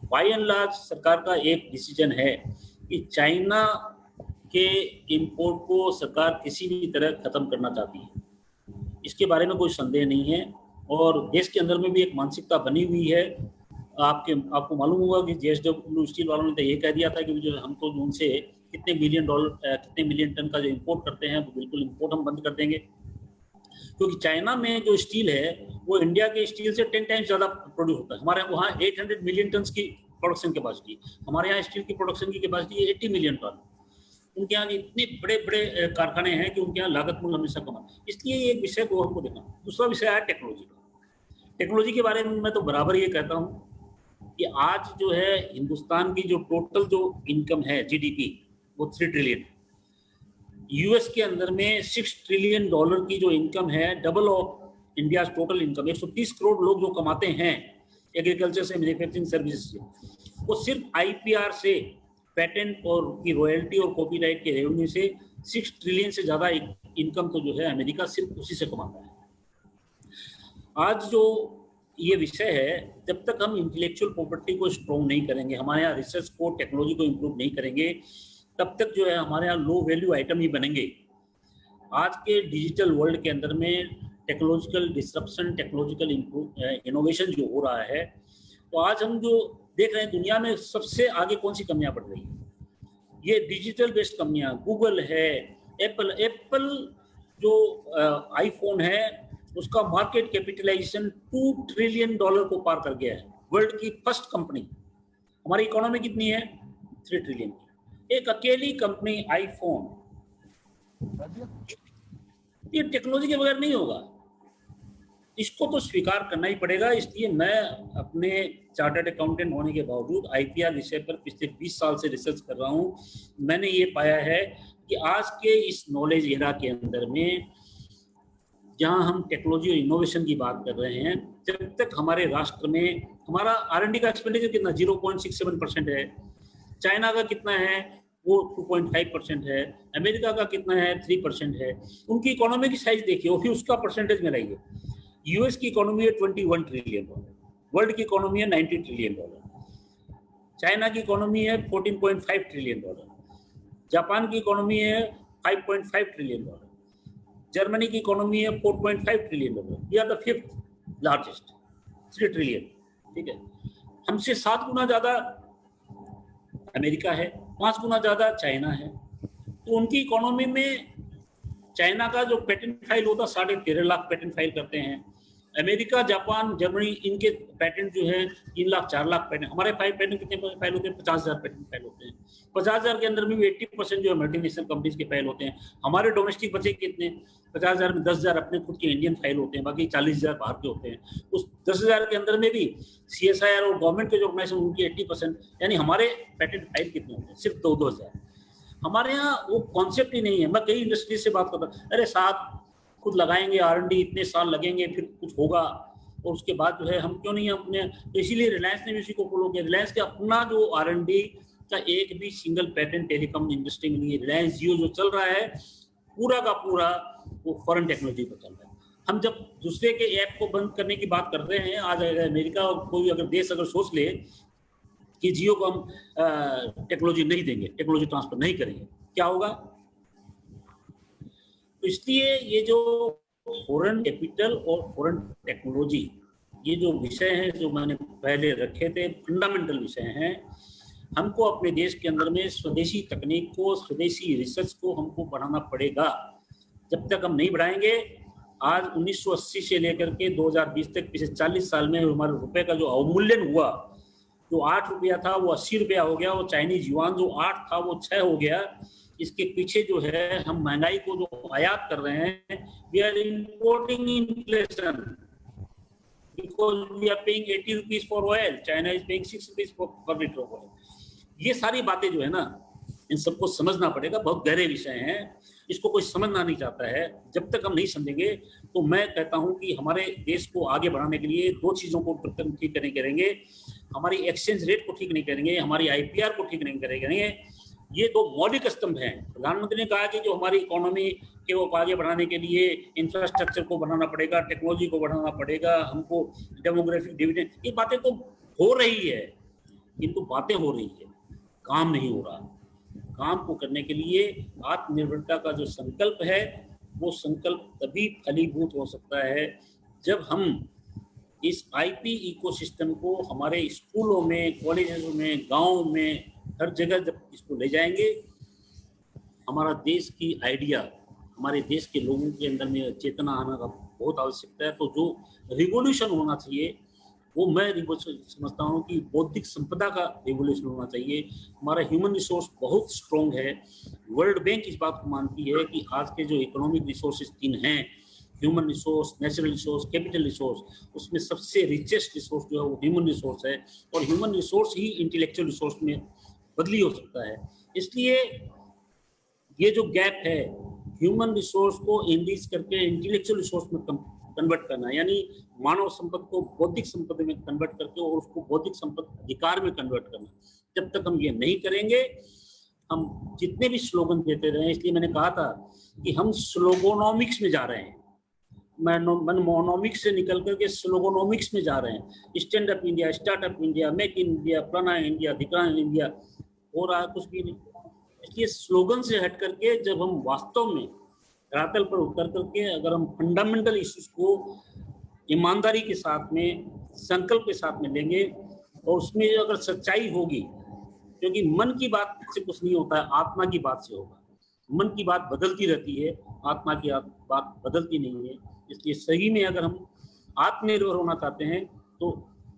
बाय एंड लार्ज सरकार का एक डिसीजन है कि चाइना के इंपोर्ट को सरकार किसी भी तरह खत्म करना चाहती है, इसके बारे में कोई संदेह नहीं है। और देश के अंदर में भी एक मानसिकता बनी हुई है। आपको मालूम होगा कि JSW स्टील वालों ने तो ये कह दिया था कि जो हम तो उनसे कितने मिलियन टन का जो इंपोर्ट करते हैं वो बिल्कुल इंपोर्ट हम बंद कर देंगे, क्योंकि चाइना में जो स्टील है वो इंडिया के स्टील से 10 टाइम्स ज़्यादा प्रोड्यूस होता है। हमारे वहाँ 800 मिलियन टन की प्रोडक्शन कैपेसिटी, हमारे यहाँ स्टील की प्रोडक्शन की कैपेसिटी 80 मिलियन टन। उनके यहाँ इतने बड़े बड़े कारखाने हैं कि उनके यहाँ लागत मूल्य हमेशा कम है। इसलिए ये एक विषय को हमको देखना। दूसरा विषय है टेक्नोलॉजी का। टेक्नोलॉजी के बारे में मैं तो बराबर ये कहता हूँ कि आज जो है हिंदुस्तान की जो टोटल जो इनकम है जीडीपी वो 3 ट्रिलियन। यूएस के अंदर में $6 ट्रिलियन की जो इनकम है, double of India total income. 130 crore लोग जो कमाते हैं एग्रीकल्चर से, मैन्युफैक्चरिंग सर्विसेज से, वो सिर्फ आईपीआर से, पेटेंट और की रॉयल्टी और कॉपीराइट के रेवेन्यू से 6 ट्रिलियन से ज्यादा इनकम तो जो है अमेरिका सिर्फ उसी से कमाता है। आज जो ये विषय है, जब तक हम इंटेलेक्चुअल प्रॉपर्टी को स्ट्रॉन्ग नहीं करेंगे, हमारे यहाँ रिसर्च को, टेक्नोलॉजी को इम्प्रूव नहीं करेंगे, तब तक जो है हमारे यहाँ लो वैल्यू आइटम ही बनेंगे। आज के डिजिटल वर्ल्ड के अंदर में टेक्नोलॉजिकल डिसरप्शन, टेक्नोलॉजिकल इनोवेशन जो हो रहा है, तो आज हम जो देख रहे हैं दुनिया में सबसे आगे कौन सी कंपनियां बढ़ रही हैं, ये डिजिटल बेस्ड कंपनियां, गूगल है, एप्पल जो आईफोन है उसका मार्केट कैपिटलाइजेशन $2 ट्रिलियन को पार कर गया है। वर्ल्ड की फर्स्ट कंपनी। हमारी इकोनॉमी कितनी है? 3 ट्रिलियन की। एक अकेली कंपनी आईफोन, ये टेक्नोलॉजी के बगैर नहीं होगा, इसको तो स्वीकार करना ही पड़ेगा। इसलिए मैं अपने चार्टर्ड अकाउंटेंट होने के बावजूद आईपीआर विषय पर पिछले 20 साल से रिसर्च कर रहा हूँ। मैंने ये पाया है कि आज के इस नॉलेज एरा के अंदर में जहाँ हम टेक्नोलॉजी और इनोवेशन की बात कर रहे हैं, जब तक हमारे राष्ट्र में हमारा R&D का एक्सपेंडिचर कितना 0.67% है, चाइना का कितना है वो 2.5% है, अमेरिका का कितना है 3% है। उनकी इकोनॉमी की साइज देखिए और फिर उसका परसेंटेज में रहिए। यूएस की इकोनॉमी है $21 ट्रिलियन, वर्ल्ड की इकोनॉमी है $90 ट्रिलियन, चाइना की इकोनॉमी है $14.5 ट्रिलियन, जापान की इकोनॉमी है $5.5 ट्रिलियन, जर्मनी की इकोनॉमी है $4.5 trillion. We are the 5th largest, 3 trillion. ठीक है, हमसे 7 गुना ज्यादा अमेरिका है, 5 गुना ज्यादा चाइना है। तो उनकी इकोनॉमी में चाइना का जो पेटेंट फाइल होता 13.5 लाख पेटेंट फाइल करते हैं। अमेरिका, जापान, जर्मनी, इनके पेटेंट जो है 3 लाख 4 लाख पेटेंट। हमारे पेटेंट कितने फाइल होते हैं? 50,000 पेटेंट फाइल होते हैं। 50,000 के अंदर में भी 80% जो है मल्टीनेशनल कंपनीज के फाइल होते हैं। हमारे डोमेस्टिक बचे कितने? 50,000 में 10,000 अपने खुद के इंडियन फाइल होते हैं, बाकी 40,000 बाहर के होते हैं। उस 10,000 के अंदर में भी CSIR और गवर्नमेंट के जो ऑर्गेनाइजेशन उनकी 80%, यानी हमारे पेटेंट फाइल कितने होते हैं? सिर्फ 2,000। हमारे यहाँ वो कॉन्सेप्ट ही नहीं है। मैं कई इंडस्ट्री से बात करता हूँ, अरे साथ खुद लगाएंगे, R&D इतने साल लगेंगे फिर कुछ होगा, और उसके बाद जो है हम क्यों नहीं अपने। तो इसीलिए रिलायंस ने भी उसी को फॉलो किया। रिलायंस के अपना जो R&D का एक भी सिंगल पेटेंट टेलीकॉम इंडस्ट्री में नहीं है। रिलायंस जियो जो चल रहा है पूरा का पूरा वो फॉरेन टेक्नोलॉजी पर चल रहा है। हम जब दूसरे के ऐप को बंद करने की बात कर रहे हैं, आज अमेरिका और कोई अगर देश अगर सोच ले कि जियो को हम टेक्नोलॉजी नहीं देंगे, टेक्नोलॉजी ट्रांसफर नहीं करेंगे, क्या होगा? तो इसलिए ये जो फॉरेन कैपिटल और फॉरेन टेक्नोलॉजी, ये जो विषय हैं जो मैंने पहले रखे थे, फंडामेंटल विषय हैं। हमको अपने देश के अंदर में स्वदेशी तकनीक को, स्वदेशी रिसर्च को हमको बढ़ाना पड़ेगा। जब तक हम नहीं बढ़ाएंगे, आज 1980 से लेकर के 2020 तक पिछले 40 साल में हमारे रुपए का जो अवमूल्यन हुआ, जो 8 रुपया था वो 80 रुपया हो गया, वो चाइनीज युआन जो 8 था वो 6 हो गया। इसके पीछे जो है हम महंगाई को जो आयात कर रहे हैं, we are importing inflation because we are paying 80 rupees for oil, China is paying 6 rupees for litre of oil. ये सारी बातें जो है ना, इन सबको समझना पड़ेगा। बहुत गहरे विषय हैं, इसको कोई समझना नहीं चाहता है। जब तक हम नहीं समझेंगे तो मैं कहता हूं कि हमारे देश को आगे बढ़ाने के लिए 2 चीजों को ठीक नहीं करेंगे। हमारी एक्सचेंज रेट को ठीक नहीं करेंगे, हमारी आईपीआर को ठीक नहीं करेंगे। ये 2 मौलिक स्तंभ हैं। प्रधानमंत्री ने कहा कि जो हमारी इकोनॉमी के वो आगे बढ़ाने के लिए इंफ्रास्ट्रक्चर को बढ़ाना पड़ेगा, टेक्नोलॉजी को बढ़ाना पड़ेगा, हमको डेमोग्राफिक डिविडेंड, ये बातें तो हो रही है, किंतु बातें हो रही है, काम नहीं हो रहा। काम को करने के लिए आत्मनिर्भरता का जो संकल्प है, वो संकल्प तभी फलीभूत हो सकता है जब हम इस आईपी इकोसिस्टम को हमारे स्कूलों में, कॉलेजों में, गाँव में, हर जगह जब इसको ले जाएंगे। हमारा देश की आइडिया, हमारे देश के लोगों के अंदर में चेतना आना का बहुत आवश्यकता है। तो जो रिवॉल्यूशन होना चाहिए वो मैं समझता हूँ कि बौद्धिक संपदा का रिवोल्यूशन होना चाहिए। हमारा ह्यूमन रिसोर्स बहुत स्ट्रॉन्ग है। वर्ल्ड बैंक इस बात को मानती है कि आज के जो इकोनॉमिक रिसोर्सेज 3 हैं, human resource, natural resource, capital resource, उसमें सबसे रिचेस्ट रिसोर्स जो है वो ह्यूमन रिसोर्स है, और ह्यूमन रिसोर्स ही इंटेलेक्चुअल रिसोर्स में बदली हो सकता है। इसलिए ये जो गैप है, ह्यूमन रिसोर्स को एनरिच करके इंटेलेक्चुअल रिसोर्स में कन्वर्ट करना, यानी मानव संपदा को बौद्धिक संपदा में कन्वर्ट करके और उसको बौद्धिक संपदा अधिकार में कन्वर्ट करना, जब तक हम ये नहीं करेंगे, हम जितने भी स्लोगन देते रहे, इसलिए मैंने कहा था कि हम स्लोगोनॉमिक्स में जा रहे हैं, मोनोमिक्स से निकल करके स्लोगोनॉमिक्स में जा रहे हैं। Stand up India, startup India, make in India, प्लाना India, दिखाना इंडिया, हो रहा कुछ भी नहीं। इसलिए स्लोगन से हट करके जब हम वास्तव में धरातल पर उतर करके अगर हम फंडामेंटल इश्यूज को ईमानदारी के साथ में, संकल्प के साथ में लेंगे, और उसमें अगर सच्चाई होगी, क्योंकि मन की बात से कुछ नहीं होता है, आत्मा की बात से होगा। मन की बात बदलती रहती है, आत्मा की बात बदलती नहीं है। इसलिए सही में अगर हम आत्मनिर्भर होना चाहते हैं तो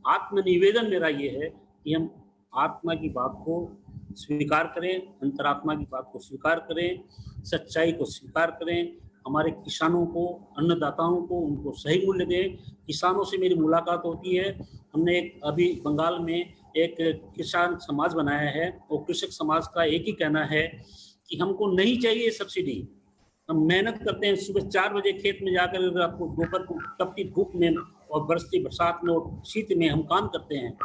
आत्मनिवेदन मेरा ये है कि हम आत्मा की बात को स्वीकार करें, अंतरात्मा की बात को स्वीकार करें, सच्चाई को स्वीकार करें, हमारे किसानों को, अन्नदाताओं को, उनको सही मूल्य दें। किसानों से मेरी मुलाकात होती है। हमने अभी बंगाल में एक किसान समाज बनाया है, और कृषक समाज का एक ही कहना है कि हमको नहीं चाहिए सब्सिडी। हम मेहनत करते हैं, सुबह 4 बजे खेत में जाकर आपको दोपहर को तपती धूप में और बरसती बरसात में और शीत में हम काम करते हैं।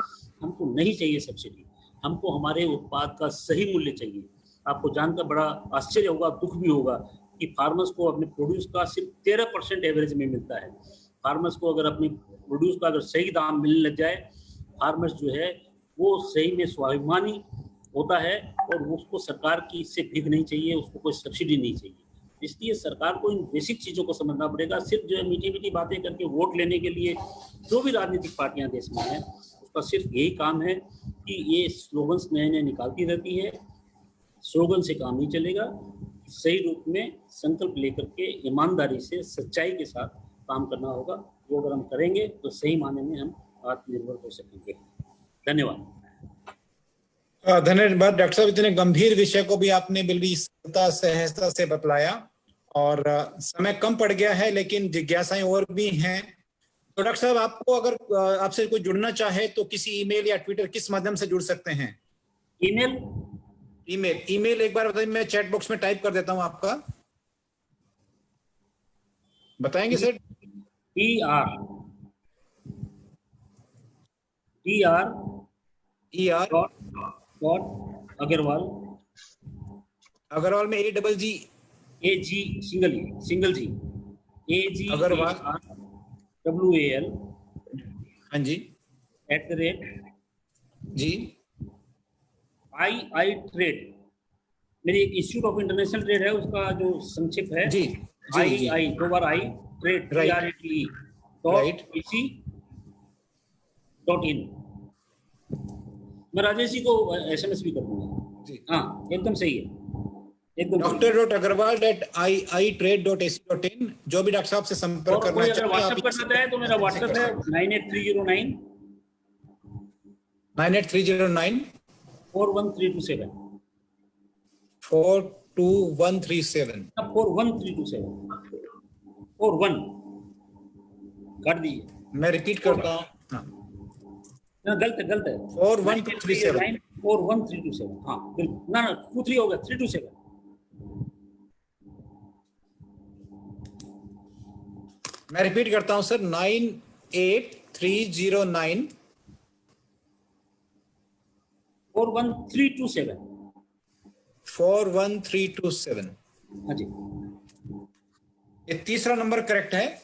हमको नहीं चाहिए सब्सिडी, हमको हमारे उत्पाद का सही मूल्य चाहिए। आपको जानकर बड़ा आश्चर्य होगा, दुख भी होगा कि फार्मर्स को अपने प्रोड्यूस का सिर्फ 13% एवरेज में मिलता है। फार्मर्स को अगर अपने प्रोड्यूस का अगर सही दाम मिलने लग जाए, फार्मर्स जो है वो सही में स्वाभिमानी होता है, और उसको सरकार की इससे भीख नहीं चाहिए, उसको कोई सब्सिडी नहीं चाहिए। इसलिए सरकार को इन बेसिक चीज़ों को समझना पड़ेगा। सिर्फ जो है मीठी मीठी बातें करके वोट लेने के लिए जो भी राजनीतिक पार्टियां देश में हैं, उसका सिर्फ यही काम है कि ये स्लोगन्स नए नए निकालती रहती है। स्लोगन से काम नहीं चलेगा। सही रूप में संकल्प लेकर के ईमानदारी से, सच्चाई के साथ काम करना होगा। वो अगर हम करेंगे तो सही मायने में हम आत्मनिर्भर हो सकेंगे। धन्यवाद। धन्यवाद डॉक्टर साहब, इतने गंभीर विषय को भी आपने बिल्कुल सहजता से बतलाया, और समय कम पड़ गया है लेकिन जिज्ञासाएं और भी हैं। तो डॉक्टर साहब, आपको अगर आपसे कोई जुड़ना चाहे तो किसी ईमेल या ट्विटर किस माध्यम से जुड़ सकते हैं? ईमेल एक बार बताइए, मैं चैट बॉक्स में टाइप कर देता हूं आपका। बताएंगे सर? अग्रवाल में AG सिंगल जी अग्रवाल WAL, हाँ जी, जी II ट्रेड, मेरी एक इंस्टीट्यूट ऑफ इंटरनेशनल ट्रेड है, उसका जो संक्षिप्त है जी II, 2 bar I trade .in। मैं राजेश जी को SMS भी कर दूंगा। हाँ, एकदम सही है, एकदम। dr.agarwal@iitrade.ac.in। जो भी डॉक्टर साहब से संपर्क करना चाहते हैं, व्हाट्सएप करना चाहे तो मेरा व्हाट्सएप है 98309 41327 42137 41 काट दीजिए। मैं रिपीट करता हूँ। हाँ, गलत है 41237 41327। हाँ बिल्कुल, ना 23 होगा, 327। मैं रिपीट करता हूं सर, 98309 41327। 41327। हाँ जी, ये तीसरा नंबर करेक्ट है,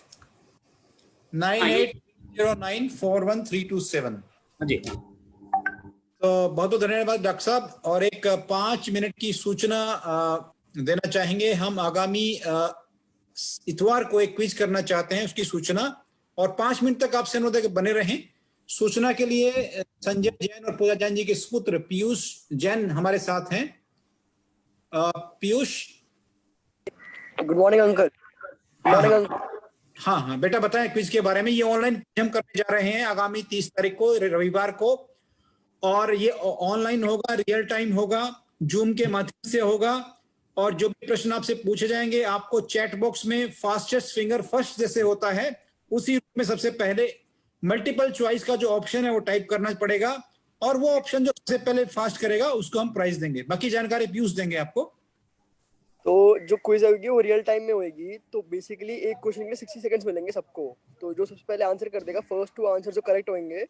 98094137। हाँ जी। तो बहुत बहुत धन्यवाद डॉक्टर साहब। और एक 5 मिनट की सूचना देना चाहेंगे। हम आगामी इतवार को एक क्विज करना चाहते हैं, उसकी सूचना, और 5 मिनट तक आपसे अनुरोध है कि बने रहें। सूचना के लिए संजय जैन और पूजा जैन जी के सुपुत्र पीयूष जैन हमारे साथ हैं। Piyush, good morning uncle. हाँ हाँ बेटा बताएं क्विज के बारे में। ये ऑनलाइन हम करने जा रहे हैं आगामी 30 तारीख को, रविवार को, और ये ऑनलाइन होगा, रियल टाइम होगा, जूम के माध्यम से होगा। और जो भी प्रश्न आपसे पूछे जाएंगे आपको चैट बॉक्स में फास्टेस्ट फिंगर फर्स्ट जैसे होता है उसी रूप में सबसे पहले मल्टीपल चॉइस का जो ऑप्शन है वो टाइप करना पड़ेगा, और वो ऑप्शन जो सबसे पहले फास्ट करेगा उसको हम प्राइज देंगे। बाकी जानकारी पीयूष देंगे आपको। तो जो क्विज होगी वो रियल टाइम में होगी, तो बेसिकली एक क्वेश्चन के लिए 60 सेकंड्स मिलेंगे सबको। तो जो सबसे पहले आंसर कर देगा, फर्स्ट 2 आंसर जो करेक्ट होंगे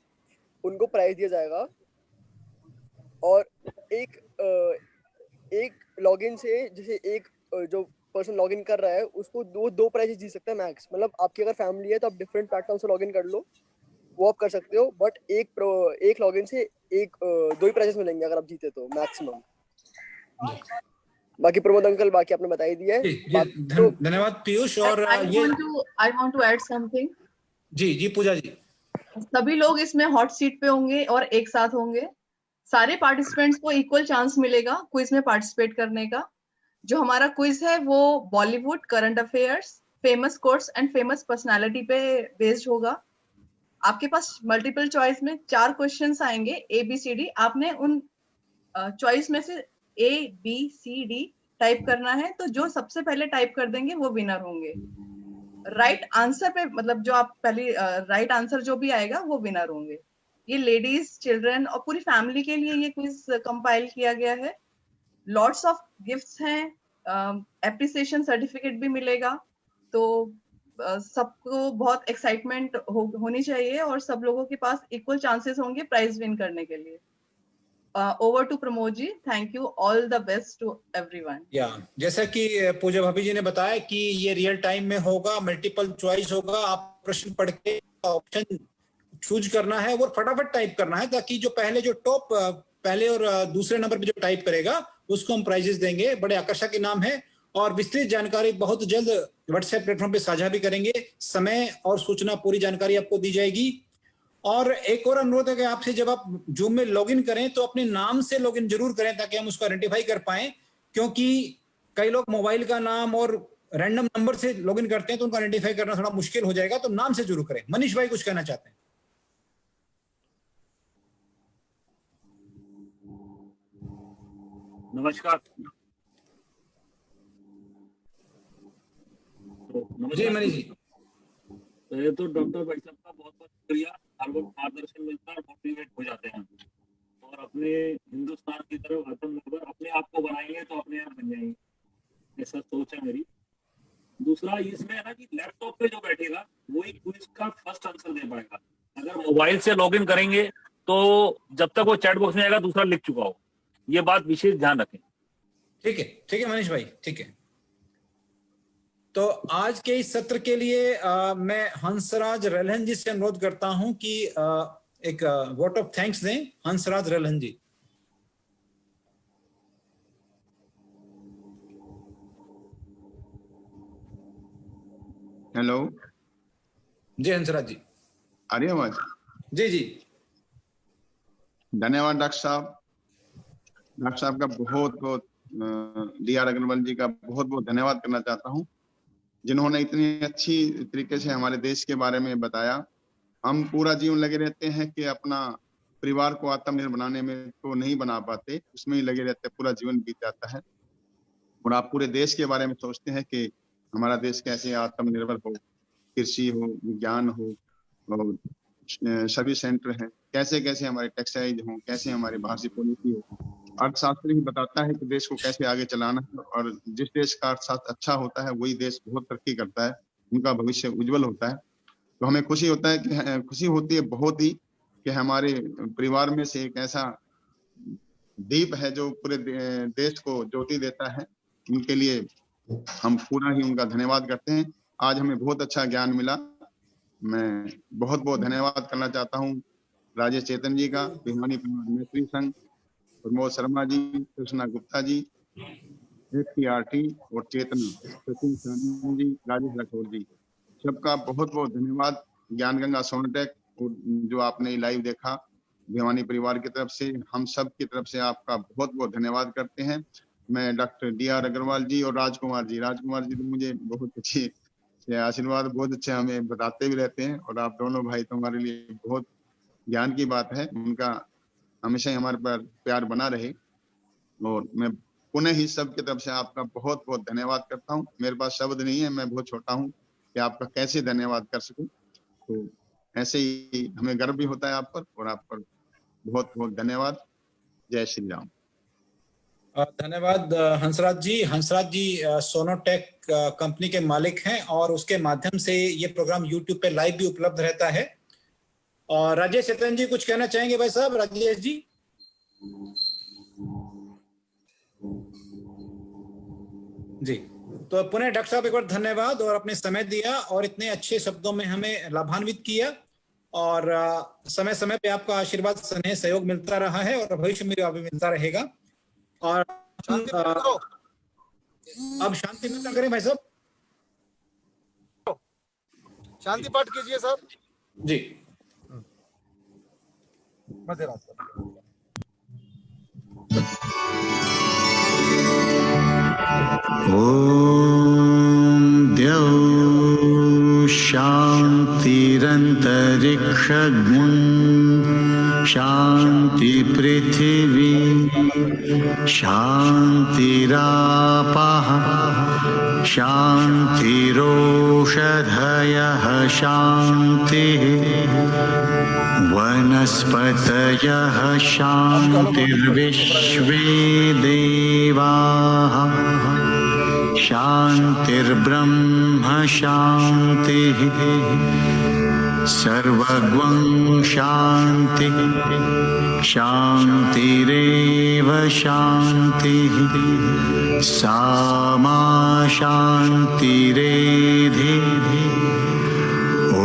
उनको प्राइज दिया जाएगा। और एक लॉगिन से जैसे एक जो पर्सन लॉगिन कर रहा है उसको दो प्राइजेस जीत सकता है मैक्स। मतलब आपकी अगर फैमिली है तो आप डिफरेंट प्लेटफॉर्म से लॉगिन कर लो, वो आप कर सकते हो, बट एक लॉगिन से दो ही प्राइजेस मिलेंगे अगर आप जीते तो मैक्सिमम। बाकी प्रमोद अंकल बाकी आपने बता ही दिया है। धन्यवाद पीयूष। और I want to add something. जी जी पूजा जी। सभी लोग इसमें हॉट सीट पे होंगे और एक साथ होंगे। सारे पार्टिसिपेंट्स को इक्वल चांस मिलेगा क्विज में पार्टिसिपेट करने का। जो हमारा क्विज है वो Bollywood, current affairs, famous quotes and famous personality पे बेस्ड होगा। आपके पास मल्टीपल चॉइस में 4 क्वेश्चंस आएंगे ABCD। आपने उन चॉइस में से ABCD टाइप करना है, तो जो सबसे पहले टाइप कर देंगे वो विनर होंगे। राइट आंसर पे मतलब जो आप पहले राइट आंसर जो भी आएगा वो विनर होंगे। ये लेडीज, चिल्ड्रन और पूरी फैमिली के लिए ये क्विज कंपाइल किया गया है। लॉट्स ऑफ गिफ्ट्स हैं, एप्रिसिएशन सर्टिफिकेट भी मिलेगा। तो सबको बहुत एक्साइटमेंट होनी चाहिए और सब लोगों के पास इक्वल चांसेस होंगे प्राइज विन करने के लिए। Over to Pramod ji, thank you, all the best to everyone. जैसा कि पूजा भाभी जी ने बताया कि ये रियल टाइम में होगा, मल्टीपल चॉइस होगा। आप प्रश्न पढ़ के ऑप्शन चूज करना है और फटाफट टाइप करना है, ताकि जो टॉप पहले और दूसरे नंबर पे जो टाइप करेगा उसको हम प्राइजेस देंगे। बड़े आकर्षक इनाम है और विस्तृत जानकारी बहुत जल्द व्हाट्सएप प्लेटफॉर्म पे साझा भी करेंगे। समय और सूचना पूरी जानकारी आपको दी जाएगी। और एक और अनुरोध है कि आपसे, जब आप जूम में लॉगिन करें तो अपने नाम से लॉगिन जरूर करें ताकि हम उसको आइडेंटिफाई कर पाएं, क्योंकि कई लोग मोबाइल का नाम और रैंडम नंबर से लॉगिन करते हैं तो उनको आइडेंटिफाई करना थोड़ा मुश्किल हो जाएगा। तो नाम से जरूर करें। मनीष भाई कुछ कहना चाहते हैं? नमस्कार। जी मनीष जी। पहले तो डॉक्टर भाई साहब का बहुत बहुत शुक्रिया। हर वक्त मार्गदर्शन मिलता है, मोटिवेट हो जाते हैं और अपने हिंदुस्तान की तरफ आत्मनिर्भर अपने आप को बनाएंगे तो अपने आप बन जाएंगे, ऐसा सोच है मेरी। दूसरा इसमें है ना कि लैपटॉप पे जो बैठेगा वही क्विज का फर्स्ट आंसर दे पाएगा। अगर मोबाइल से लॉगिन करेंगे तो जब तक वो चैट बॉक्स में आएगा दूसरा लिख चुका हो, ये बात विशेष ध्यान रखें। ठीक है मनीष भाई, ठीक है। तो आज के इस सत्र के लिए मैं हंसराज रलहन जी से अनुरोध करता हूं कि एक वोट ऑफ थैंक्स दें। हंसराज रलहन जी। हेलो जी हंसराज जी, आ रही आवाज? जी जी। धन्यवाद डॉक्टर साहब। डॉक्टर साहब का बहुत बहुत DR अग्रवाल जी का बहुत बहुत धन्यवाद करना चाहता हूं, जिन्होंने इतनी अच्छी तरीके से हमारे देश के बारे में बताया। हम पूरा जीवन लगे रहते हैं कि अपना परिवार को आत्मनिर्भर बनाने में तो नहीं बना पाते, उसमें ही लगे रहते, पूरा जीवन बीत जाता है। और आप पूरे देश के बारे में सोचते हैं कि हमारा देश कैसे आत्मनिर्भर हो, कृषि हो, विज्ञान हो, और सभी सेंटर हैं, कैसे कैसे हमारे टेक्सटाइल हो, कैसे हमारी भाषी पॉलिसी हो। अर्थशास्त्र ही बताता है कि देश को कैसे आगे चलाना है, और जिस देश का अर्थशास्त्र अच्छा होता है वही देश बहुत तरक्की करता है, उनका भविष्य उज्जवल होता है। तो हमें खुशी होती है बहुत ही कि हमारे परिवार में से एक ऐसा दीप है जो पूरे देश को ज्योति देता है। उनके लिए हम पूरा ही उनका धन्यवाद करते हैं। आज हमें बहुत अच्छा ज्ञान मिला। मैं बहुत बहुत धन्यवाद करना चाहता हूँ राजेश चेतन जी का, भिवानी मैत्री संघ, प्रमोद शर्मा जी, कृष्णा गुप्ता जी, FTRT और चेतना, सचिन सानी जी, राजेश राठौर जी, सबका बहुत बहुत धन्यवाद। ज्ञान गंगा सोनटेक जो आपने लाइव देखा, भिवानी परिवार की तरफ से, हम सब की तरफ से आपका बहुत बहुत धन्यवाद करते हैं। मैं डॉक्टर DR अग्रवाल जी और राजकुमार जी तो मुझे बहुत अच्छी ये आशीर्वाद बहुत अच्छे हमें बताते भी रहते हैं, और आप दोनों भाई तो हमारे लिए बहुत ज्ञान की बात है। उनका हमेशा ही हमारे पर प्यार बना रहे, और मैं पुनः ही सबकी तरफ से आपका बहुत बहुत धन्यवाद करता हूँ। मेरे पास शब्द नहीं है, मैं बहुत छोटा हूँ कि आपका कैसे धन्यवाद कर सकूं। तो ऐसे ही हमें गर्व भी होता है आप पर, और आप पर बहुत बहुत धन्यवाद। जय श्री राम। धन्यवाद हंसराज जी। हंसराज जी सोनोटेक कंपनी के मालिक हैं, और उसके माध्यम से ये प्रोग्राम यूट्यूब पे लाइव भी उपलब्ध रहता है। और राजेश चेतन जी कुछ कहना चाहेंगे भाई साहब? राजेश जी। जी, तो पुनः डॉक्टर साहब एक बार धन्यवाद, और अपने समय दिया और इतने अच्छे शब्दों में हमें लाभान्वित किया, और समय समय पे आपका आशीर्वाद, स्नेह, सहयोग मिलता रहा है, और भविष्य में भी मिलता रहेगा। और अब शांति मिलता करें भाई साहब। शांति पाठ कीजिए सर जी। मध्य रात। ॐ द्यौः शान्तिरन्तरिक्षगुं शान्ति पृथिवी शान्तिरापः शान्तिरोषधयः शान्तिः वनस्पतयः शान्तिर्विश्वे देवाः शान्तिर्ब्रह्म शान्तिः सर्वगं शान्ति शान्तिरेव शान्तिः सामा शान्तिरेधि ॐ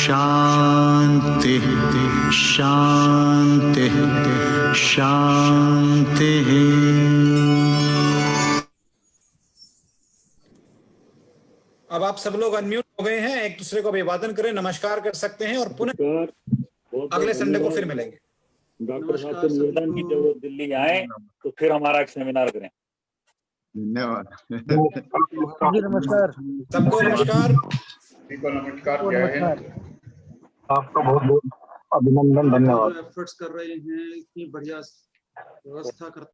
शान्ति शान्ति शान्तिः। अब आप सब लोग अनम्यूट हो गए हैं, एक दूसरे को अभिवादन करें, नमस्कार कर सकते हैं, और पुनः अगले संडे को फिर मिलेंगे। डॉक्टर साहब को निवेदन की जरूरत दिल्ली आए तो फिर हमारा एक सेमिनार करें। धन्यवाद। नमस्कार सबको, नमस्कार। नमस्कार। आपका बहुत बहुत अभिनंदन, धन्यवाद। एफर्ट्स कर रहे हैं, इतनी बढ़िया व्यवस्था करते